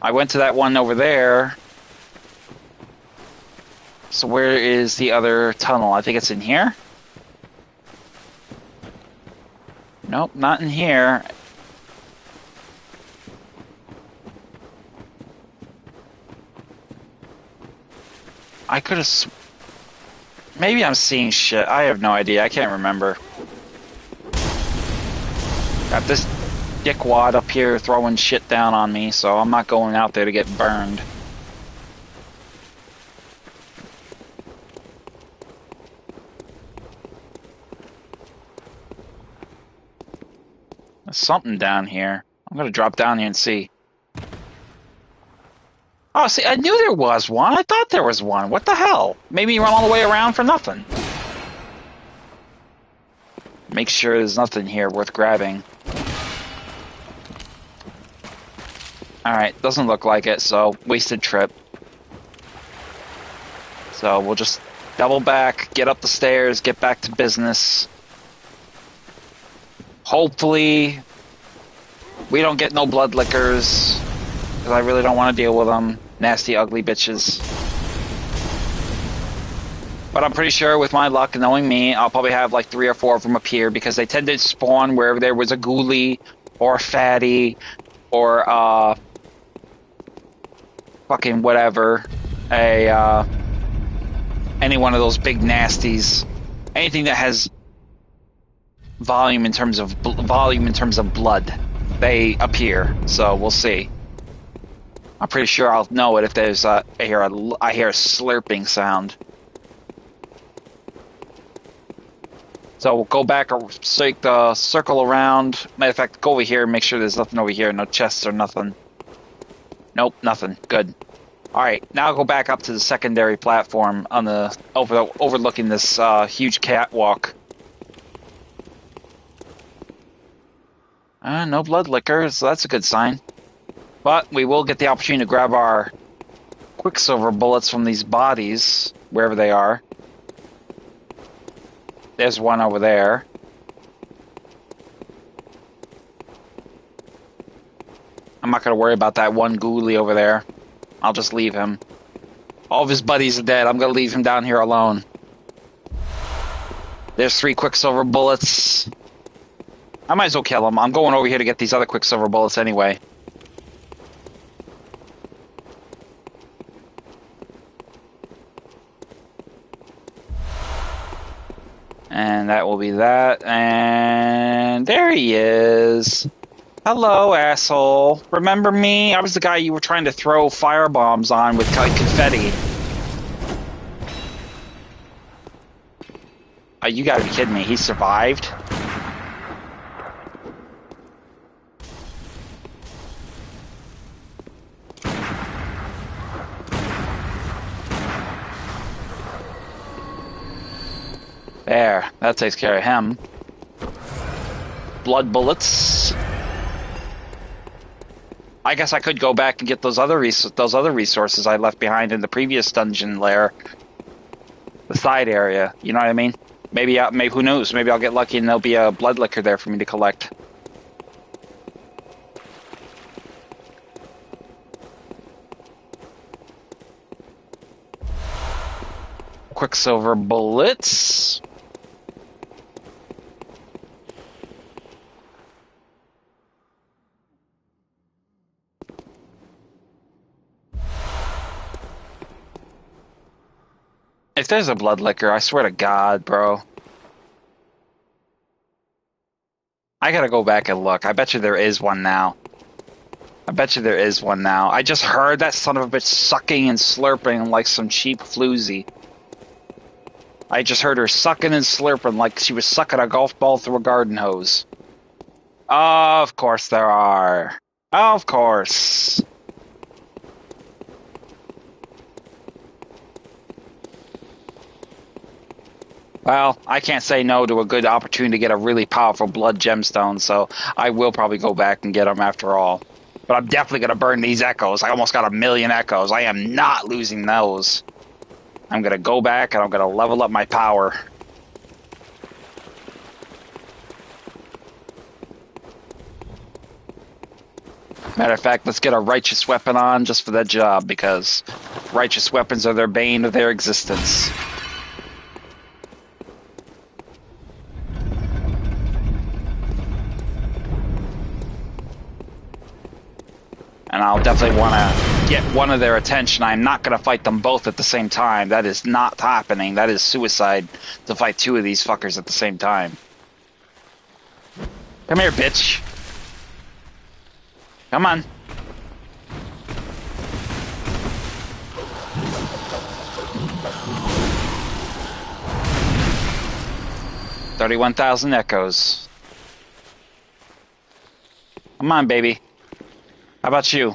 I went to that one over there. So where is the other tunnel? I think it's in here. Nope, not in here. I could have... Maybe I'm seeing shit. I have no idea. I can't remember. Got this dickwad up here throwing shit down on me, so I'm not going out there to get burned. There's something down here. I'm gonna drop down here and see. Oh, see, I knew there was one. I thought there was one. What the hell? Maybe you run all the way around for nothing. Make sure there's nothing here worth grabbing. Alright, doesn't look like it, so wasted trip. So we'll just double back, get up the stairs, get back to business. Hopefully, we don't get no blood lickers, because I really don't want to deal with them. Nasty, ugly bitches. But I'm pretty sure with my luck, knowing me, I'll probably have like 3 or 4 of them appear, because they tend to spawn wherever there was a ghoulie, or a fatty, or fucking whatever. Any one of those big nasties. Anything that has volume in terms of blood, they appear. So we'll see. I'm pretty sure I'll know it if there's I hear a slurping sound. So we'll go back or take the circle around. Matter of fact, go over here and make sure there's nothing over here. No chests or nothing. Nope, nothing. Good. All right, now go back up to the secondary platform on the overlooking this huge catwalk. No blood liquor, so that's a good sign. But we will get the opportunity to grab our quicksilver bullets from these bodies, wherever they are. There's one over there. I'm not going to worry about that one ghoulie over there. I'll just leave him. All of his buddies are dead. I'm going to leave him down here alone. There's 3 quicksilver bullets. I might as well kill him. I'm going over here to get these other quicksilver bullets anyway. And that will be that. And there he is. Hello, asshole. Remember me? I was the guy you were trying to throw firebombs on with confetti. Oh, you gotta be kidding me. He survived? There. That takes care of him. blood bullets. I guess I could go back and get those other resources I left behind in the previous dungeon lair, the side area. You know what I mean? Maybe who knows? Maybe I'll get lucky and there'll be a blood liquor there for me to collect. Quicksilver bullets. If there's a blood liquor, I swear to God, bro. I gotta go back and look. I bet you there is one now. I bet you there is one now. I just heard that son of a bitch sucking and slurping like some cheap floozy. I just heard her sucking and slurping like she was sucking a golf ball through a garden hose. Of course there are. Of course. Well, I can't say no to a good opportunity to get a really powerful blood gemstone, so I will probably go back and get them after all. But I'm definitely going to burn these echoes. I almost got 1,000,000 echoes. I am not losing those. I'm going to go back and I'm going to level up my power. Matter of fact, let's get a righteous weapon on just for that job, because righteous weapons are their bane of their existence. And I'll definitely want to get one of their attention. I'm not going to fight them both at the same time. That is not happening. That is suicide to fight two of these fuckers at the same time. Come here, bitch. Come on. $31,000 echoes. Come on, baby. How about you?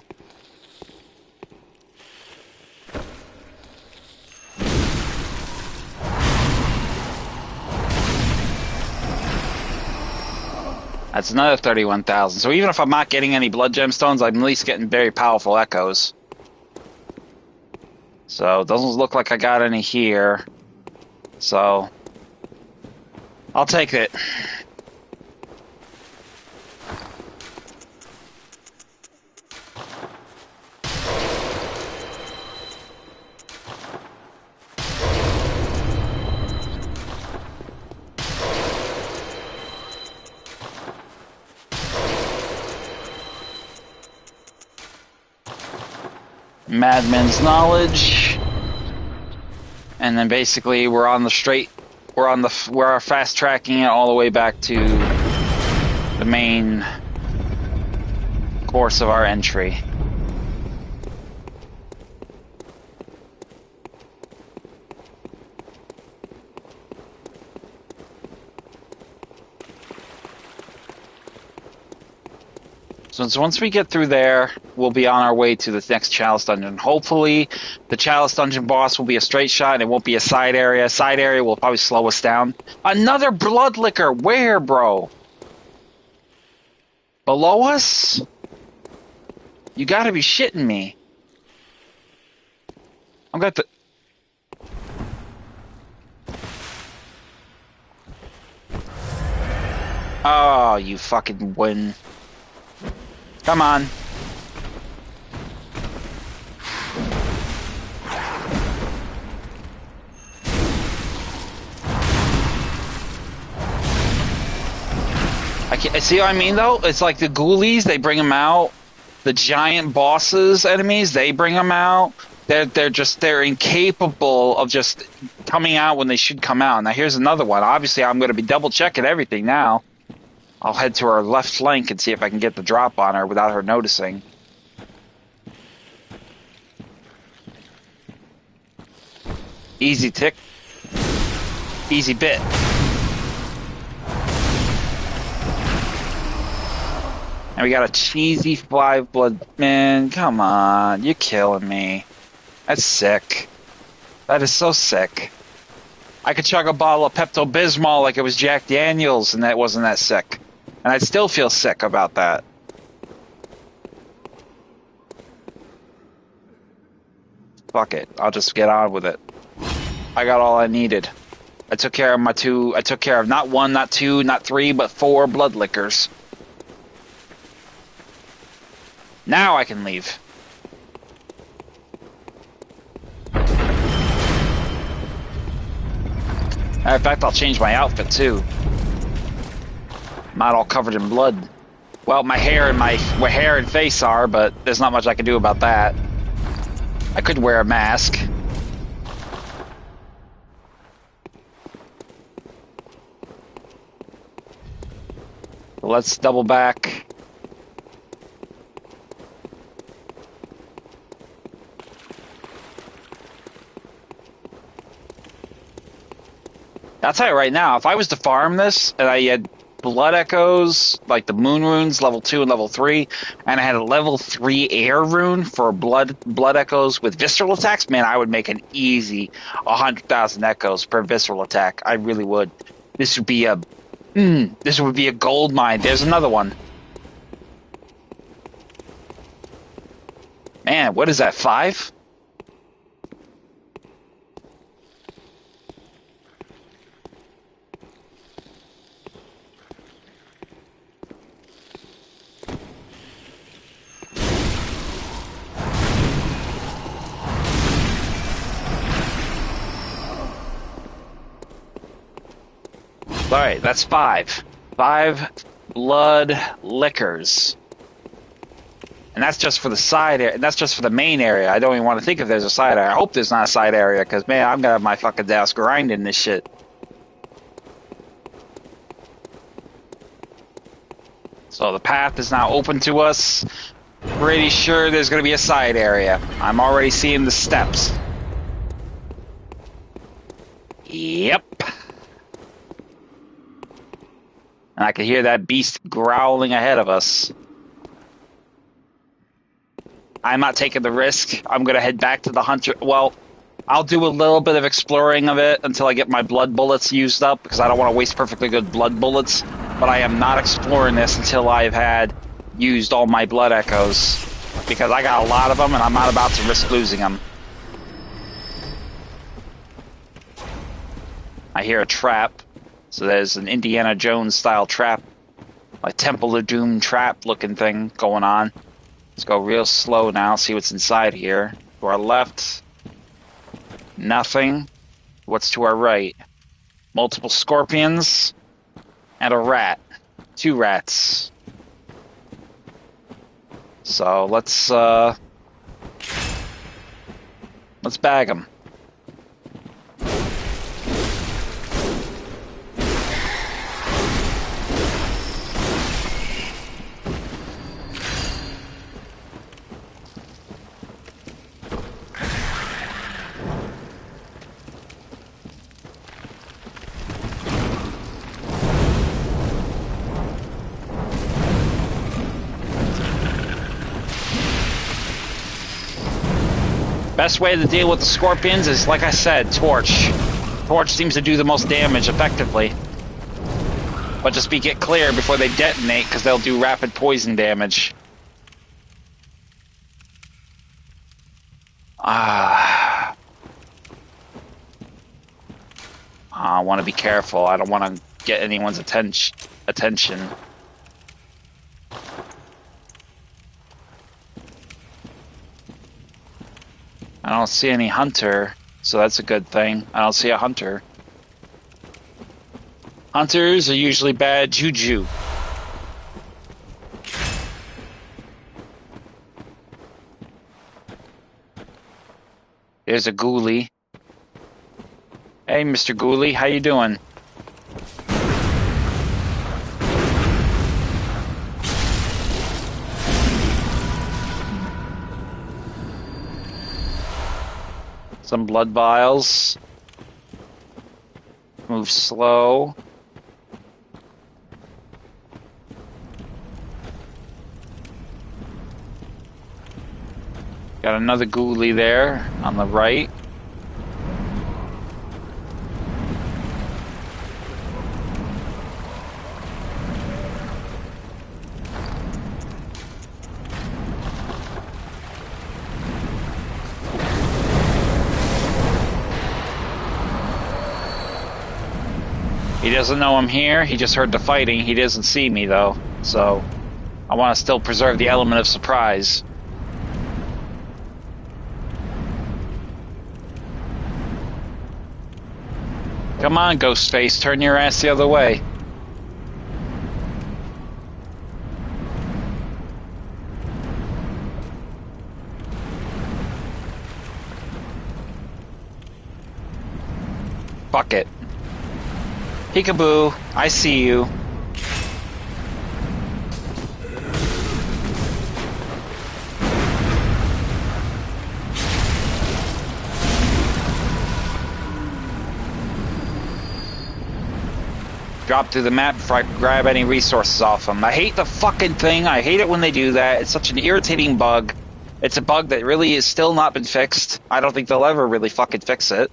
That's another 31,000. So even if I'm not getting any blood gemstones, I'm at least getting very powerful echoes. So it doesn't look like I got any here. So I'll take it. Madman's knowledge, and then basically we're fast tracking it all the way back to the main course of our entry. So once we get through there, we'll be on our way to the next Chalice Dungeon. Hopefully, the Chalice Dungeon boss will be a straight shot and it won't be a side area. Side area will probably slow us down. Another blood liquor! Where, bro? Below us? You gotta be shitting me. I'm going to... Oh, you fucking win. Come on. See what I mean, though? It's like the ghoulies, they bring them out. The giant bosses, enemies, they bring them out. They're incapable of just coming out when they should come out. Now, here's another one. Obviously, I'm going to be double-checking everything now. I'll head to her left flank and see if I can get the drop on her without her noticing. Easy tick. Easy bit. And we got a cheesy 5 blood. Man, come on. You're killing me. That's sick. That is so sick. I could chug a bottle of Pepto-Bismol like it was Jack Daniels and that wasn't that sick. And I still feel sick about that. Fuck it. I'll just get on with it. I got all I needed. I took care of I took care of not 1, not 2, not 3, but 4 blood lickers. Now I can leave. Matter of fact, I'll change my outfit too. Not all covered in blood. Well, my hair and face are, but there's not much I can do about that. I could wear a mask. Let's double back. I'll tell you right now, if I was to farm this and I had blood echoes, like the moon runes, level 2 and level 3, and I had a level 3 air rune for blood echoes with visceral attacks, man, I would make an easy 100,000 echoes per visceral attack. I really would. This would be a gold mine. There's another one. Man, what is that, 5? Alright, that's 5. 5 blood lickers. And that's just for the side area. And that's just for the main area. I don't even want to think if there's a side area. I hope there's not a side area, because, man, I'm going to have my fucking desk grinding this shit. So the path is now open to us. Pretty sure there's going to be a side area. I'm already seeing the steps. Yep. And I can hear that beast growling ahead of us. I'm not taking the risk. I'm going to head back to the hunter. Well, I'll do a little bit of exploring of it until I get my blood bullets used up, because I don't want to waste perfectly good blood bullets. But I am not exploring this until I've had used all my blood echoes, because I got a lot of them and I'm not about to risk losing them. I hear a trap. So there's an Indiana Jones style trap, like Temple of Doom trap looking thing going on. Let's go real slow now, see what's inside here. To our left, nothing. What's to our right? Multiple scorpions and a rat. 2 rats. So let's bag them. Best way to deal with the scorpions is, like I said, torch. Torch seems to do the most damage effectively. But just get clear before they detonate, because they'll do rapid poison damage. I want to be careful. I don't want to get anyone's attention. I don't see any hunter, so that's a good thing. I don't see a hunter. Hunters are usually bad juju. There's a ghoulie. Hey, Mr. Ghoulie, how you doing? Some blood vials. Move slow. Got another ghoulie there on the right. He doesn't know I'm here. He just heard the fighting. He doesn't see me, though. So, I want to still preserve the element of surprise. Come on, Ghostface. Turn your ass the other way. Fuck it. Peekaboo, I see you. Drop through the map before I grab any resources off them. I hate the fucking thing. I hate it when they do that. It's such an irritating bug. It's a bug that really is still not been fixed. I don't think they'll ever really fucking fix it.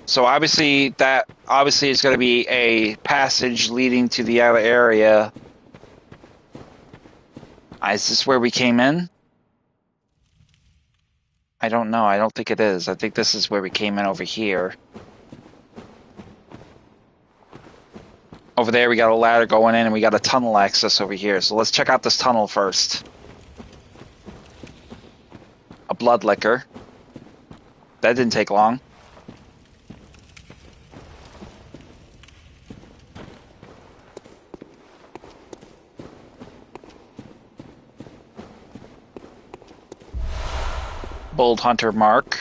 So obviously is going to be a passage leading to the outer area. Is this where we came in? I don't know. I don't think it is. I think this is where we came in over here. Over there we got a ladder going in and we got a tunnel access over here. So let's check out this tunnel first. A blood liquor. That didn't take long. Bold Hunter Mark.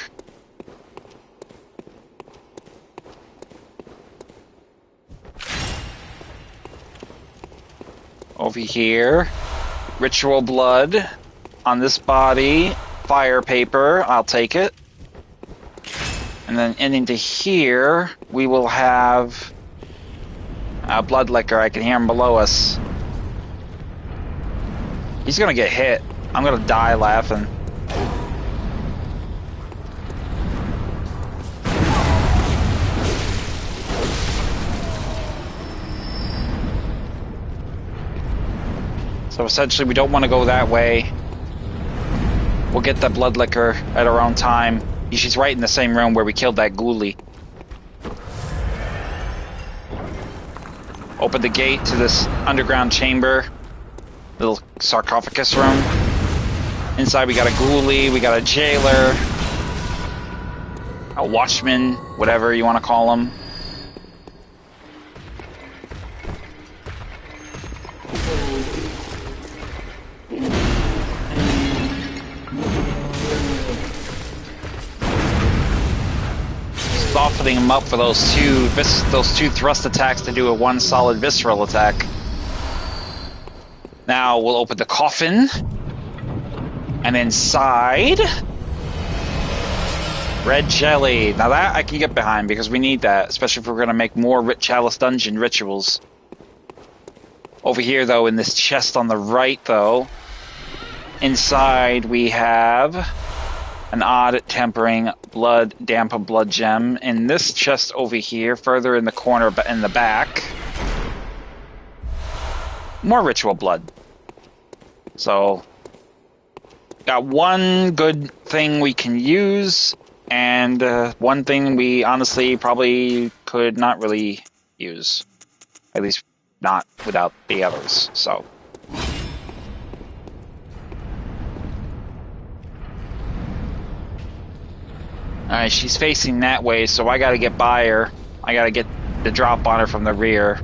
Over here. Ritual blood on this body. Fire paper. I'll take it. And then into here, we will have a blood liquor. I can hear him below us. He's gonna get hit. I'm gonna die laughing. So essentially we don't want to go that way. We'll get the blood liquor at our own time. She's right in the same room where we killed that ghoulie. Open the gate to this underground chamber. Little sarcophagus room. Inside we got a ghoulie, we got a jailer. A watchman, whatever you want to call him. Softening him up for those two thrust attacks to do a one solid visceral attack. Now we'll open the coffin, and inside, red jelly. Now that I can get behind because we need that, especially if we're going to make more Chalice Dungeon rituals. Over here, though, in this chest on the right, though, inside we have an odd tempering damp blood gem. In this chest over here, further in the corner in the back, more ritual blood. So, got one good thing we can use, and one thing we honestly probably could not really use. At least not without the others, so. Alright, she's facing that way, so I gotta get by her. I gotta get the drop on her from the rear.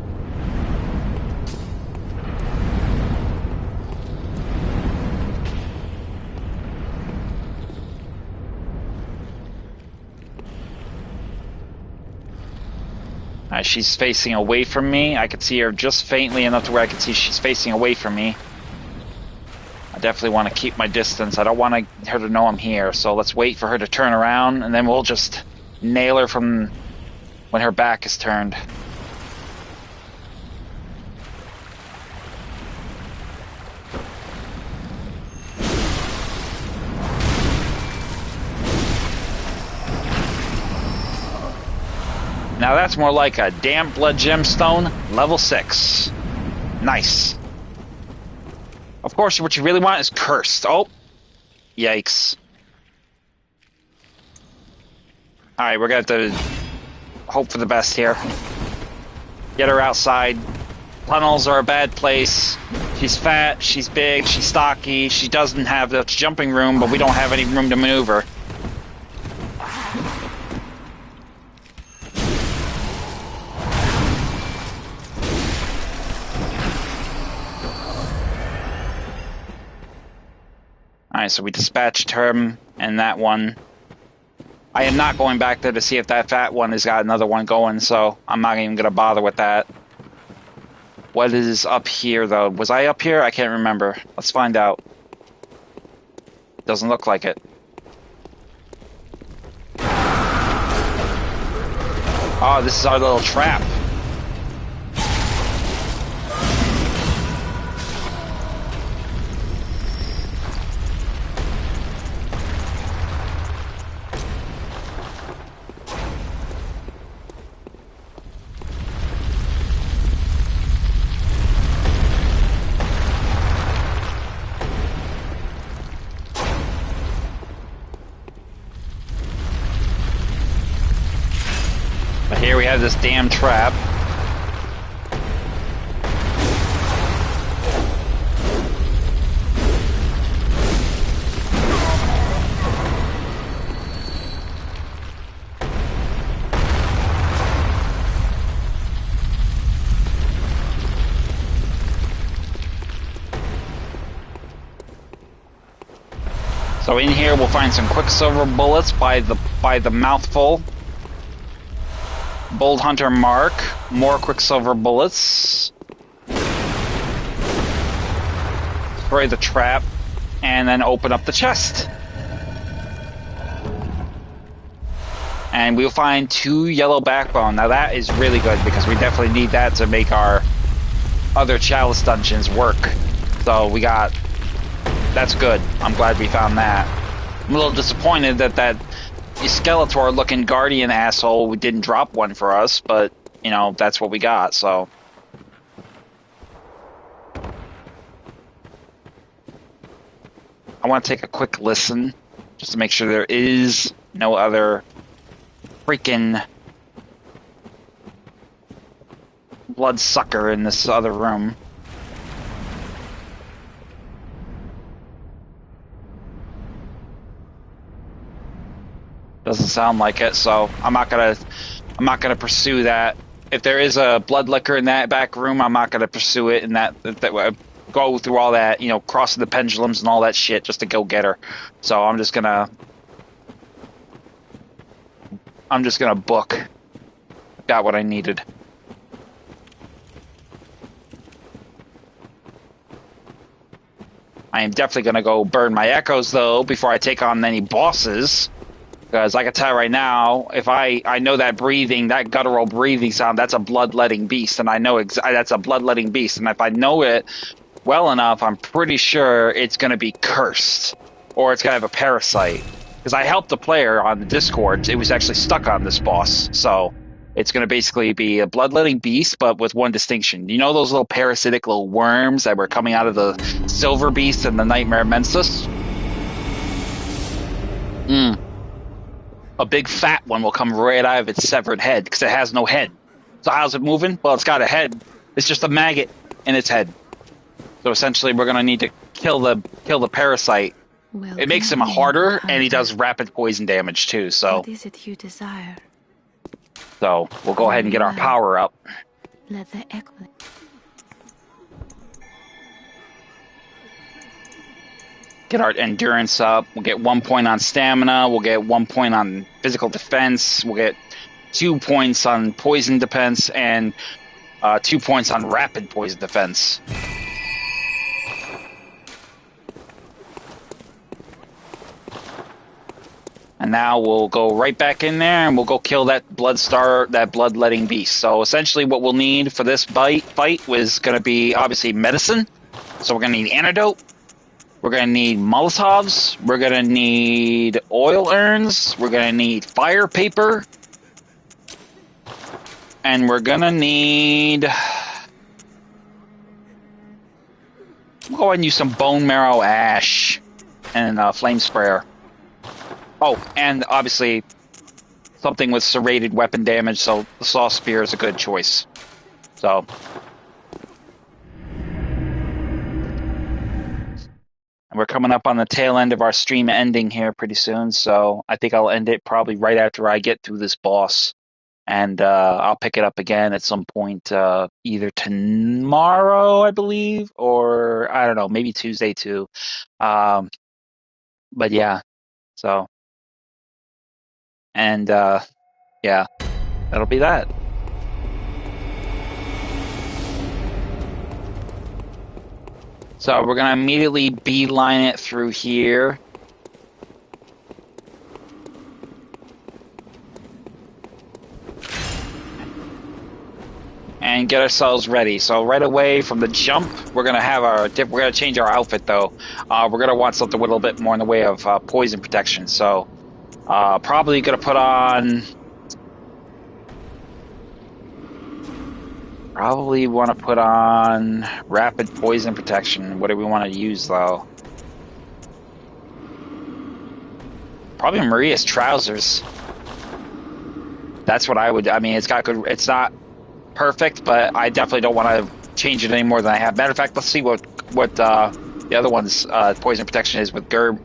She's facing away from me. I can see her just faintly enough to where I can see she's facing away from me. I definitely want to keep my distance. I don't want her to know I'm here, so let's wait for her to turn around, and then we'll just nail her from when her back is turned. Now that's more like a damp blood gemstone, level 6. Nice. Of course, what you really want is cursed. Oh, yikes. Alright, we're gonna have to hope for the best here. Get her outside. Tunnels are a bad place. She's fat, she's big, she's stocky, she doesn't have the jumping room, but we don't have any room to maneuver. Alright, so we dispatched him and that one. I am not going back there to see if that fat one has got another one going, so I'm not even going to bother with that. What is up here, though? Was I up here? I can't remember. Let's find out. Doesn't look like it. Oh, this is our little trap. But here we have this damn trap. So in here we'll find some Quicksilver bullets by the mouthful. Bold Hunter Mark, more Quicksilver bullets. Spray the trap, and then open up the chest. And we'll find 2 yellow backbone. Now that is really good because we definitely need that to make our other Chalice dungeons work. So we got... That's good. I'm glad we found that. I'm a little disappointed that Skeletor-looking Guardian asshole didn't drop one for us, but, you know, that's what we got, so... I want to take a quick listen, just to make sure there is no other freaking bloodsucker in this other room. Doesn't sound like it, so I'm not gonna pursue that. If there is a blood liquor in that back room, I'm not gonna pursue it. And that go through all that, you know, crossing the pendulums and all that shit just to go get her. So I'm just gonna book. Got what I needed. I am definitely gonna go burn my echoes though before I take on any bosses. Because I can tell right now, if I know that breathing, that guttural breathing sound, that's a bloodletting beast, and I know that's a bloodletting beast, and if I know it well enough, I'm pretty sure it's going to be cursed, or it's going to have a parasite. Because I helped a player on the Discord, it was actually stuck on this boss, so it's going to basically be a bloodletting beast, but with one distinction. You know those little parasitic little worms that were coming out of the Silver Beast and the Nightmare Mensis? A big fat one will come right out of its severed head because it has no head. So how's it moving? Well, it's got a head. It's just a maggot in its head. So essentially, we're gonna need to kill the parasite. Well, it makes him harder, and he does rapid poison damage too. So what is it you desire? So we'll go ahead and get our power up. Let the echo. Get our endurance up. We'll get 1 point on stamina. We'll get 1 point on physical defense. We'll get 2 points on poison defense and 2 points on rapid poison defense. And now we'll go right back in there and we'll go kill that bloodletting beast. So essentially what we'll need for this fight was going to be obviously medicine. So we're going to need antidote. We're going to need Molotovs. We're going to need oil urns. We're going to need fire paper. And we're going to need... We'll go ahead and use some bone marrow ash and flame sprayer. Oh, and obviously something with serrated weapon damage, so the Saw Spear is a good choice. So. We're coming up on the tail end of our stream ending here pretty soon, so I think I'll end it probably right after I get through this boss. And I'll pick it up again at some point, either tomorrow, I believe, or I don't know, maybe Tuesday too. But yeah, so. And yeah, that'll be that. So we're going to immediately beeline it through here. And get ourselves ready. So right away from the jump, we're going to have we're going to change our outfit though. We're going to want something with a little bit more in the way of poison protection. So probably going to put on... Probably want to put on rapid poison protection. What do we want to use though? Probably Maria's trousers. That's what I would. I mean, it's got good. It's not perfect, but I definitely don't want to change it any more than I have. Matter of fact, let's see what the other one's poison protection is with Gerb.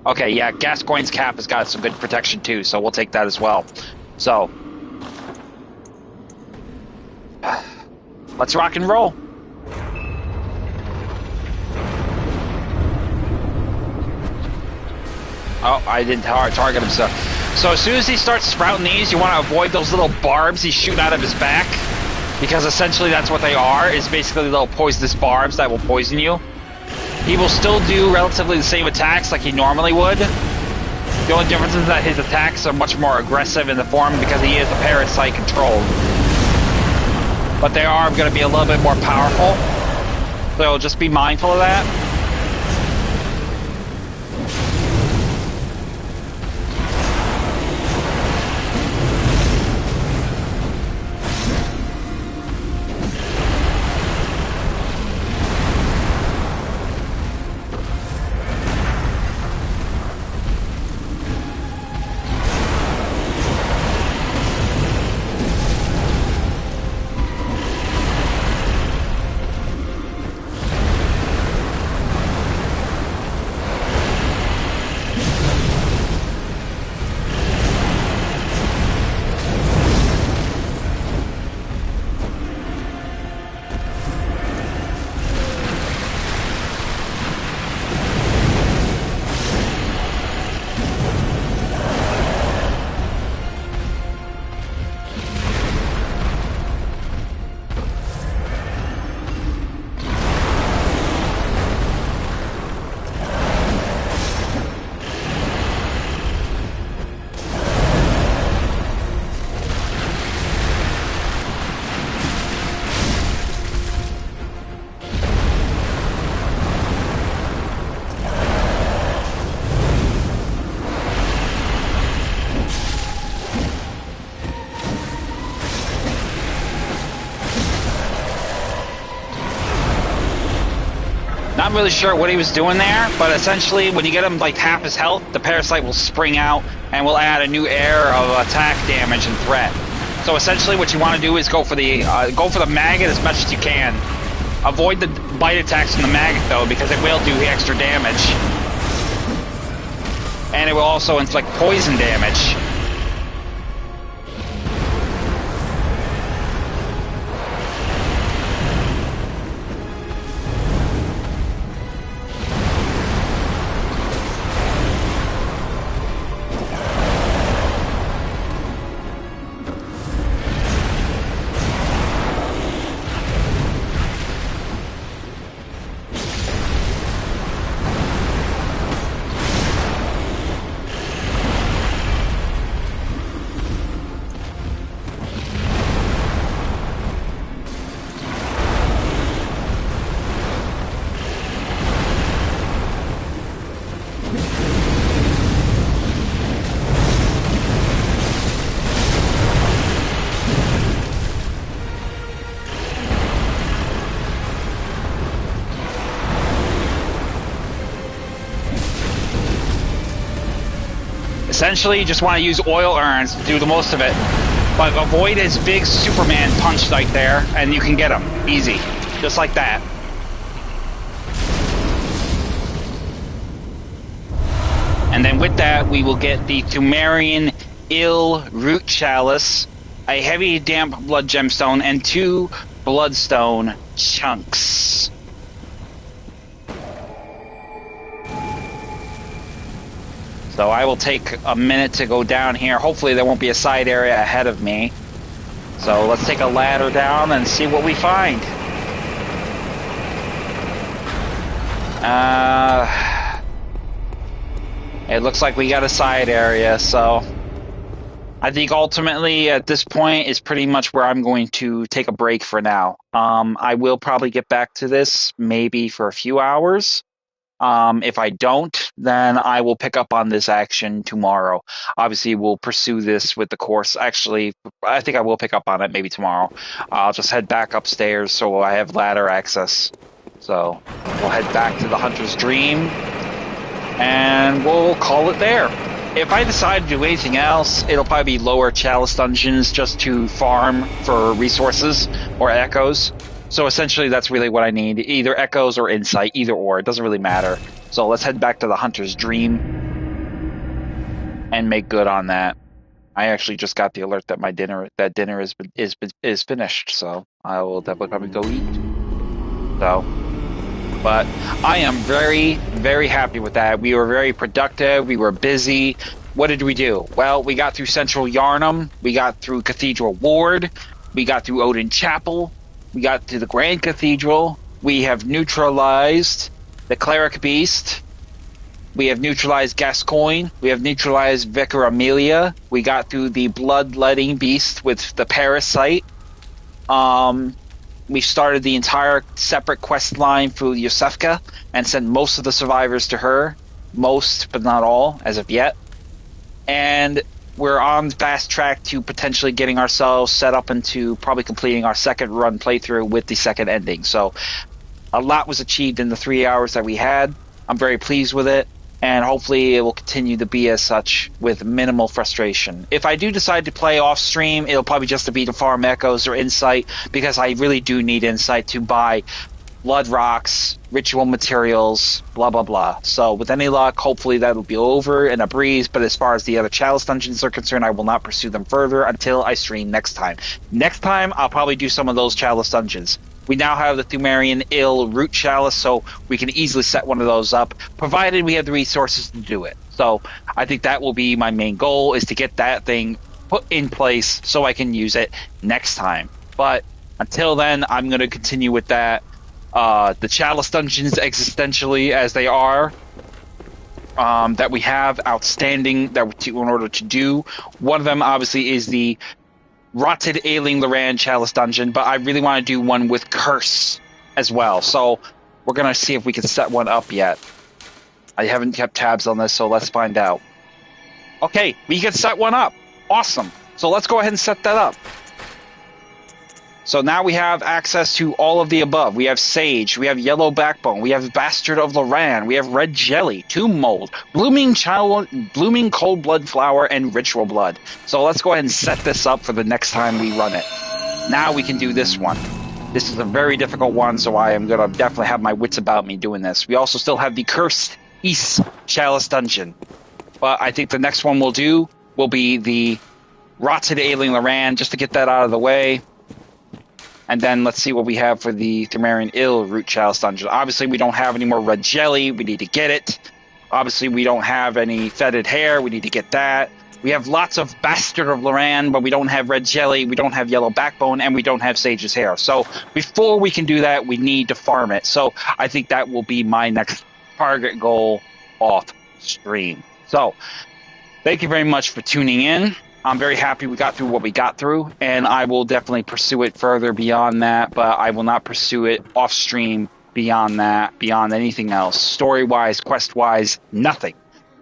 Okay, yeah, Gascoigne's cap has got some good protection too, so we'll take that as well. So. Let's rock and roll. Oh, I didn't target him, so as soon as he starts sprouting these, you want to avoid those little barbs he's shooting out of his back, because essentially that's what they are, is basically little poisonous barbs that will poison you. He will still do relatively the same attacks like he normally would. The only difference is that his attacks are much more aggressive in the form because he is a parasite controlled. But they are going to be a little bit more powerful, so just be mindful of that. Not really sure what he was doing there, but essentially when you get him like half his health, the parasite will spring out and will add a new air of attack damage and threat. So essentially what you want to do is go for the maggot as much as you can. Avoid the bite attacks from the maggot though, because it will do extra damage. And it will also inflict poison damage. Essentially, you just want to use oil urns to do the most of it. But avoid his big Superman punch right there, and you can get him. Easy. Just like that. And then with that, we will get the Thumerian Ill Root Chalice, a heavy damp blood gemstone, and 2 bloodstone chunks. So I will take a minute to go down here. Hopefully there won't be a side area ahead of me. So let's take a ladder down and see what we find. It looks like we got a side area, so I think ultimately at this point is pretty much where I'm going to take a break for now. I will probably get back to this maybe for a few hours. If I don't, then I will pick up on this action tomorrow. Obviously, we'll pursue this with the course. Actually, I think I will pick up on it maybe tomorrow. I'll just head back upstairs so I have ladder access. So we'll head back to the Hunter's Dream, and we'll call it there. If I decide to do anything else, it'll probably be lower Chalice Dungeons just to farm for resources or echoes. So essentially, that's really what I need. Either echoes or insight, either or. It doesn't really matter. So let's head back to the Hunter's Dream and make good on that. I actually just got the alert that my dinner is finished. So I will definitely probably go eat. So, but I am very, very happy with that. We were very productive. We were busy. What did we do? Well, we got through Central Yarnham. We got through Cathedral Ward. We got through Oedon Chaple. We got to the Grand Cathedral. We have neutralized the Cleric Beast. We have neutralized Gascoigne. We have neutralized Vicar Amelia. We got through the Bloodletting Beast with the Parasite. We started the entire separate quest line for Yosefka and sent most of the survivors to her. Most, but not all, as of yet. And we're on fast track to potentially getting ourselves set up into probably completing our second run playthrough with the second ending. So a lot was achieved in the 3 hours that we had. I'm very pleased with it, and hopefully it will continue to be as such with minimal frustration. If I do decide to play off stream, it'll probably just be to farm echoes or insight, because I really do need insight to buy blood rocks, ritual materials, blah, blah, blah. So with any luck, hopefully that'll be over in a breeze. But as far as the other Chalice Dungeons are concerned, I will not pursue them further until I stream next time. Next time, I'll probably do some of those Chalice Dungeons. We now have the Thumerian Ill Root Chalice, so we can easily set one of those up, provided we have the resources to do it. So I think that will be my main goal, is to get that thing put in place so I can use it next time. But until then, I'm going to continue with that. The Chalice Dungeons existentially as they are, that we have outstanding in order to do. One of them obviously is the Rotted Ailing Loran Chalice Dungeon, but I really want to do one with Curse as well. So we're going to see if we can set one up yet. I haven't kept tabs on this, so let's find out. Okay, we can set one up. Awesome. So let's go ahead and set that up. So now we have access to all of the above. We have Sage, we have Yellow Backbone, we have Bastard of Loran, we have Red Jelly, Tomb Mold, Blooming Cold Blood Flower, and Ritual Blood. So let's go ahead and set this up for the next time we run it. Now we can do this one. This is a very difficult one, so I am going to definitely have my wits about me doing this. We also still have the Cursed East Chalice Dungeon. But I think the next one we'll do will be the Rotted Ailing Loran, just to get that out of the way. And then let's see what we have for the Thumerian Ill Root Chalice Dungeon. Obviously, we don't have any more Red Jelly. We need to get it. Obviously, we don't have any Fetid Hair. We need to get that. We have lots of Bastard of Loran, but we don't have Red Jelly. We don't have Yellow Backbone, and we don't have Sage's Hair. So before we can do that, we need to farm it. So I think that will be my next target goal off stream. So thank you very much for tuning in. I'm very happy we got through what we got through, and I will definitely pursue it further beyond that, but I will not pursue it off stream beyond that, beyond anything else. Story-wise, quest-wise, nothing.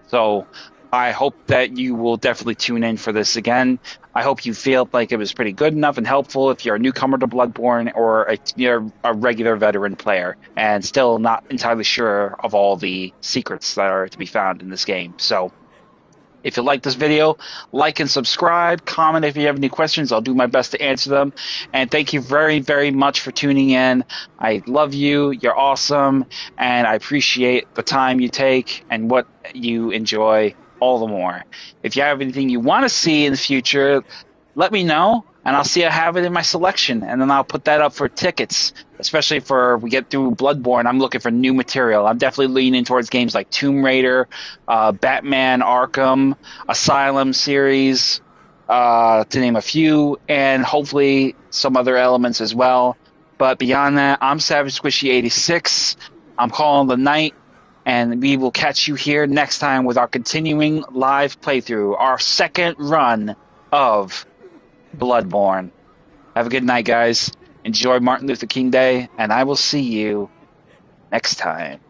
So I hope that you will definitely tune in for this again. I hope you feel like it was pretty good enough and helpful if you're a newcomer to Bloodborne or you're a regular veteran player and still not entirely sure of all the secrets that are to be found in this game. So If you like this video, like and subscribe. Comment if you have any questions. I'll do my best to answer them. And thank you very, very much for tuning in. I love you. You're awesome. And I appreciate the time you take and what you enjoy all the more. If you have anything you want to see in the future, let me know, and I'll see I have it in my selection, and then I'll put that up for tickets, especially for we get through Bloodborne. I'm looking for new material. I'm definitely leaning towards games like Tomb Raider, Batman Arkham, Asylum series, to name a few, and hopefully some other elements as well. But beyond that, I'm Savage Squishy 86. I'm calling the night, and we will catch you here next time with our continuing live playthrough, our second run of Bloodborne. Have a good night, guys. Enjoy Martin Luther King Day, and I will see you next time.